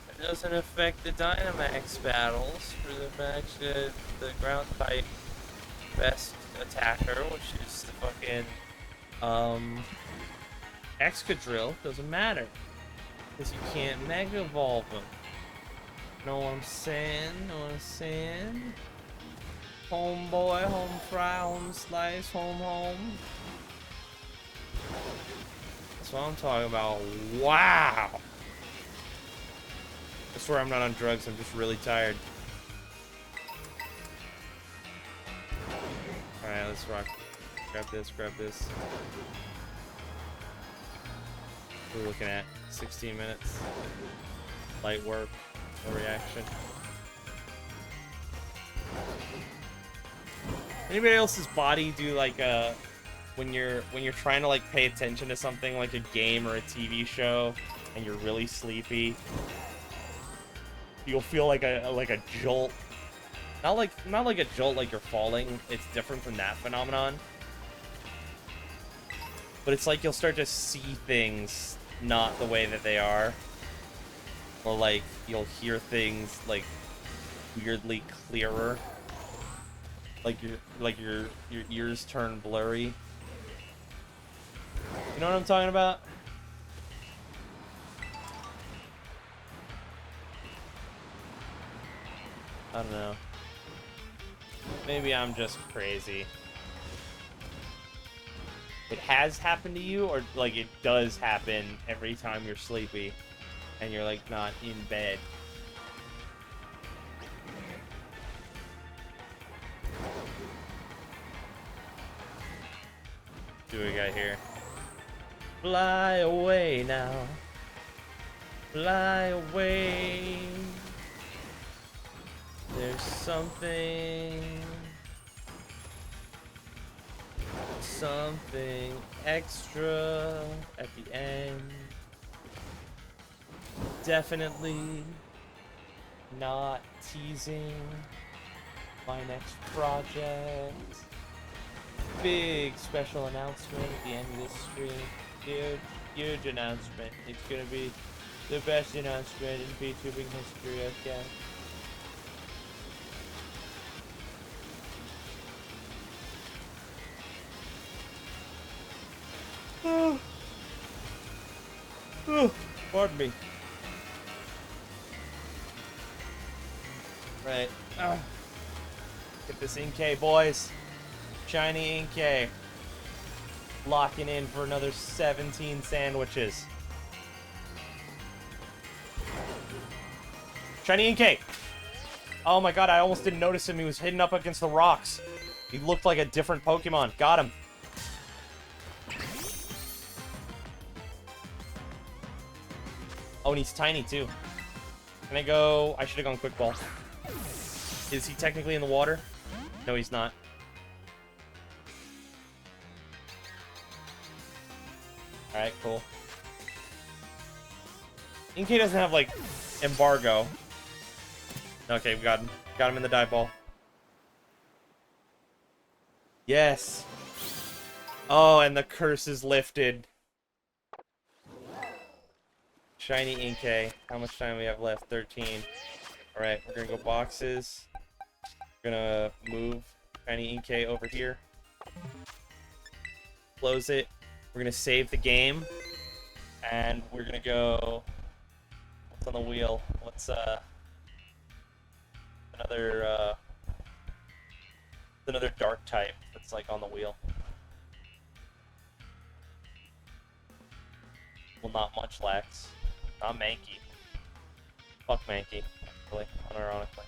It doesn't affect the Dynamax battles for the ground type best attacker, which is the fucking Excadrill. Doesn't matter because you can't Mega Evolve them. Know what I'm saying? Know what I'm saying? Homeboy, home fry, home slice, home. That's what I'm talking about. Wow. I swear I'm not on drugs. I'm just really tired. Alright, let's rock. Grab this, grab this. We're looking at 16 minutes. Light work, no reaction. Anybody else's body do like when you're trying to like pay attention to something like a game or a TV show and you're really sleepy, you'll feel like a jolt. Not like a jolt like you're falling. It's different from that phenomenon. But it's like you'll start to see things not the way that they are. Or like you'll hear things like weirdly clearer. Your ears turn blurry. You know what I'm talking about? I don't know. Maybe I'm just crazy. It has happened to you, or like it does happen every time you're sleepy and you're like not in bed? What do we got here? Fly away now. Fly away. There's something extra at the end. Definitely not teasing my next project. Big special announcement at the end of this stream. Huge announcement. It's gonna be the best announcement in VTubing history, okay? Pardon me. Right. Get this Inkay, boys. Shiny Inkay. Locking in for another 17 sandwiches. Shiny Inkay. Oh my god, I almost didn't notice him. He was hidden up against the rocks. He looked like a different Pokemon. Got him. Oh, and he's tiny, too. Can I go... I should have gone Quick Ball. Is he technically in the water? No, he's not. Alright, cool. Inkay doesn't have, like, embargo. Okay, we got him. Got him in the dive ball. Yes! Oh, and the curse is lifted. Shiny Inkay. How much time do we have left? 13. Alright, we're gonna go boxes. We're gonna move Shiny Inkay over here. Close it. We're gonna save the game. And we're gonna go... What's on the wheel? What's, another dark type that's, like, on the wheel. Well, not much Munchlax. Not Mankey. Fuck Mankey, actually, unironically.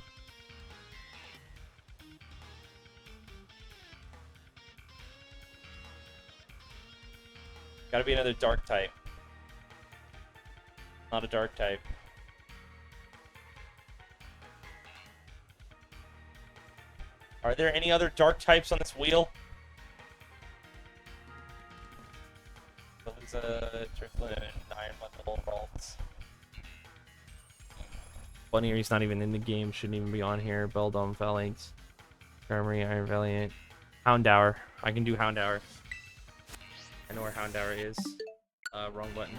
Gotta be another dark type. Not a dark type. Are there any other dark types on this wheel? Tricklet, Iron Bundle, Vaults. Funnier, he's not even in the game. Shouldn't even be on here. Beldum, Phalanx, Armory, Iron Valiant, Houndour. I can do Houndour. I know where Houndour is. Wrong button.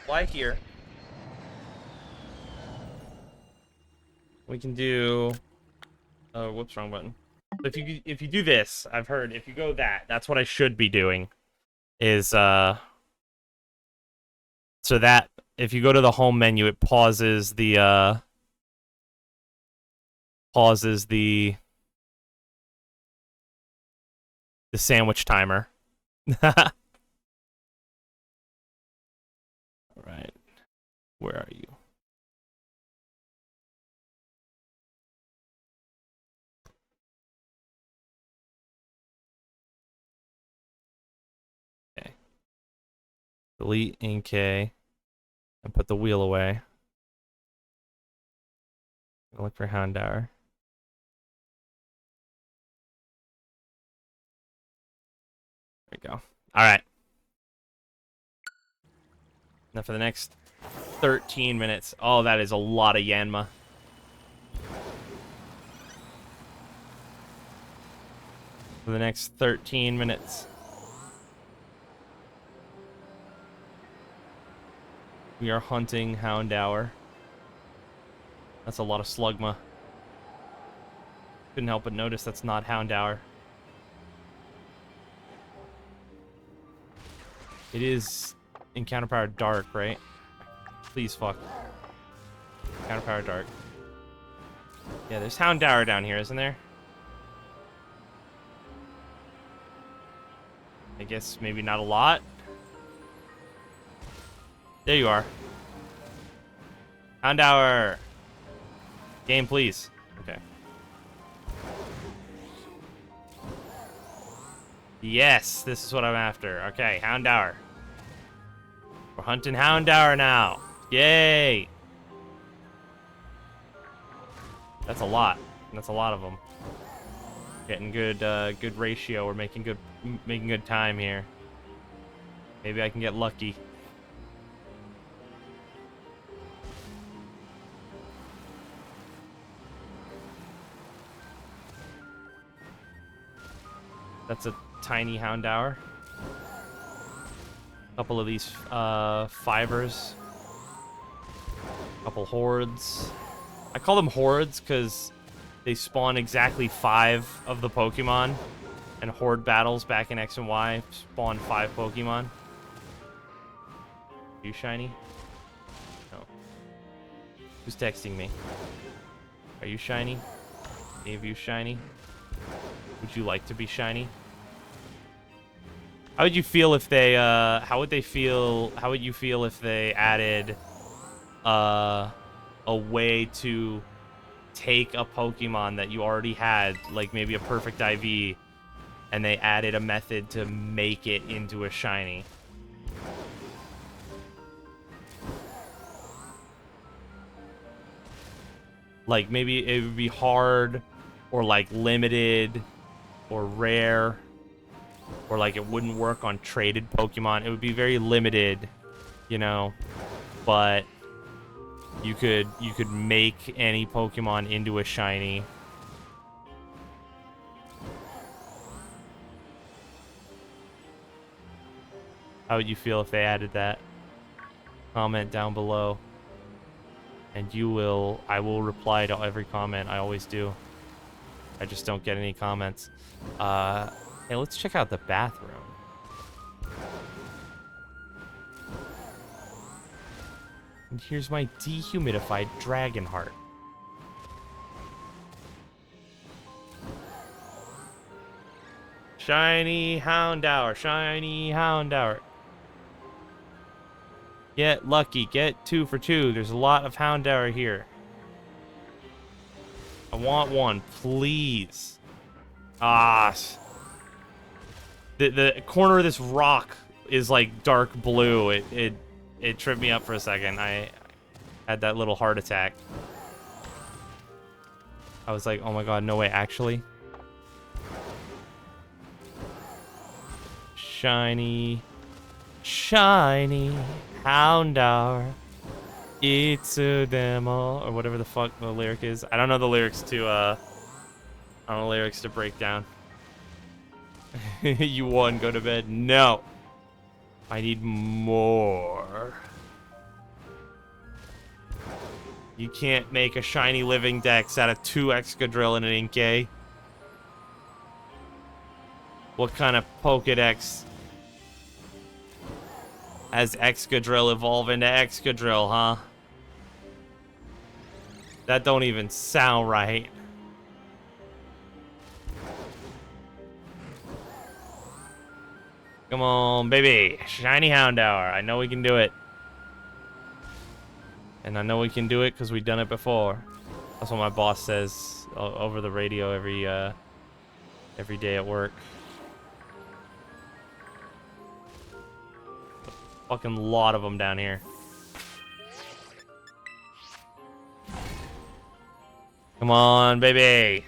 Fly here. We can do... Oh, whoops, wrong button. If you do this, I've heard, if you go that's what I should be doing. Is, so that, if you go to the home menu, it pauses the, the sandwich timer. Alright. Where are you? Okay. Delete Inkay and put the wheel away. Look for Houndour. There we go. Alright. Now for the next 13 minutes. Oh, that is a lot of Yanma. for the next 13 minutes. We are hunting Houndour. That's a lot of Slugma. Couldn't help but notice that's not Houndour. It is Encounter Power Dark, right? Please fuck. Encounter Power Dark. Yeah, there's Houndour down here, isn't there? I guess maybe not a lot. There you are. Houndour. Game, please. Okay. Yes, this is what I'm after. Okay, Houndour. We're hunting Houndour now. Yay! That's a lot. That's a lot of them. Getting good, good ratio. We're making good time here. Maybe I can get lucky. That's a tiny Houndour. A couple of these fibers. A couple hordes. I call them hordes because they spawn exactly 5 of the Pokemon. And horde battles back in X and Y spawn 5 Pokemon. Are you shiny? No. Who's texting me? Are you shiny? Any of you shiny? Would you like to be shiny? How would you feel if they how would you feel if they added a way to take a Pokemon that you already had, like maybe a perfect IV, and they added a method to make it into a shiny? Like maybe it would be hard or like limited or rare, or like it wouldn't work on traded Pokemon. It would be very limited, you know, but you could make any Pokemon into a shiny. How would you feel if they added that? Comment down below. And I will reply to every comment. I always do. I just don't get any comments. Hey, let's check out the bathroom. And here's my dehumidified dragon heart. Shiny Houndour, shiny Houndour. Get lucky, get 2 for 2. There's a lot of Houndour here. I want one, please. Ah. The corner of this rock is like dark blue. It tripped me up for a second. I had that little heart attack. I was like, oh my god, no way, actually. Shiny Houndour. It's a demo, or whatever the fuck the lyric is. I don't know the lyrics to break down. You won, go to bed. No. I need more. You can't make a shiny living dex out of 2 Excadrill and an Inkay. What kind of Pokedex has Excadrill evolve into Excadrill, huh? That don't even sound right. Come on, baby. Shiny Houndour. I know we can do it. And I know we can do it because we've done it before. That's what my boss says over the radio every day at work. Fucking lot of them down here. Come on, baby.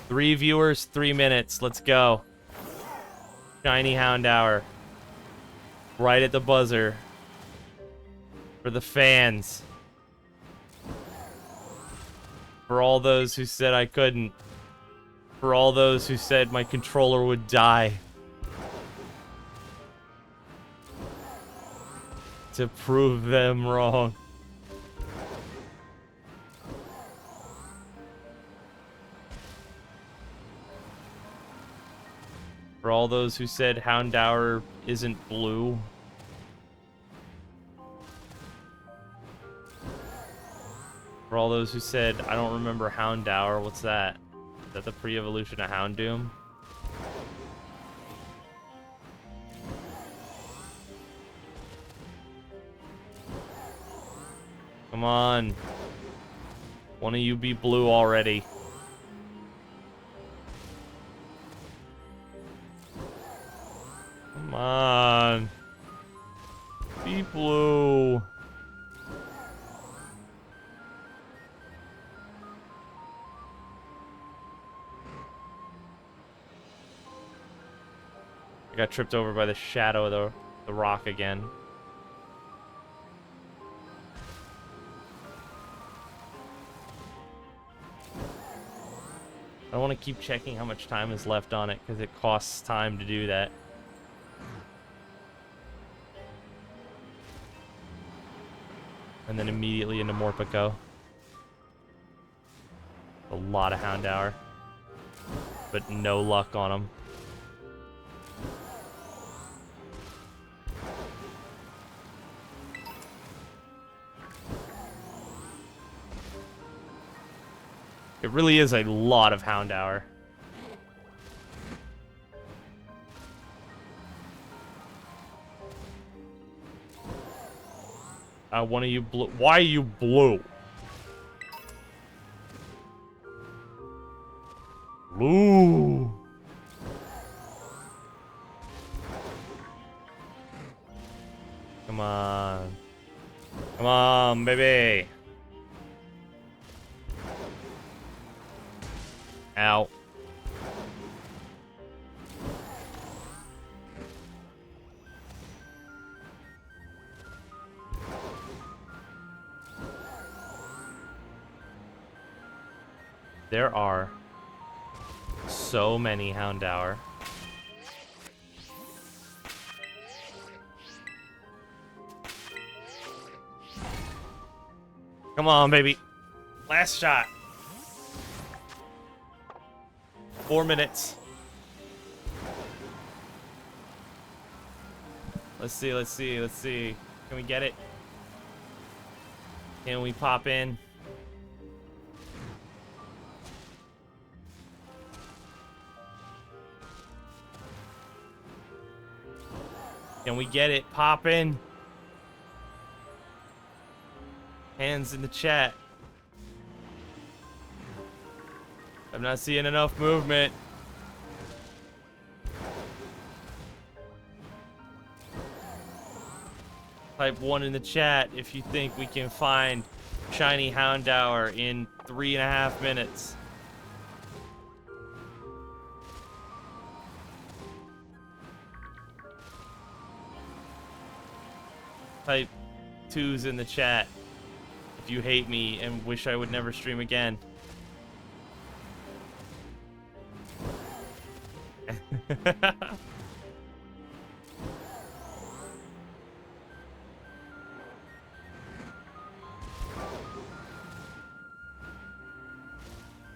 3 viewers, 3 minutes. Let's go. Shiny Houndour. Right at the buzzer. For the fans. For all those who said I couldn't. For all those who said my controller would die. To prove them wrong. For all those who said Houndour isn't blue. For all those who said, I don't remember Houndour, what's that? Is that the pre-evolution of Houndoom? Come on. One of you be blue already. Come on. Be blue. I got tripped over by the shadow of the rock again. I don't want to keep checking how much time is left on it because it costs time to do that. And then immediately into Morpeko. A lot of Houndour. But no luck on them. It really is a lot of Houndour. One of you blue. Why are you blue? Blue. Come on. Come on, baby. Ow. There are so many Houndour. Come on, baby. Last shot. 4 minutes. Let's see, let's see, let's see. Can we get it? Can we pop in? Can we get it poppin'? Hands in the chat. I'm not seeing enough movement. Type 1 in the chat if you think we can find shiny Houndour in 3.5 minutes. Type 2s in the chat if you hate me and wish I would never stream again.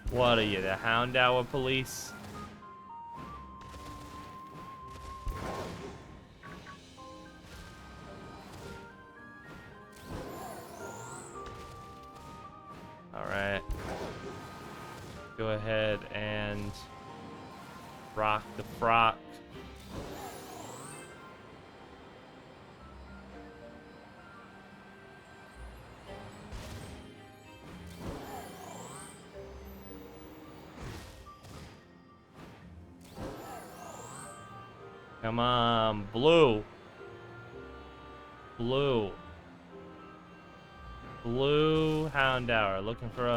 What are you, the Houndour police? Alright. Go ahead and rock the frock. Come on, blue. Blue. Blue Houndour. Looking for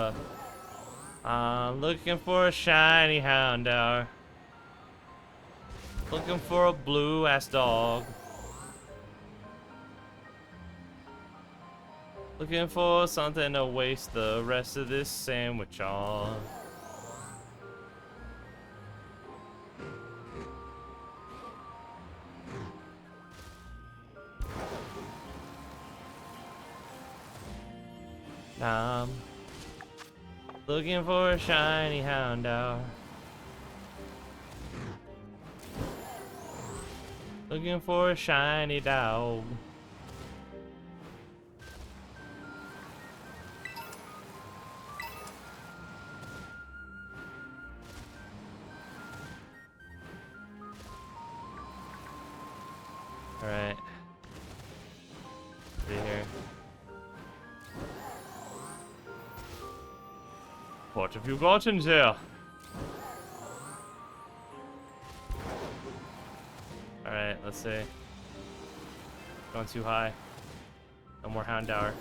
a shiny Houndour. Looking for a blue ass dog. Looking for something to waste the rest of this sandwich on. I'm looking for a shiny Houndour. Looking for a shiny dog. Alright. See here. What have you got in there? Alright, let's see. Going too high. No more Houndour.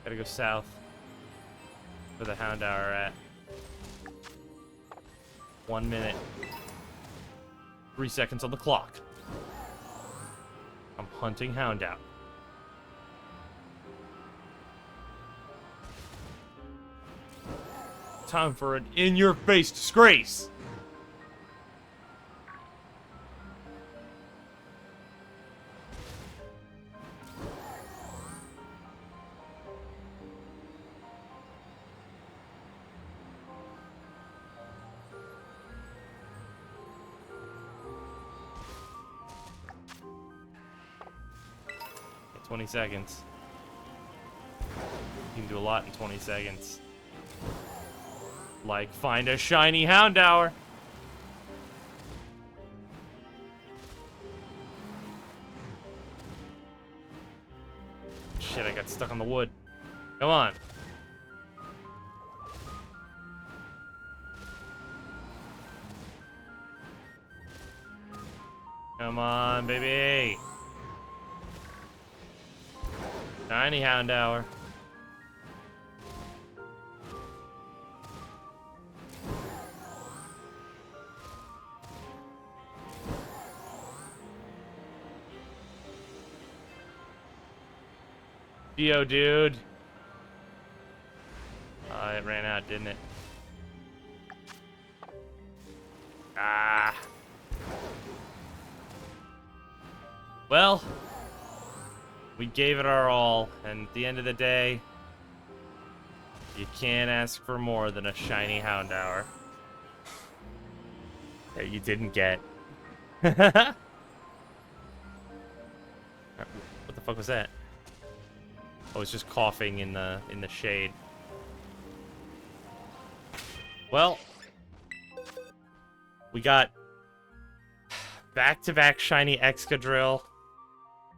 Gotta go south. Where the Houndour are at. 1 minute. 3 seconds on the clock. I'm hunting Houndour. Time for an in-your-face disgrace! Okay, 20 seconds. You can do a lot in 20 seconds. Like, find a shiny Houndour. Shit, I got stuck on the wood. Come on. Come on, baby. Shiny Houndour. Yo, dude. It ran out, didn't it? Ah. Well, we gave it our all, and at the end of the day, you can't ask for more than a shiny Houndour that you didn't get. What the fuck was that? I was just coughing in the shade. Well, we got back-to-back shiny Excadrill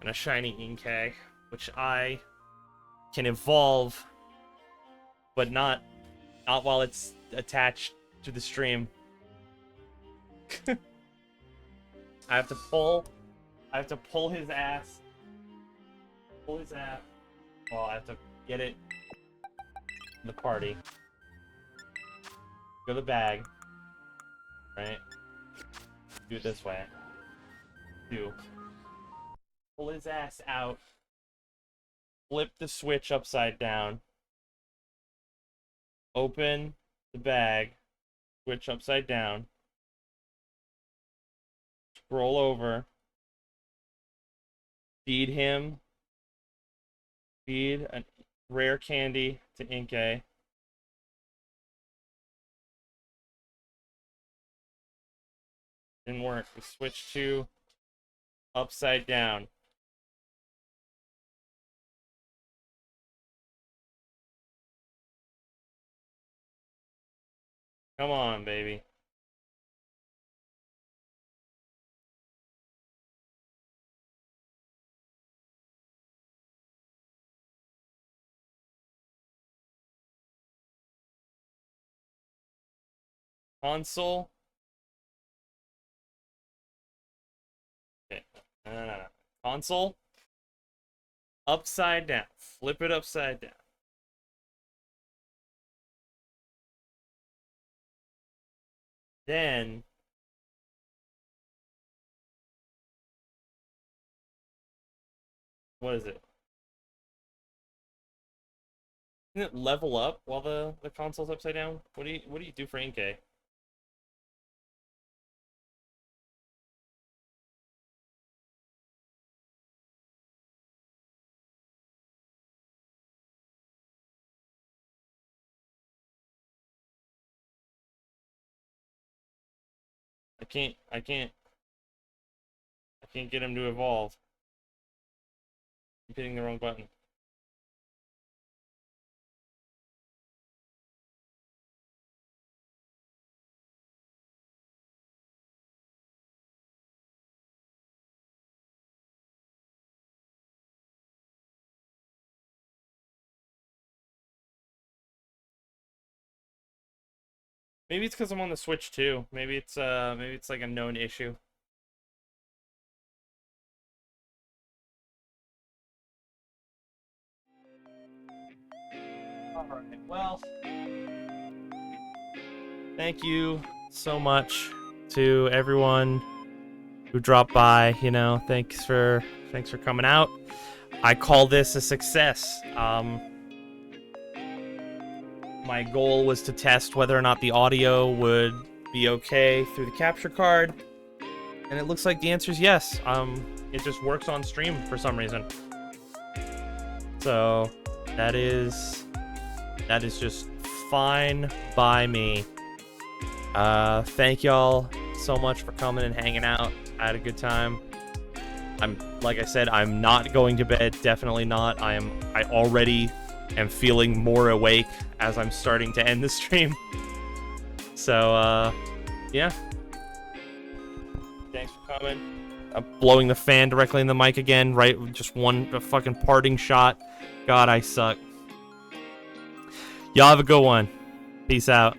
and a shiny Inkay, which I can evolve, but not while it's attached to the stream. I have to pull his ass. Pull his ass. Well, I have to get it in the party. Go to the bag. Right? Do it this way. Pull his ass out. Flip the switch upside down. Open the bag. Switch upside down. Scroll over. Feed him. Feed a rare candy to Inkay. Didn't work. We switched to upside down. Come on, baby. Console. Okay. No. Console. Upside down. Flip it upside down. Then what is it? Can it level up while the console's upside down? What do you do for Inkay? I can't get him to evolve. I'm hitting the wrong button. Maybe it's because I'm on the Switch too. Maybe it's like a known issue. Alright, well. Thank you so much to everyone who dropped by, you know, thanks for coming out. I call this a success. My goal was to test whether or not the audio would be okay through the capture card, and it looks like the answer is yes. It just works on stream for some reason. So that is just fine by me. Thank y'all so much for coming and hanging out. I had a good time. Like I said, I'm not going to bed. Definitely not. I already am feeling more awake as I'm starting to end the stream. So, yeah. Thanks for coming. I'm blowing the fan directly in the mic again, right? Just a fucking parting shot. God, I suck. Y'all have a good one. Peace out.